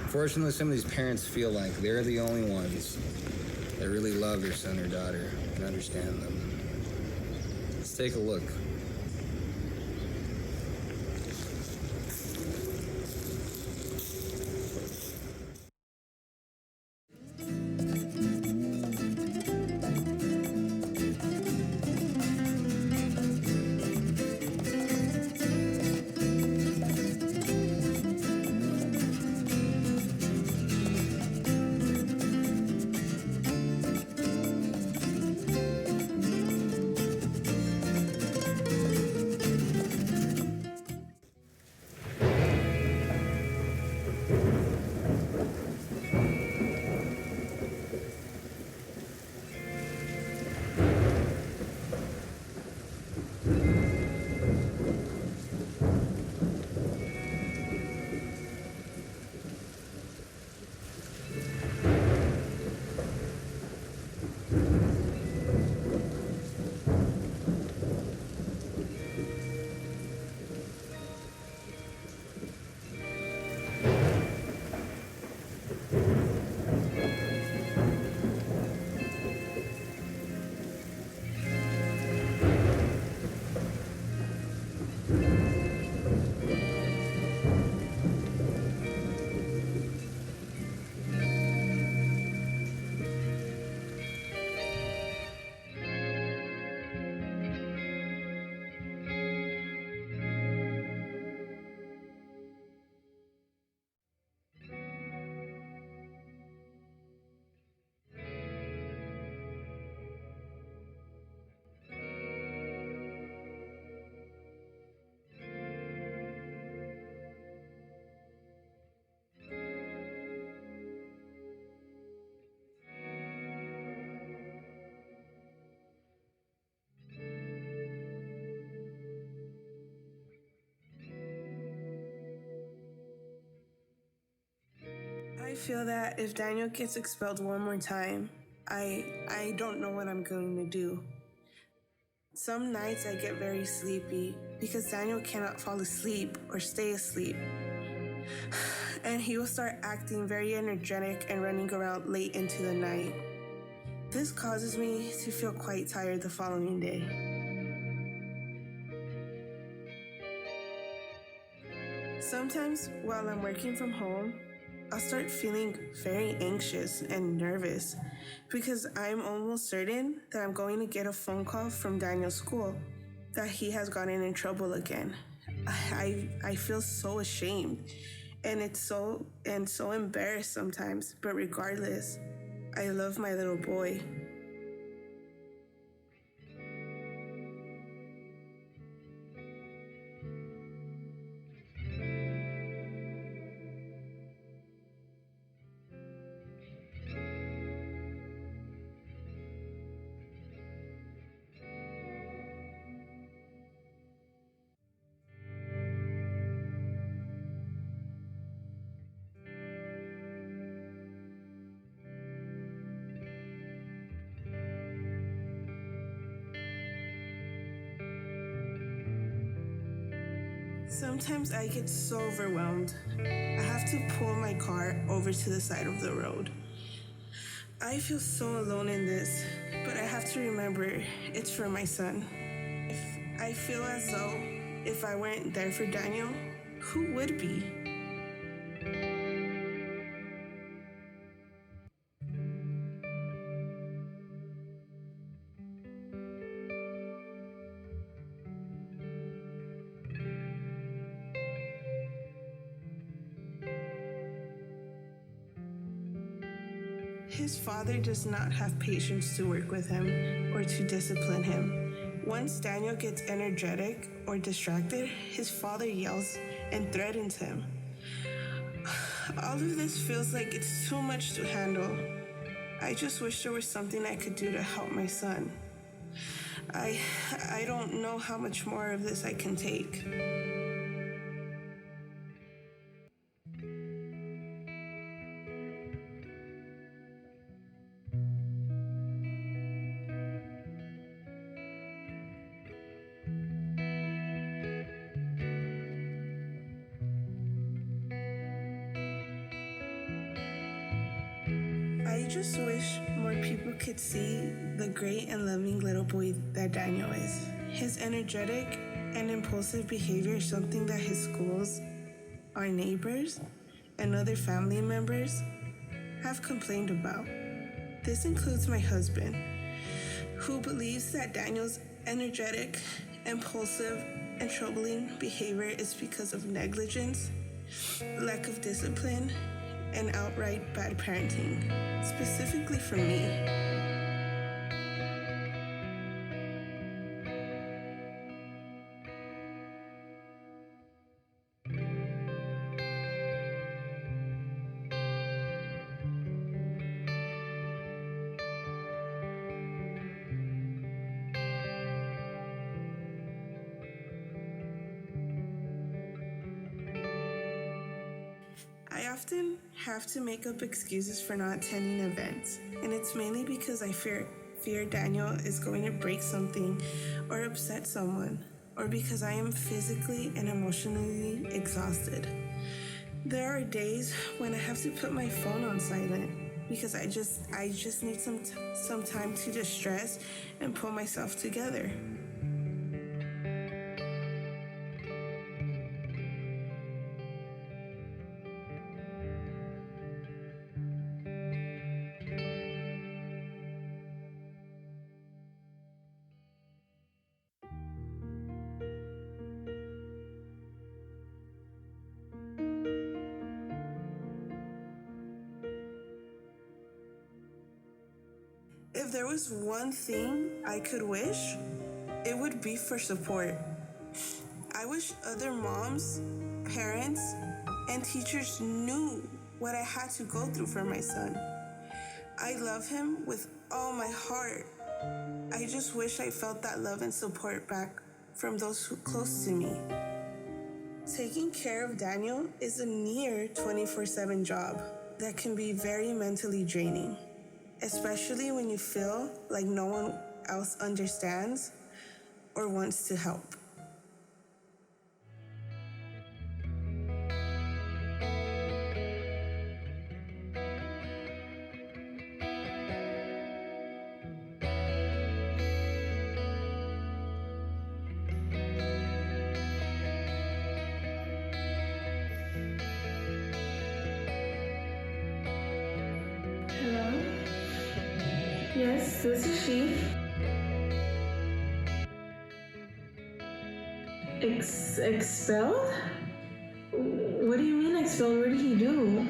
Unfortunately, some of these parents feel like they're the only ones that really love their son or daughter and understand them. Let's take a look. feel that if Daniel gets expelled one more time, I don't know what I'm going to do. Some nights I get very sleepy because Daniel cannot fall asleep or stay asleep. And he will start acting very energetic and running around late into the night. This causes me to feel quite tired the following day. Sometimes while I'm working from home, I'll start feeling very anxious and nervous because I'm almost certain that I'm going to get a phone call from Daniel's school that he has gotten in trouble again. I feel so ashamed and so embarrassed sometimes, but regardless, I love my little boy. Sometimes I get so overwhelmed, I have to pull my car over to the side of the road. I feel so alone in this, but I have to remember it's for my son. I feel as though if I weren't there for Daniel, who would be? His father does not have patience to work with him or to discipline him. Once Daniel gets energetic or distracted, his father yells and threatens him. All of this feels like it's too much to handle. I just wish there was something I could do to help my son. I don't know how much more of this I can take. I just wish more people could see the great and loving little boy that Daniel is. His energetic and impulsive behavior is something that his schools, our neighbors, and other family members have complained about. This includes my husband, who believes that Daniel's energetic, impulsive, and troubling behavior is because of negligence, lack of discipline, and outright bad parenting, specifically for me. I often have to make up excuses for not attending events, and it's mainly because I fear Daniel is going to break something or upset someone, or because I am physically and emotionally exhausted. There are days when I have to put my phone on silent because I just need some time to distress and pull myself together. If there was one thing I could wish, it would be for support. I wish other moms, parents, and teachers knew what I had to go through for my son. I love him with all my heart. I just wish I felt that love and support back from those close to me. Taking care of Daniel is a near 24/7 job. that can be very mentally draining, especially when you feel like no one else understands or wants to help. Hello? Yes, this is she. Expelled? What do you mean expelled? What did he do?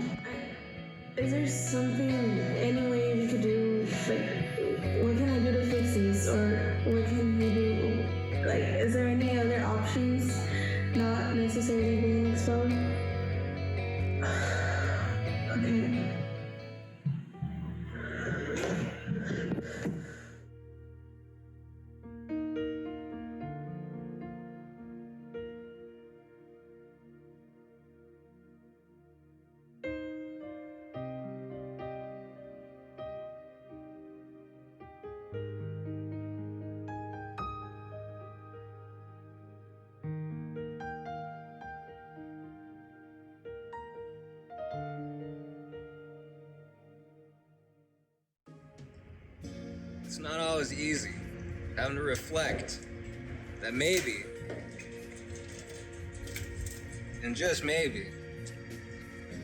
Is there something, any way we could do, like, what can I do to fix this? Or what can he do? Like, is there any other options not necessarily being expelled? Okay. It's not always easy having to reflect that maybe, and just maybe,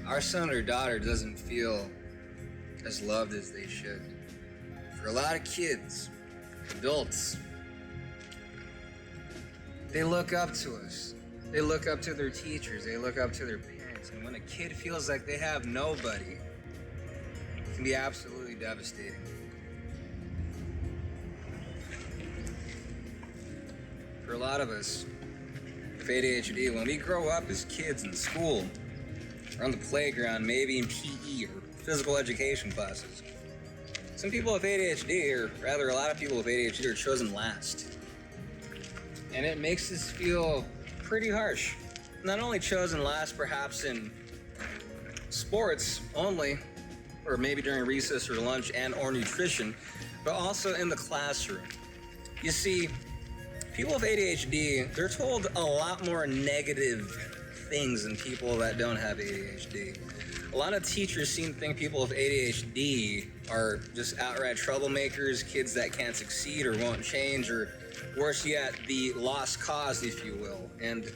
our son or daughter doesn't feel as loved as they should. For a lot of kids, adults, they look up to us. They look up to their teachers. They look up to their parents. And when a kid feels like they have nobody, it can be absolutely devastating. For a lot of us with ADHD, when we grow up as kids in school, or on the playground, maybe in PE or physical education classes, some people with ADHD, or rather a lot of people with ADHD, are chosen last. And it makes us feel pretty harsh. Not only chosen last perhaps in sports only, or maybe during recess or lunch and or nutrition, but also in the classroom. You see, people with ADHD, they're told a lot more negative things than people that don't have ADHD. A lot of teachers seem to think people with ADHD are just outright troublemakers, kids that can't succeed or won't change, or worse yet, the lost cause, if you will. And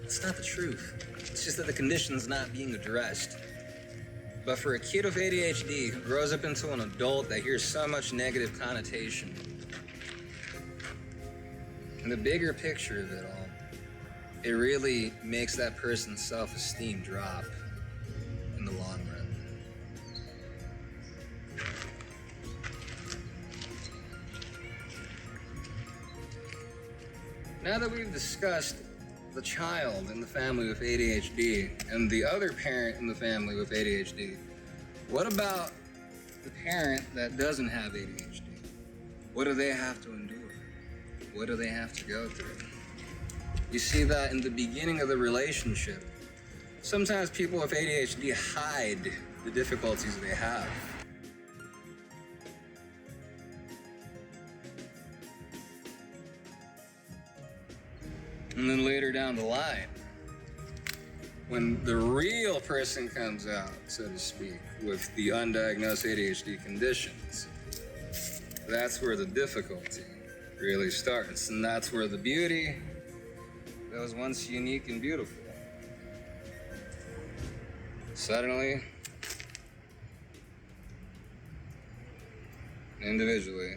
it's not the truth. It's just that the condition's not being addressed. But for a kid with ADHD who grows up into an adult that hears so much negative connotation, and the bigger picture of it all, it really makes that person's self-esteem drop in the long run. Now that we've discussed the child in the family with ADHD and the other parent in the family with ADHD, what about the parent that doesn't have ADHD? What do they have to endure? What do they have to go through? You see that in the beginning of the relationship. Sometimes people with ADHD hide the difficulties they have. And then later down the line, when the real person comes out, so to speak, with the undiagnosed ADHD conditions, that's where the difficulty really starts. And that's where the beauty that was once unique and beautiful suddenly, individually,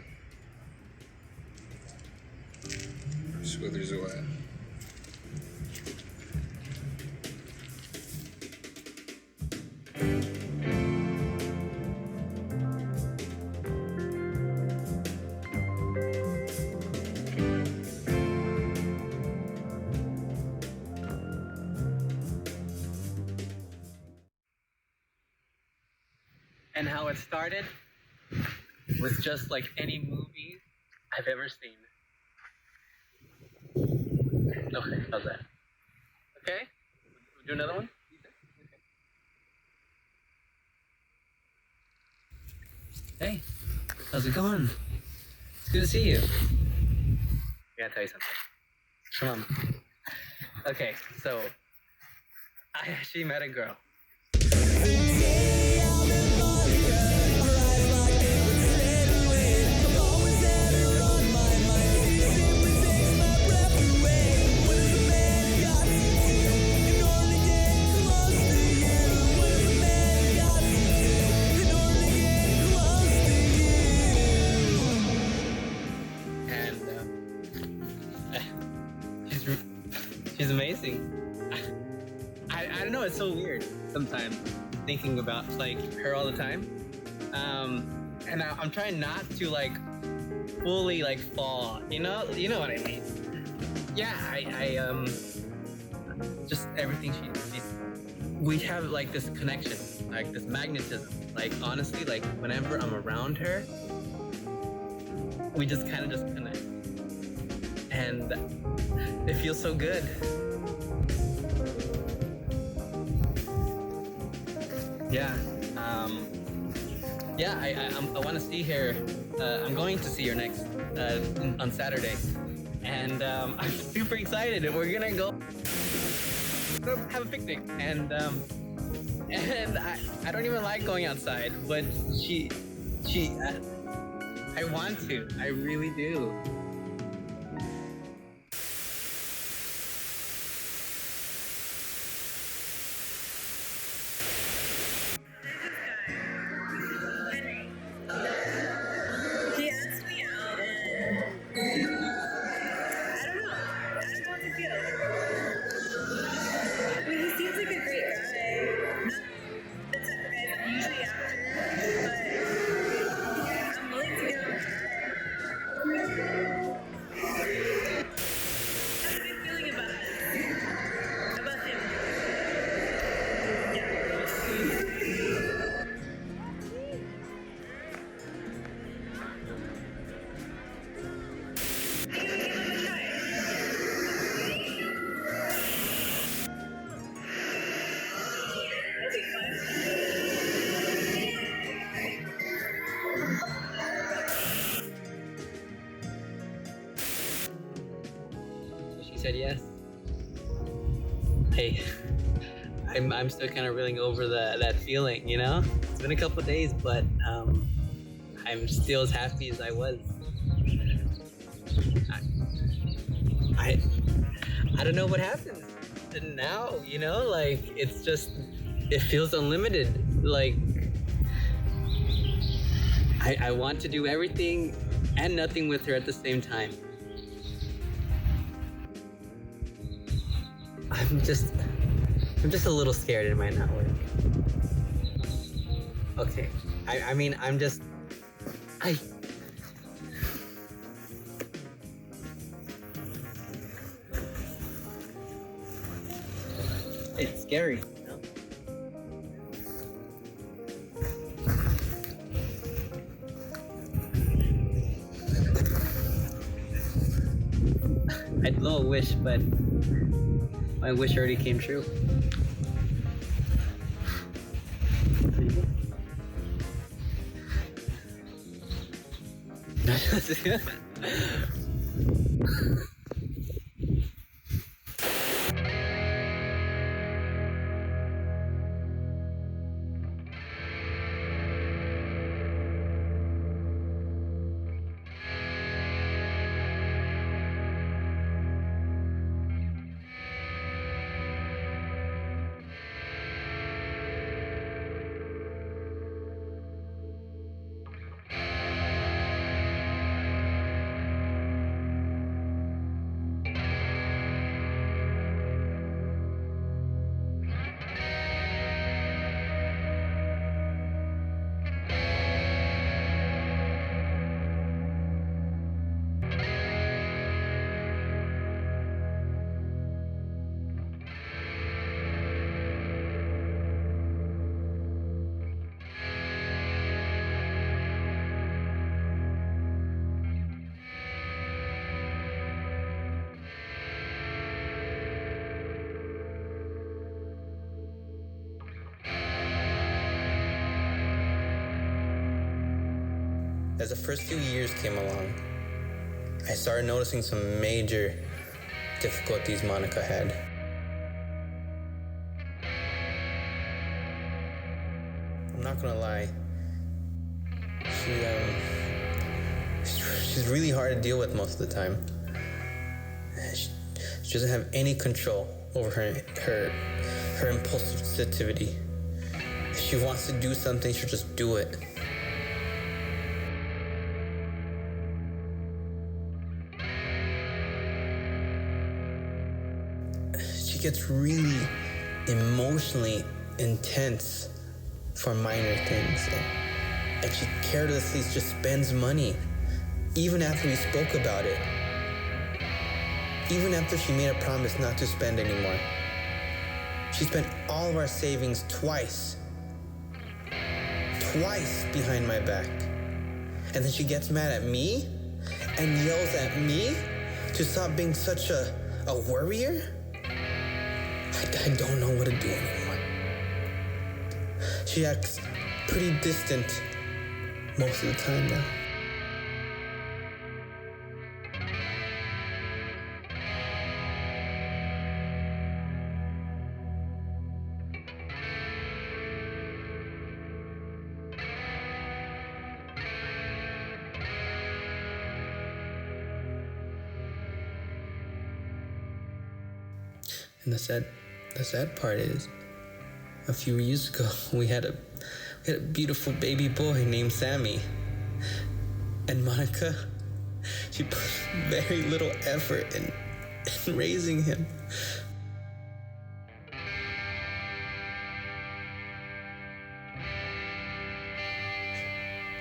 just withers away. And how it started was just like any movie I've ever seen. Okay, how's that? Okay? We'll do another one? Hey, how's it going? It's good to see you. I gotta tell you something. Okay, so I actually met a girl. She's amazing. I don't know, it's so weird sometimes thinking about like her all the time. And I'm trying not to like fully like fall, you know what I mean? Yeah, I just everything she's we have like this connection, like this magnetism. Like honestly, like whenever I'm around her, we just kind of just connect. And it feels so good. Yeah. I want to see her. I'm going to see her next on Saturday, and I'm super excited. We're gonna go have a picnic, and I don't even like going outside, but I want to. I really do. Said yes. Hey, I'm still kind of reeling over that feeling, you know? It's been a couple of days, but I'm still as happy as I was. I don't know what happened now, you know? Like, it's just, it feels unlimited. Like, I want to do everything and nothing with her at the same time. I'm just a little scared it might not work. Okay. I mean, it's scary, you know? I'd blow a wish, but my wish already came true. As the first few years came along, I started noticing some major difficulties Monica had. I'm not gonna lie, she's really hard to deal with most of the time. She doesn't have any control over her impulsivity. If she wants to do something, she'll just do it. She gets really emotionally intense for minor things, and she carelessly just spends money, even after we spoke about it. Even after she made a promise not to spend anymore. She spent all of our savings twice behind my back. And then she gets mad at me and yells at me to stop being such a worrier. I don't know what to do anymore. She acts pretty distant most of the time now. And the sad part is, a few years ago, we had a beautiful baby boy named Sammy. And Monica, she put very little effort in raising him.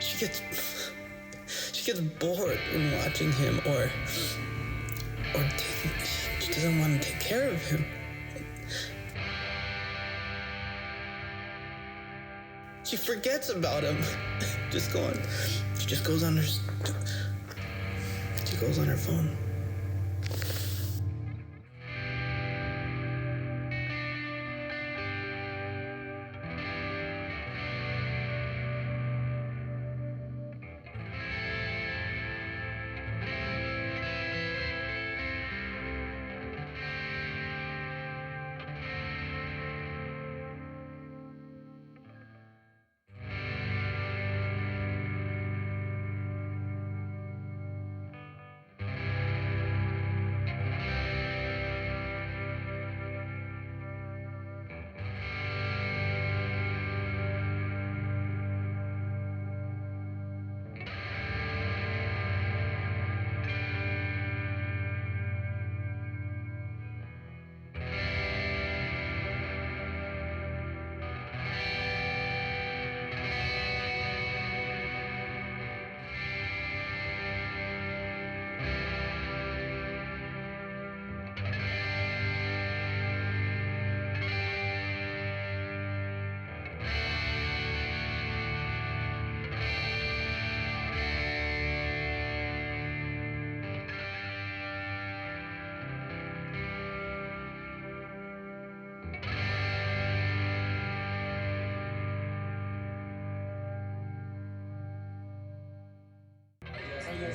She gets bored when watching him or she doesn't want to take care of him. She forgets about him. She just goes on her phone.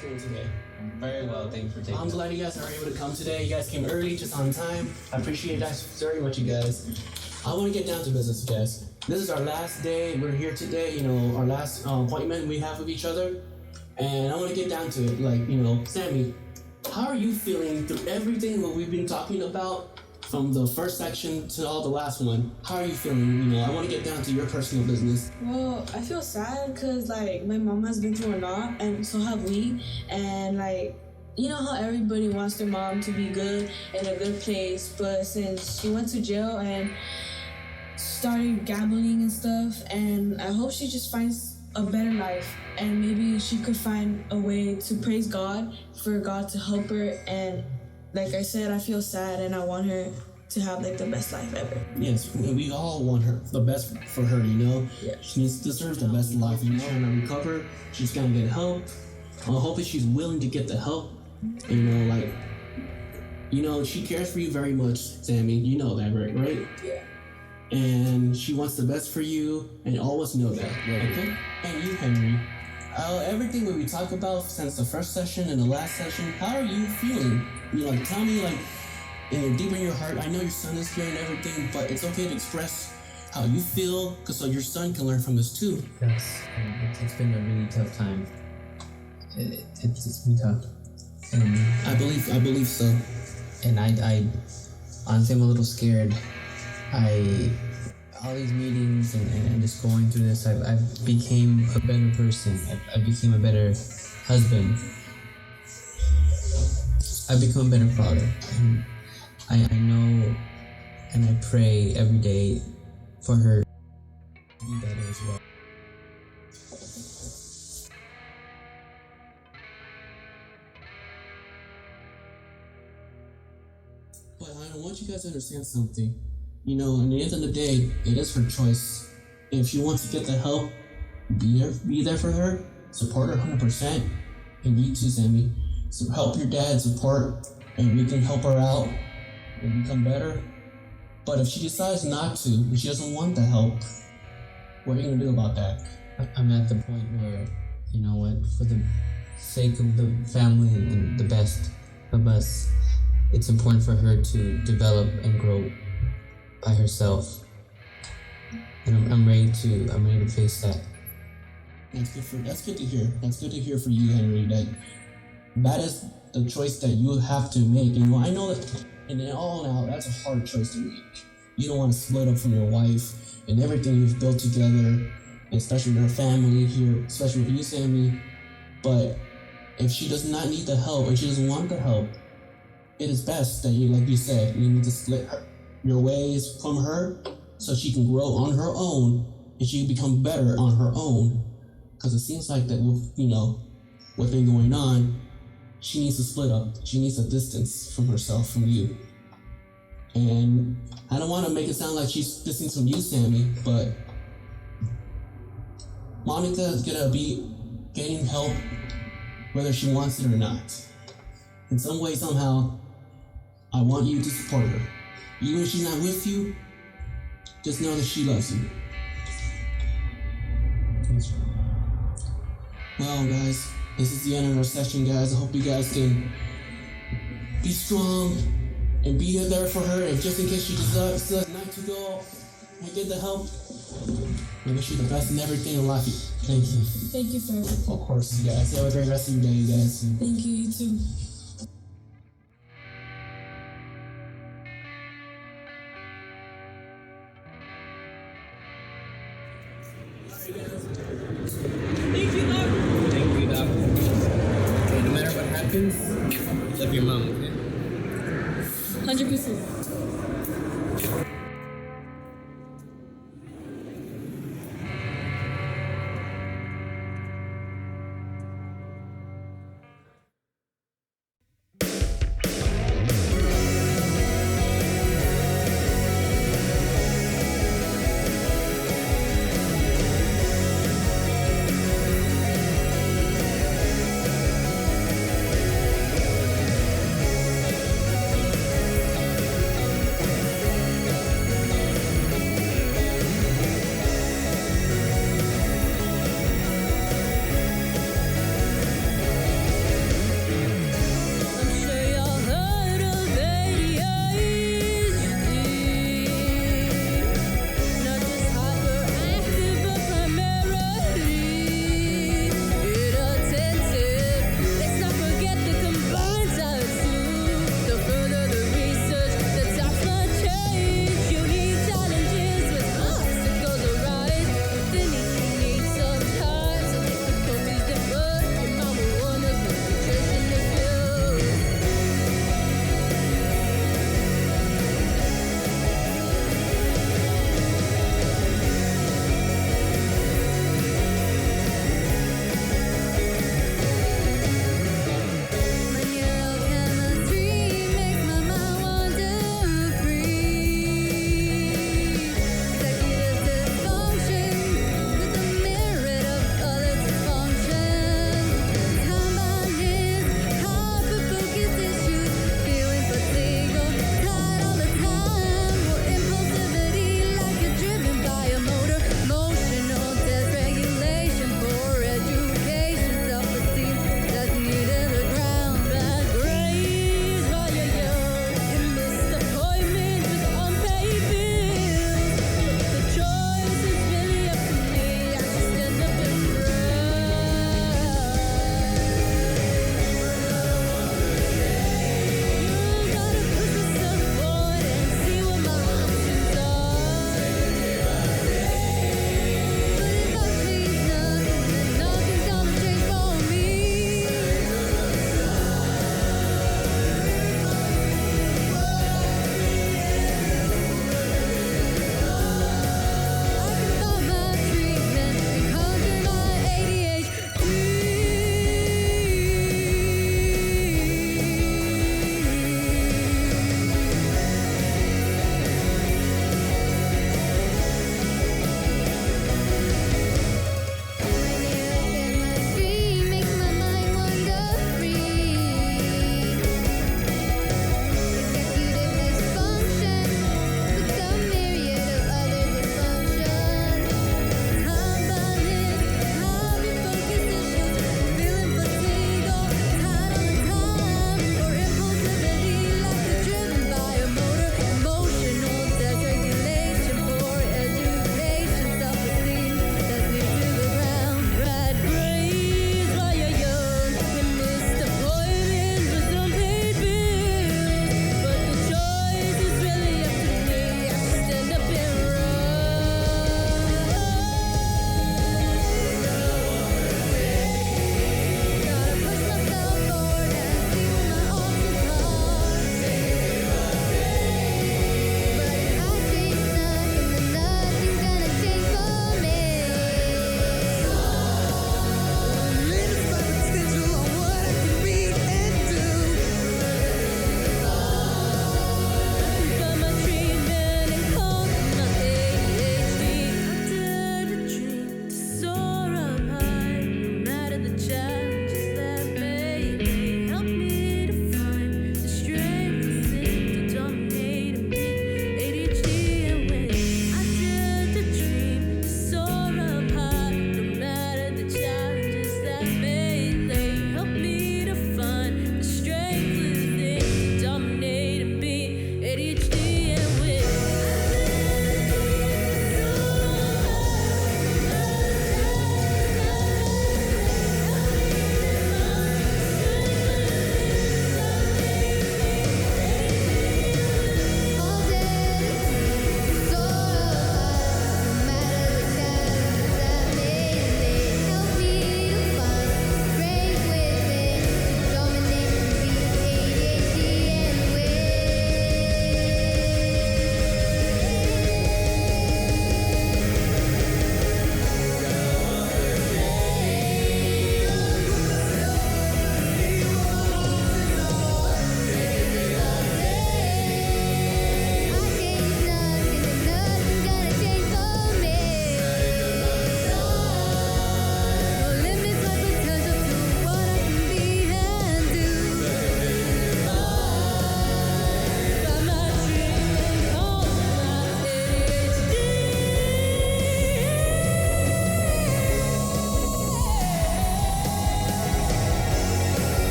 Today. Very well, thanks for taking I'm glad you guys are able to come today. You guys came early, just on time. I appreciate that very much, you guys. I want to get down to business, guys. This is our last day. We're here today, our last appointment we have with each other. And I want to get down to it. Sammy, how are you feeling through everything that we've been talking about from the first section to all the last one? How are you feeling? I want to get down to your personal business. Well, I feel sad because my mom has been through a lot, and so have we. And you know how everybody wants their mom to be good in a good place, but since she went to jail and started gambling and stuff, and I hope she just finds a better life, and maybe she could find a way to praise God, for God to help her. And like I said, I feel sad and I want her to have the best life ever. Yes, we all want the best for her, Yeah. She deserves the best life. She's trying to recover. She's gonna get help. I'm hoping she's willing to get the help. She cares for you very much, Sammy. You know that, right? Yeah. And she wants the best for you, and always know that, okay? And you, Henry, everything that we talk about since the first session and the last session, how are you feeling? You know, like, tell me, like, deep in your heart, I know your son is here and everything, but it's okay to express how you feel, because so your son can learn from this too. Yes, it's been a really tough time. It's been tough. And I believe so. And I honestly, I'm a little scared. All these meetings and just going through this, I became a better person. I became a better husband. I become a better father. And I know and I pray every day for her to be better as well. But I want you guys to understand something. You know, in the end of the day, it is her choice. If she wants to get the help, be there for her, support her 100%, and you too, Sammy. So help your dad, support, and we can help her out and become better. But if she decides not to, and she doesn't want the help, what are you gonna do about that? I'm at the point where, you know what, for the sake of the family and the best of us, it's important for her to develop and grow by herself. And I'm ready to face that. That's good to hear. That's good to hear for you, Henry, that is the choice that you have to make. You know, I know that in all now, that's a hard choice to make. You don't want to split up from your wife and everything you've built together, especially with her family here, especially with you, Sammy. But if she does not need the help and she doesn't want the help, it is best that you, like you said, you need to split your ways from her so she can grow on her own and she can become better on her own. Because it seems like that, you know, what's been going on, she needs to split up. She needs a distance from herself, from you. And I don't want to make it sound like she's distanced from you, Sammy, but Monica is going to be getting help whether she wants it or not. In some way, somehow, I want you to support her. Even if she's not with you, just know that she loves you. Well, guys, this is the end of our session, guys. I hope you guys can be strong and be there for her. And just in case she decides not to go and get the help, I wish you the best in everything in life. Thank you. Thank you, sir. Of course, you guys. Have a great rest of your day, you guys. Thank you, you too. Thank you, Doc. Thank you, Doc. Okay, no matter what happens, love your mom, okay? 100%.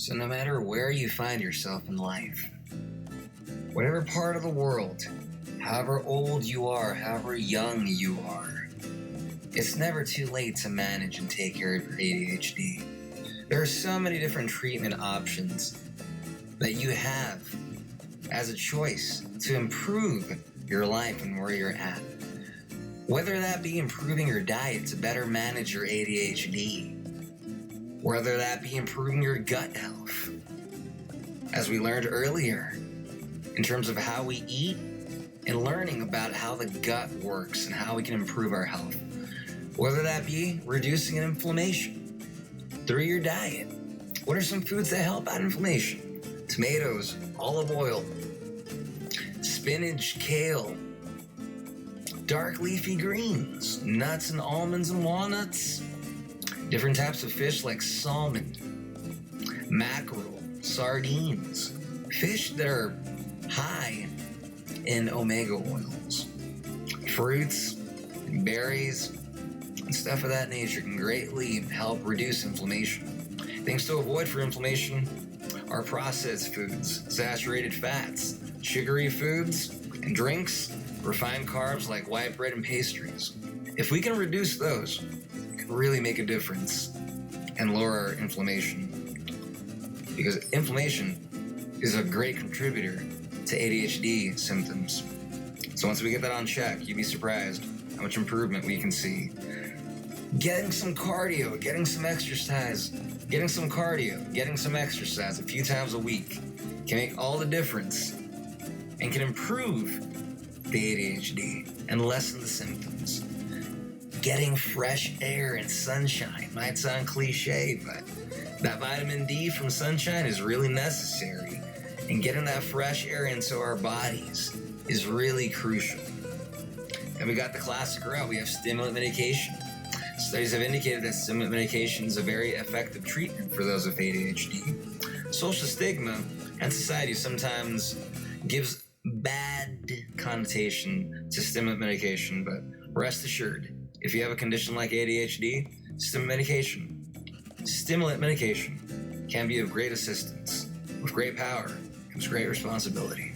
So no matter where you find yourself in life, whatever part of the world, however old you are, however young you are, it's never too late to manage and take care of your ADHD. There are so many different treatment options that you have as a choice to improve your life and where you're at. Whether that be improving your diet to better manage your ADHD, whether that be improving your gut health, as we learned earlier, in terms of how we eat and learning about how the gut works and how we can improve our health. Whether that be reducing inflammation through your diet. What are some foods that help out inflammation? Tomatoes, olive oil, spinach, kale, dark leafy greens, nuts and almonds and walnuts, different types of fish like salmon, mackerel, sardines, fish that are high in omega oils, fruits, and berries, and stuff of that nature can greatly help reduce inflammation. Things to avoid for inflammation are processed foods, saturated fats, sugary foods, and drinks, refined carbs like white bread and pastries. If we can reduce those, it can really make a difference and lower our inflammation. Because inflammation is a great contributor to ADHD symptoms. So once we get that on check, you'd be surprised how much improvement we can see. Getting some cardio, getting some exercise, getting some exercise a few times a week can make all the difference and can improve the ADHD and lessen the symptoms. Getting fresh air and sunshine might sound cliche, but that vitamin D from sunshine is really necessary, and getting that fresh air into our bodies is really crucial. And we got the classic route. We have stimulant medication. Studies have indicated that stimulant medication is a very effective treatment for those with ADHD. Social stigma and society sometimes gives bad connotation to stimulant medication, but rest assured, if you have a condition like ADHD, stimulant medication can be of great assistance. With great power comes great responsibility.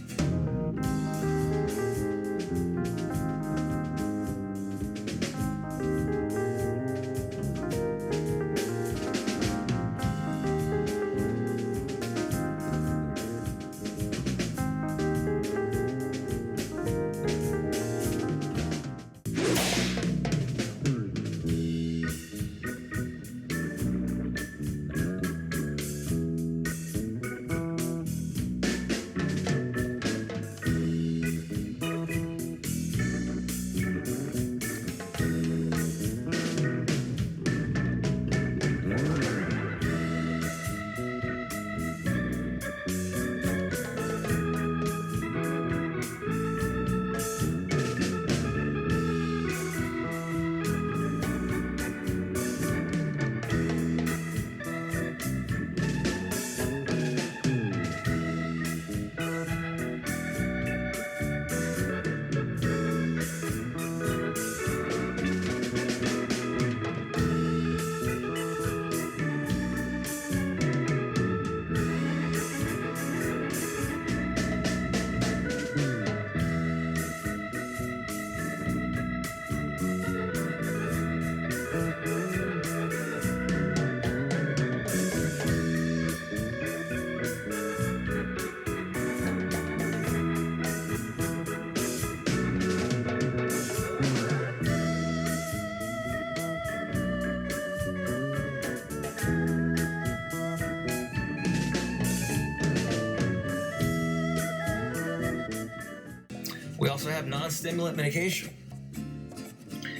We also have non-stimulant medication.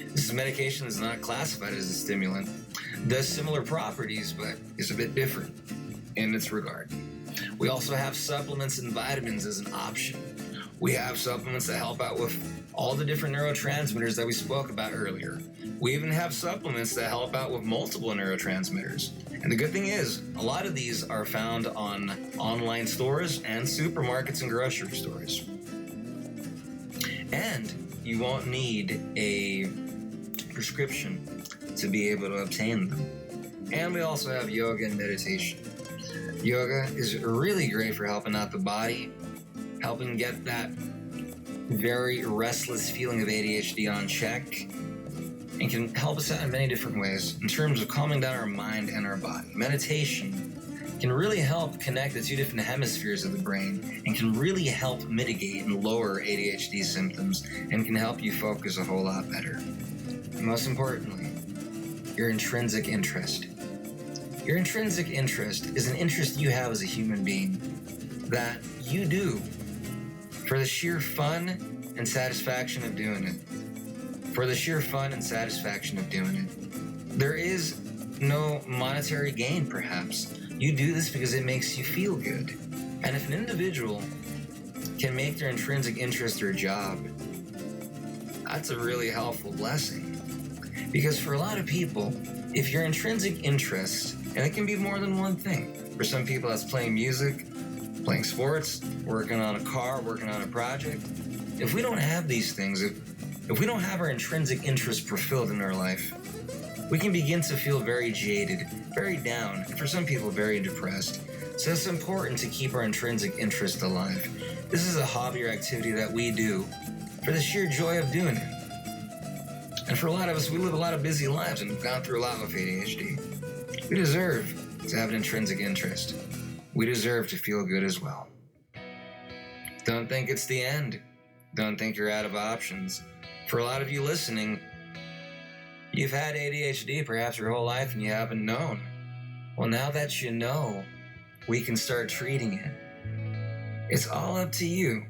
This medication is not classified as a stimulant, does similar properties, but is a bit different in its regard. We also have supplements and vitamins as an option. We have supplements that help out with all the different neurotransmitters that we spoke about earlier. We even have supplements that help out with multiple neurotransmitters. And the good thing is, a lot of these are found on online stores and supermarkets and grocery stores. And you won't need a prescription to be able to obtain them. And we also have yoga and meditation. Yoga is really great for helping out the body, helping get that very restless feeling of ADHD on check, and can help us out in many different ways in terms of calming down our mind and our body. Meditation can really help connect the two different hemispheres of the brain and can really help mitigate and lower ADHD symptoms and can help you focus a whole lot better. And most importantly, your intrinsic interest. Your intrinsic interest is an interest you have as a human being that you do for the sheer fun and satisfaction of doing it. For the sheer fun and satisfaction of doing it. There is no monetary gain, perhaps. You do this because it makes you feel good. And if an individual can make their intrinsic interest their job, that's a really helpful blessing. Because for a lot of people, if your intrinsic interest, and it can be more than one thing. For some people, that's playing music, playing sports, working on a car, working on a project. If we don't have these things, if we don't have our intrinsic interest fulfilled in our life, we can begin to feel very jaded, very down, and for some people, very depressed. So it's important to keep our intrinsic interest alive. This is a hobby or activity that we do for the sheer joy of doing it. And for a lot of us, we live a lot of busy lives and have gone through a lot with ADHD. We deserve to have an intrinsic interest. We deserve to feel good as well. Don't think it's the end. Don't think you're out of options. For a lot of you listening, you've had ADHD perhaps your whole life and you haven't known. Well, now that you know, we can start treating it. It's all up to you.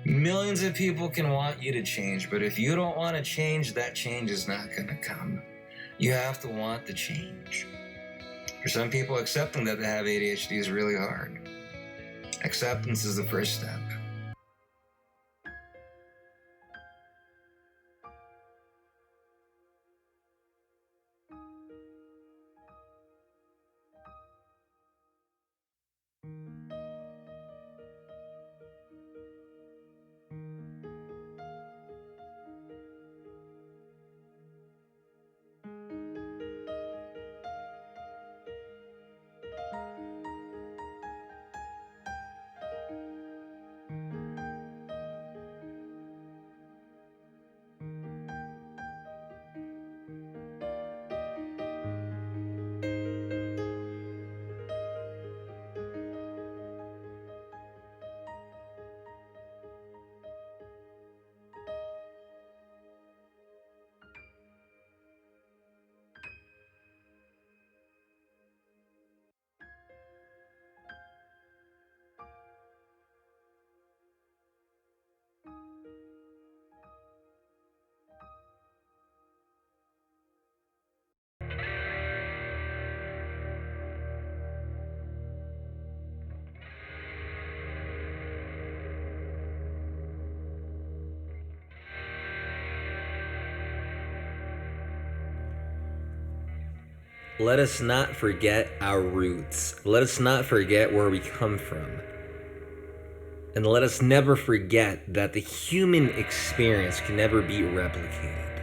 Millions of people can want you to change, but if you don't want to change, that change is not going to come. You have to want the change. For some people, accepting that they have ADHD is really hard. Acceptance is the first step. Let us not forget our roots. Let us not forget where we come from. And let us never forget that the human experience can never be replicated.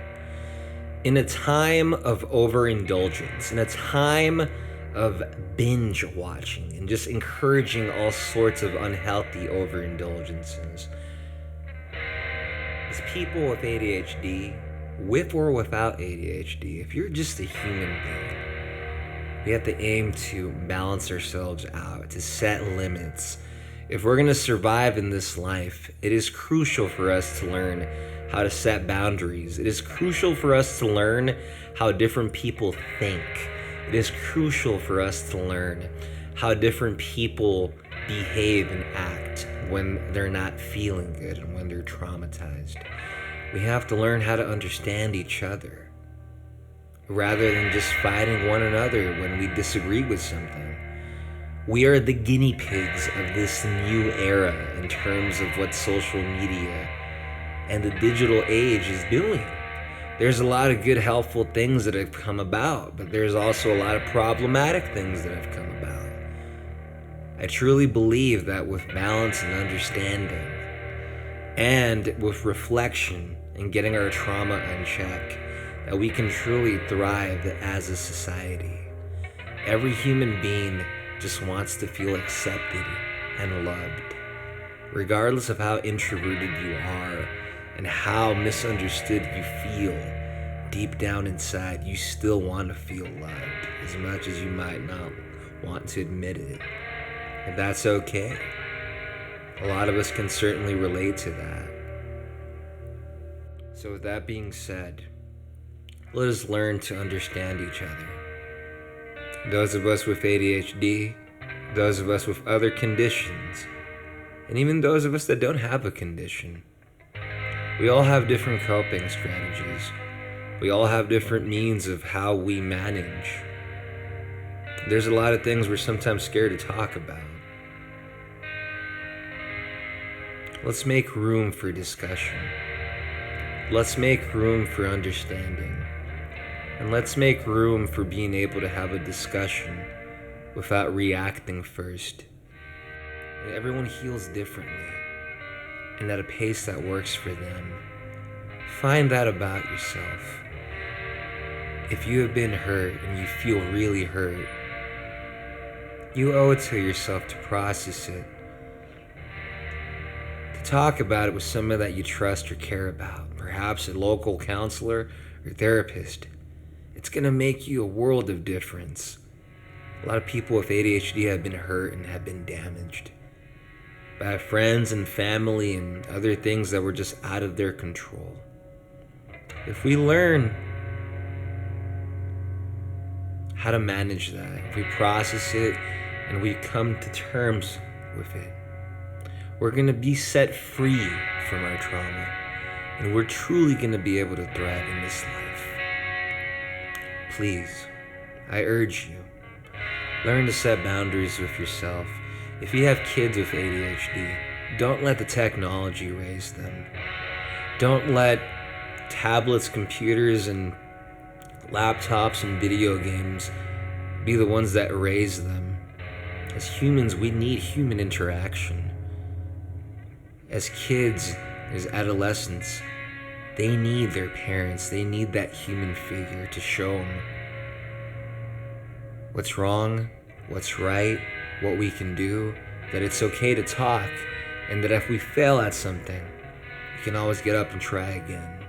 In a time of overindulgence, in a time of binge watching, and just encouraging all sorts of unhealthy overindulgences, as people with ADHD, with or without ADHD, if you're just a human being, we have to aim to balance ourselves out, to set limits. If we're going to survive in this life, it is crucial for us to learn how to set boundaries. It is crucial for us to learn how different people think. It is crucial for us to learn how different people behave and act when they're not feeling good and when they're traumatized. We have to learn how to understand each other, rather than just fighting one another when we disagree with something. We are the guinea pigs of this new era in terms of what social media and the digital age is doing. There's a lot of good, helpful things that have come about, but there's also a lot of problematic things that have come about. I truly believe that with balance and understanding, and with reflection and getting our trauma in check, that we can truly thrive as a society. Every human being just wants to feel accepted and loved. Regardless of how introverted you are and how misunderstood you feel, deep down inside, you still want to feel loved, as much as you might not want to admit it. And that's okay. A lot of us can certainly relate to that. So with that being said, let us learn to understand each other. Those of us with ADHD, those of us with other conditions, and even those of us that don't have a condition. We all have different coping strategies. We all have different means of how we manage. There's a lot of things we're sometimes scared to talk about. Let's make room for discussion. Let's make room for understanding. And let's make room for being able to have a discussion without reacting first. And everyone heals differently and at a pace that works for them. Find that about yourself. If you have been hurt and you feel really hurt, you owe it to yourself to process it. To talk about it with someone that you trust or care about, perhaps a local counselor or therapist. It's going to make you a world of difference. A lot of people with ADHD have been hurt and have been damaged by friends and family and other things that were just out of their control. If we learn how to manage that, if we process it and we come to terms with it, we're going to be set free from our trauma, and we're truly going to be able to thrive in this life. Please, I urge you, learn to set boundaries with yourself. If you have kids with ADHD, don't let the technology raise them. Don't let tablets, computers, and laptops and video games be the ones that raise them. As humans, we need human interaction. As kids, as adolescents, they need their parents. They need that human figure to show them what's wrong, what's right, what we can do, that it's okay to talk, and that if we fail at something, we can always get up and try again.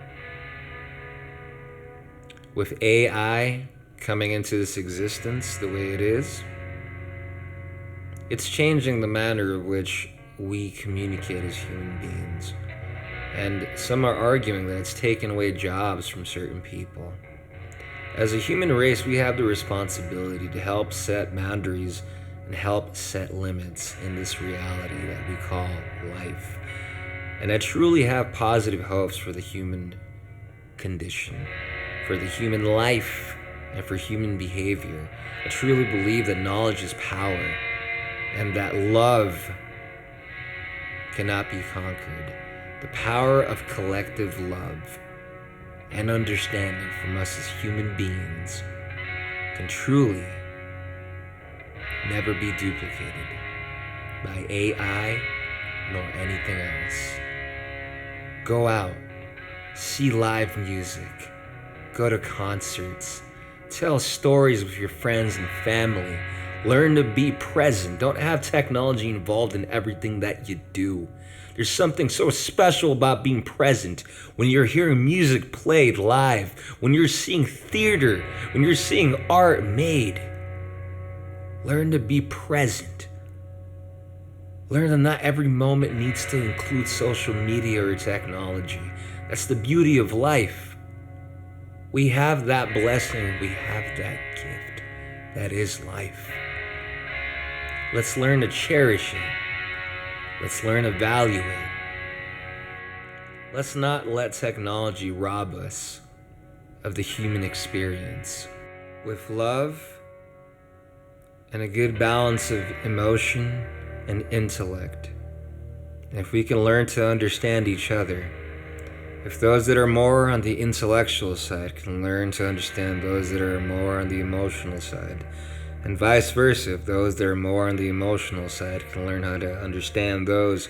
With AI coming into this existence the way it is, it's changing the manner of which we communicate as human beings. And some are arguing that it's taken away jobs from certain people. As a human race, we have the responsibility to help set boundaries and help set limits in this reality that we call life. And I truly have positive hopes for the human condition, for the human life, and for human behavior. I truly believe that knowledge is power, and that love cannot be conquered. The power of collective love and understanding from us as human beings can truly never be duplicated by AI nor anything else. Go out, see live music, go to concerts, tell stories with your friends and family, learn to be present. Don't have technology involved in everything that you do. There's something so special about being present when you're hearing music played live, when you're seeing theater, when you're seeing art made. Learn to be present. Learn that not every moment needs to include social media or technology. That's the beauty of life. We have that blessing, we have that gift. That is life. Let's learn to cherish it. Let's learn to value it. Let's not let technology rob us of the human experience. With love and a good balance of emotion and intellect, and if we can learn to understand each other, if those that are more on the intellectual side can learn to understand those that are more on the emotional side, and vice versa, if those that are more on the emotional side can learn how to understand those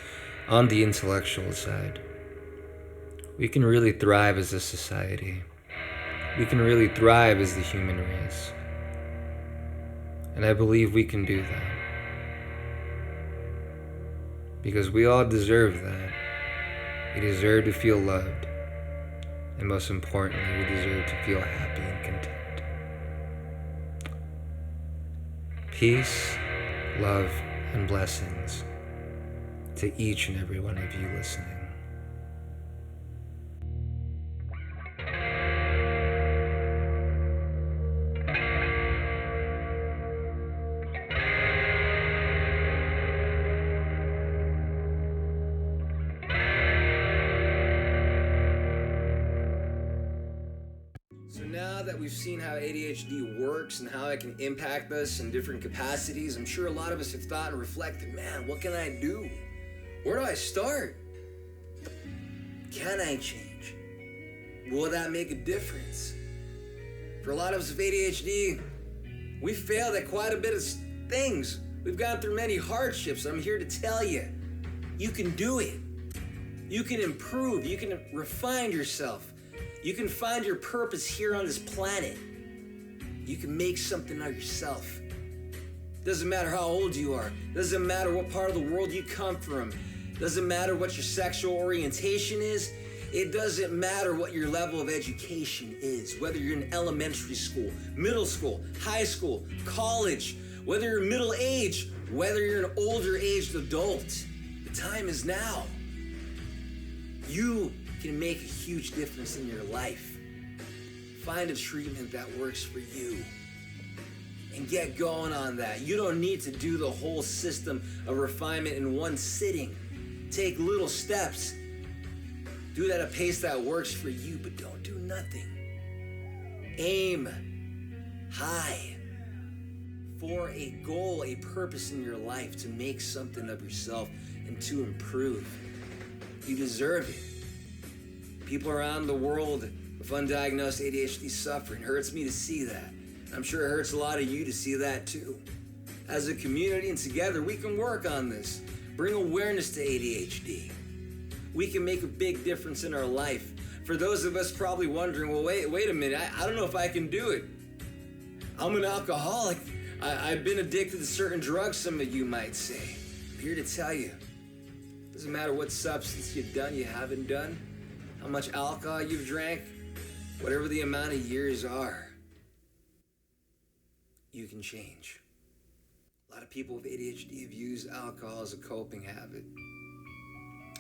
on the intellectual side, we can really thrive as a society. We can really thrive as the human race. And I believe we can do that. Because we all deserve that. We deserve to feel loved. And most importantly, we deserve to feel happy and content. Peace, love, and blessings to each and every one of you listening. So now that we've seen how ADHD works and how it can impact us in different capacities, I'm sure a lot of us have thought and reflected, man, what can I do? Where do I start? Can I change? Will that make a difference? For a lot of us with ADHD, we failed at quite a bit of things. We've gone through many hardships. I'm here to tell you, you can do it. You can improve. You can refine yourself. You can find your purpose here on this planet. You can make something of yourself. Doesn't matter how old you are. Doesn't matter what part of the world you come from. Doesn't matter what your sexual orientation is. It doesn't matter what your level of education is. Whether you're in elementary school, middle school, high school, college, whether you're middle age, whether you're an older aged adult. The time is now. You can make a huge difference in your life. Find a treatment that works for you and get going on that. You don't need to do the whole system of refinement in one sitting. Take little steps. Do that at a pace that works for you, but don't do nothing. Aim high for a goal, a purpose in your life to make something of yourself and to improve. You deserve it. People around the world with undiagnosed ADHD suffering. Hurts me to see that. I'm sure it hurts a lot of you to see that too. As a community and together, we can work on this. Bring awareness to ADHD. We can make a big difference in our life. For those of us probably wondering, well, wait a minute, I don't know if I can do it. I'm an alcoholic. I've been addicted to certain drugs, some of you might say. I'm here to tell you, doesn't matter what substance you've done, you haven't done, how much alcohol you've drank, whatever the amount of years are, you can change. A lot of people with ADHD have used alcohol as a coping habit.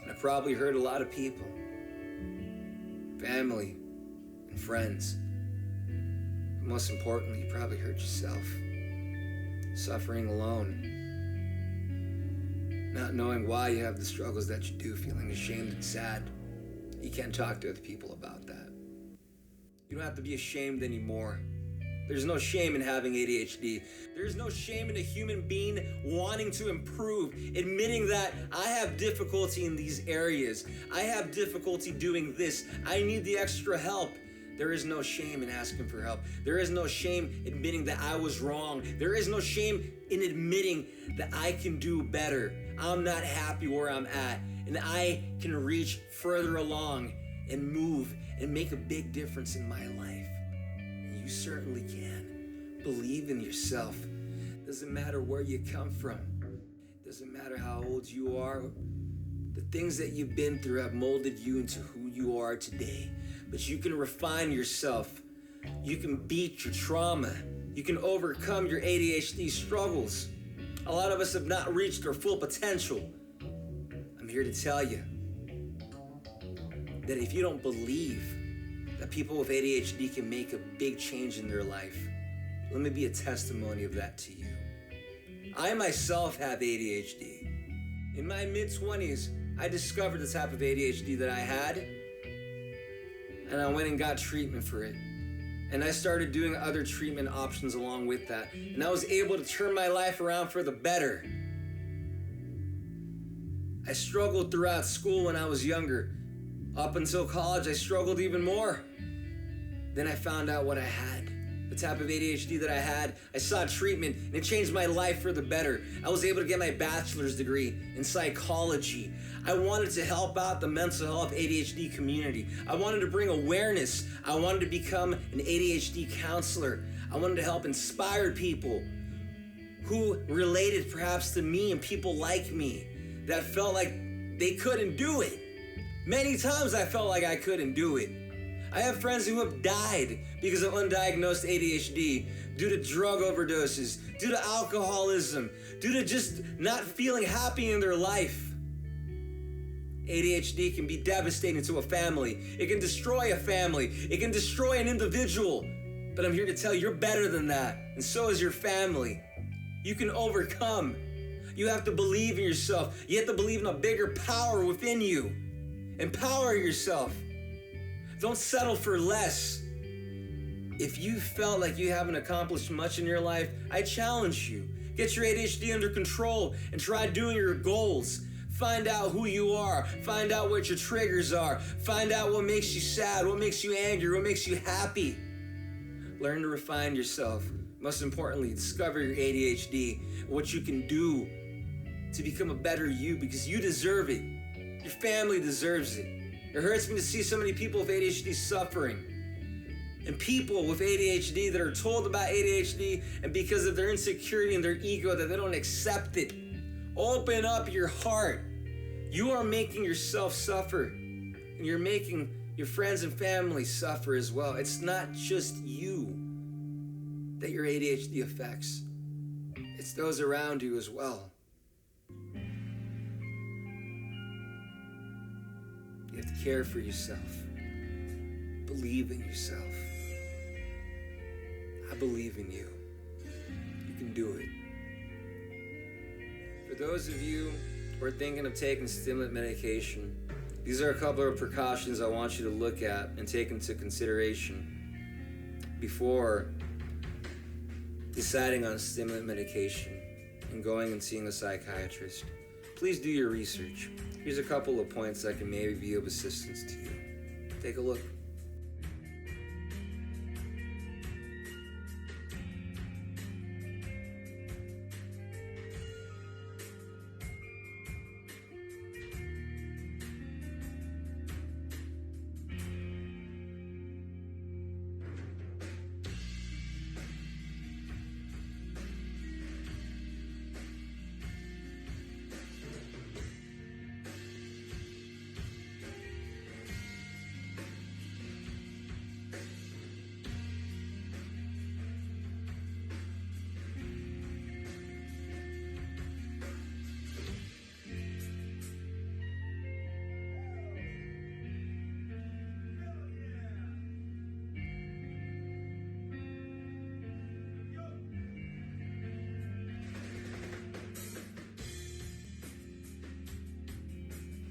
And I've probably heard a lot of people, family and friends, but most importantly, you probably hurt yourself, suffering alone, not knowing why you have the struggles that you do, feeling ashamed and sad. You can't talk to other people about that. You don't have to be ashamed anymore. There's no shame in having ADHD. There's no shame in a human being wanting to improve, admitting that I have difficulty in these areas. I have difficulty doing this. I need the extra help. There is no shame in asking for help. There is no shame admitting that I was wrong. There is no shame in admitting that I can do better. I'm not happy where I'm at, and I can reach further along and move and make a big difference in my life. And you certainly can. Believe in yourself. Doesn't matter where you come from. Doesn't matter how old you are. The things that you've been through have molded you into who you are today. But you can refine yourself. You can beat your trauma. You can overcome your ADHD struggles. A lot of us have not reached our full potential. I'm here to tell you that if you don't believe that people with ADHD can make a big change in their life, let me be a testimony of that to you. I myself have ADHD. In my mid-20s, I discovered the type of ADHD that I had, and I went and got treatment for it. And I started doing other treatment options along with that. And I was able to turn my life around for the better. I struggled throughout school when I was younger. Up until college, I struggled even more. Then I found out what I had. The type of ADHD that I had. I sought treatment, and it changed my life for the better. I was able to get my bachelor's degree in psychology. I wanted to help out the mental health ADHD community. I wanted to bring awareness. I wanted to become an ADHD counselor. I wanted to help inspire people who related perhaps to me and people like me that felt like they couldn't do it. Many times I felt like I couldn't do it. I have friends who have died because of undiagnosed ADHD, due to drug overdoses, due to alcoholism, due to just not feeling happy in their life. ADHD can be devastating to a family. It can destroy a family. It can destroy an individual. But I'm here to tell you, you're better than that, and so is your family. You can overcome. You have to believe in yourself. You have to believe in a bigger power within you. Empower yourself. Don't settle for less. If you felt like you haven't accomplished much in your life, I challenge you. Get your ADHD under control and try doing your goals. Find out who you are. Find out what your triggers are. Find out what makes you sad, what makes you angry, what makes you happy. Learn to refine yourself. Most importantly, discover your ADHD, what you can do to become a better you, because you deserve it. Your family deserves it. It hurts me to see so many people with ADHD suffering. And people with ADHD that are told about ADHD, and because of their insecurity and their ego, that they don't accept it. Open up your heart. You are making yourself suffer, and you're making your friends and family suffer as well. It's not just you that your ADHD affects. It's those around you as well. You have to care for yourself. Believe in yourself. I believe in you. You can do it. For those of you who are thinking of taking stimulant medication, these are a couple of precautions I want you to look at and take into consideration before deciding on stimulant medication and going and seeing a psychiatrist. Please do your research. Here's a couple of points that can maybe be of assistance to you. Take a look.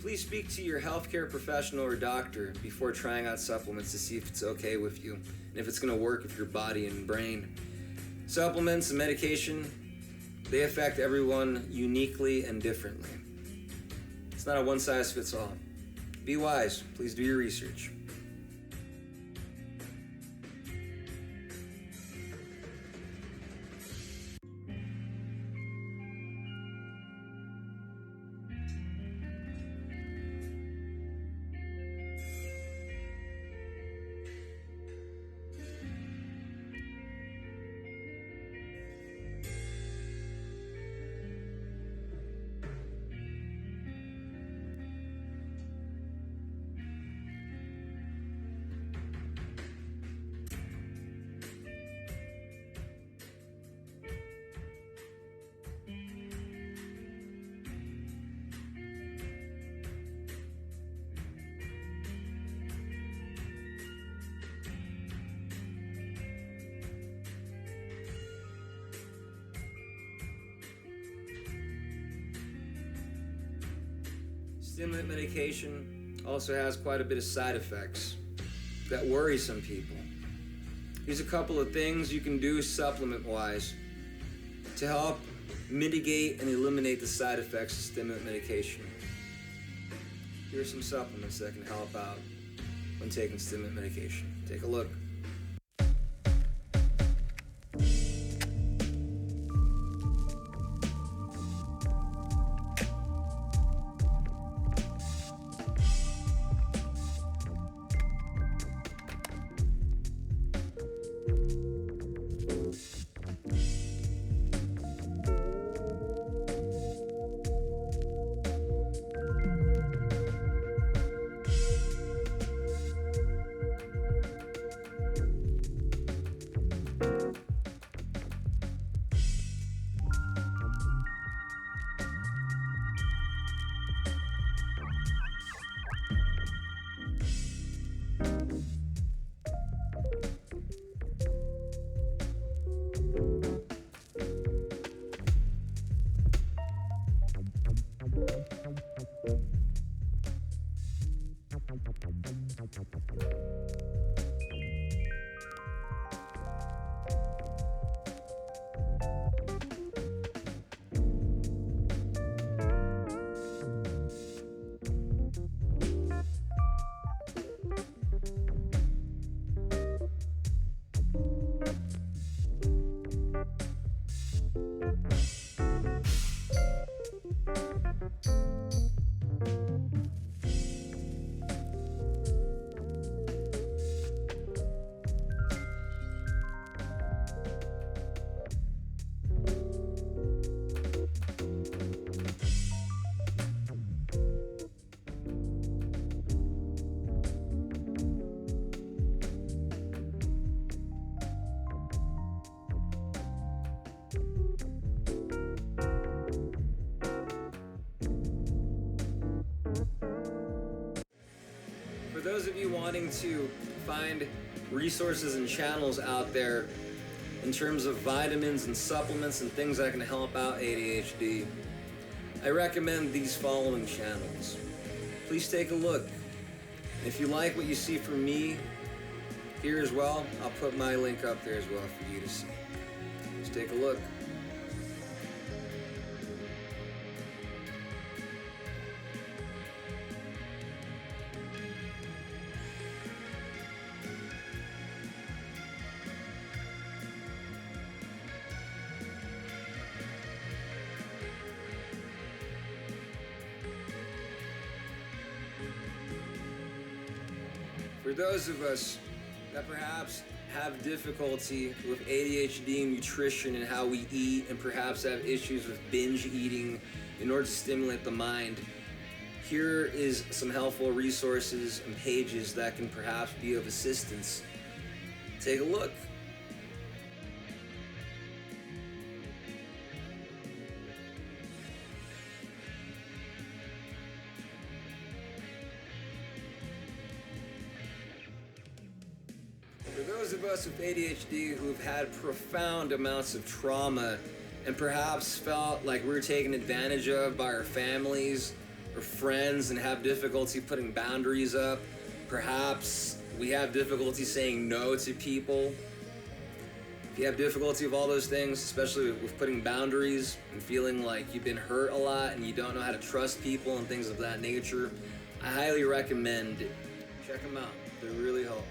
Please speak to your healthcare professional or doctor before trying out supplements to see if it's okay with you and if it's going to work with your body and brain. Supplements and medication, they affect everyone uniquely and differently. It's not a one-size-fits-all. Be wise. Please do your research. Stimulant medication also has quite a bit of side effects that worry some people. Here's a couple of things you can do supplement-wise to help mitigate and eliminate the side effects of stimulant medication. Here are some supplements that can help out when taking stimulant medication. Take a look. those of you wanting to find resources and channels out there in terms of vitamins and supplements and things that can help out ADHD, I recommend these following channels. Please take a look. If you like what you see from me here as well, I'll put my link up there as well for you to see. Just take a look. For those of us that perhaps have difficulty with ADHD and nutrition and how we eat, and perhaps have issues with binge eating in order to stimulate the mind, here is some helpful resources and pages that can perhaps be of assistance. Take a look. For those of us with ADHD who have had profound amounts of trauma and perhaps felt like we're taken advantage of by our families or friends and have difficulty putting boundaries up, perhaps we have difficulty saying no to people. If you have difficulty with all those things, especially with putting boundaries and feeling like you've been hurt a lot and you don't know how to trust people and things of that nature, I highly recommend it. Check them out. They're really helpful.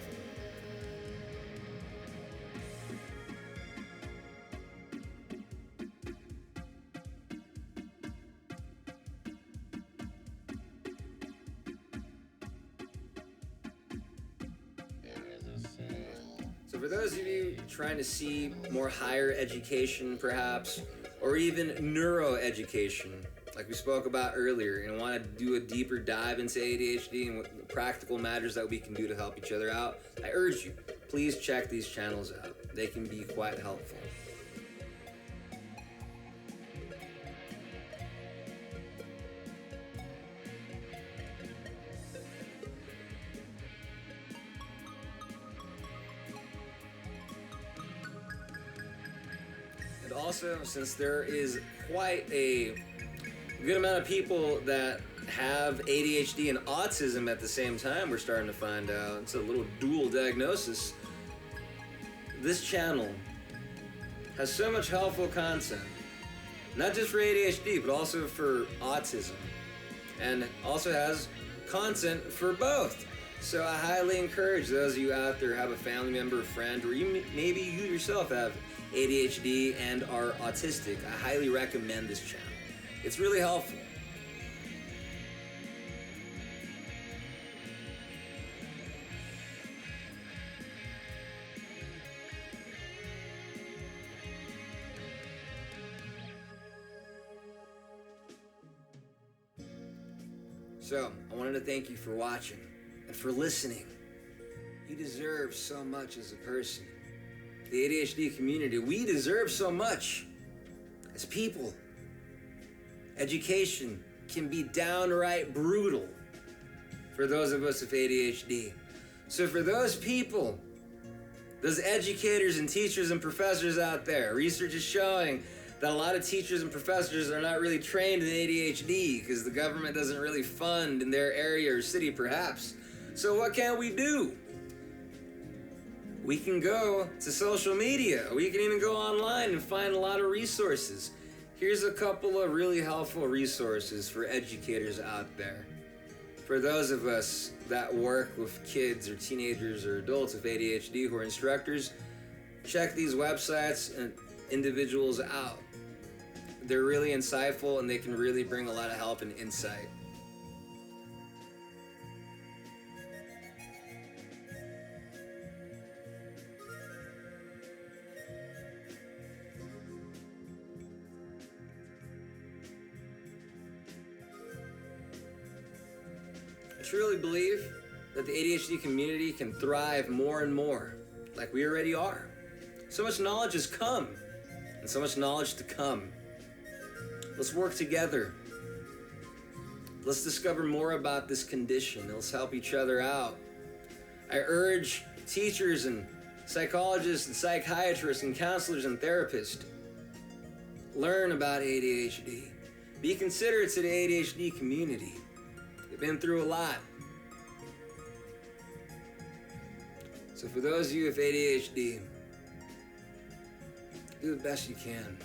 So for those of you trying to see more higher education perhaps, or even neuroeducation, like we spoke about earlier, and want to do a deeper dive into ADHD and what the practical matters that we can do to help each other out, I urge you, please check these channels out. They can be quite helpful. And also, since there is quite a good amount of people that have ADHD and autism at the same time, we're starting to find out. It's a little dual diagnosis. This channel has so much helpful content, not just for ADHD, but also for autism, and also has content for both. So I highly encourage those of you out there who have a family member, a friend, or you, maybe you yourself have ADHD and are autistic, I highly recommend this channel. It's really helpful. So, I wanted to thank you for watching and for listening. You deserve so much as a person. The ADHD community, we deserve so much as people. Education can be downright brutal for those of us with ADHD. So for those people, those educators and teachers and professors out there, research is showing that a lot of teachers and professors are not really trained in ADHD because the government doesn't really fund in their area or city perhaps. So what can we do? We can go to social media. We can even go online and find a lot of resources. Here's a couple of really helpful resources for educators out there. For those of us that work with kids or teenagers or adults with ADHD who are instructors, check these websites and individuals out. They're really insightful and they can really bring a lot of help and insight. I truly believe that the ADHD community can thrive more and more, like we already are. So much knowledge has come, and so much knowledge to come. Let's work together. Let's discover more about this condition. Let's help each other out. I urge teachers and psychologists and psychiatrists and counselors and therapists, learn about ADHD. Be considerate to the ADHD community. They've been through a lot. So for those of you with ADHD, do the best you can.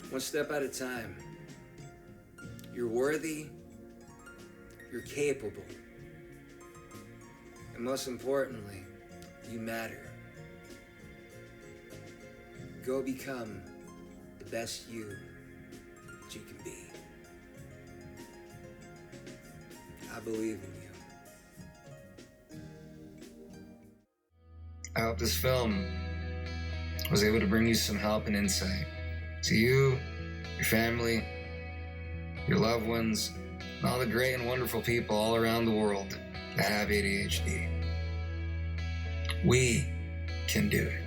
One step at a time. You're worthy, you're capable, and most importantly, you matter. Go become the best you that you can be. I believe in you. I hope this film was able to bring you some help and insight. To you, your family, your loved ones, and all the great and wonderful people all around the world that have ADHD. We can do it.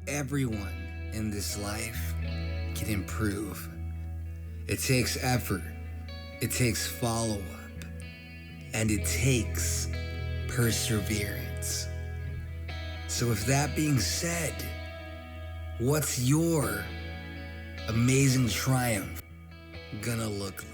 Everyone in this life can improve. It takes effort, it takes follow-up, and it takes perseverance. So with that being said, what's your amazing triumph gonna look like?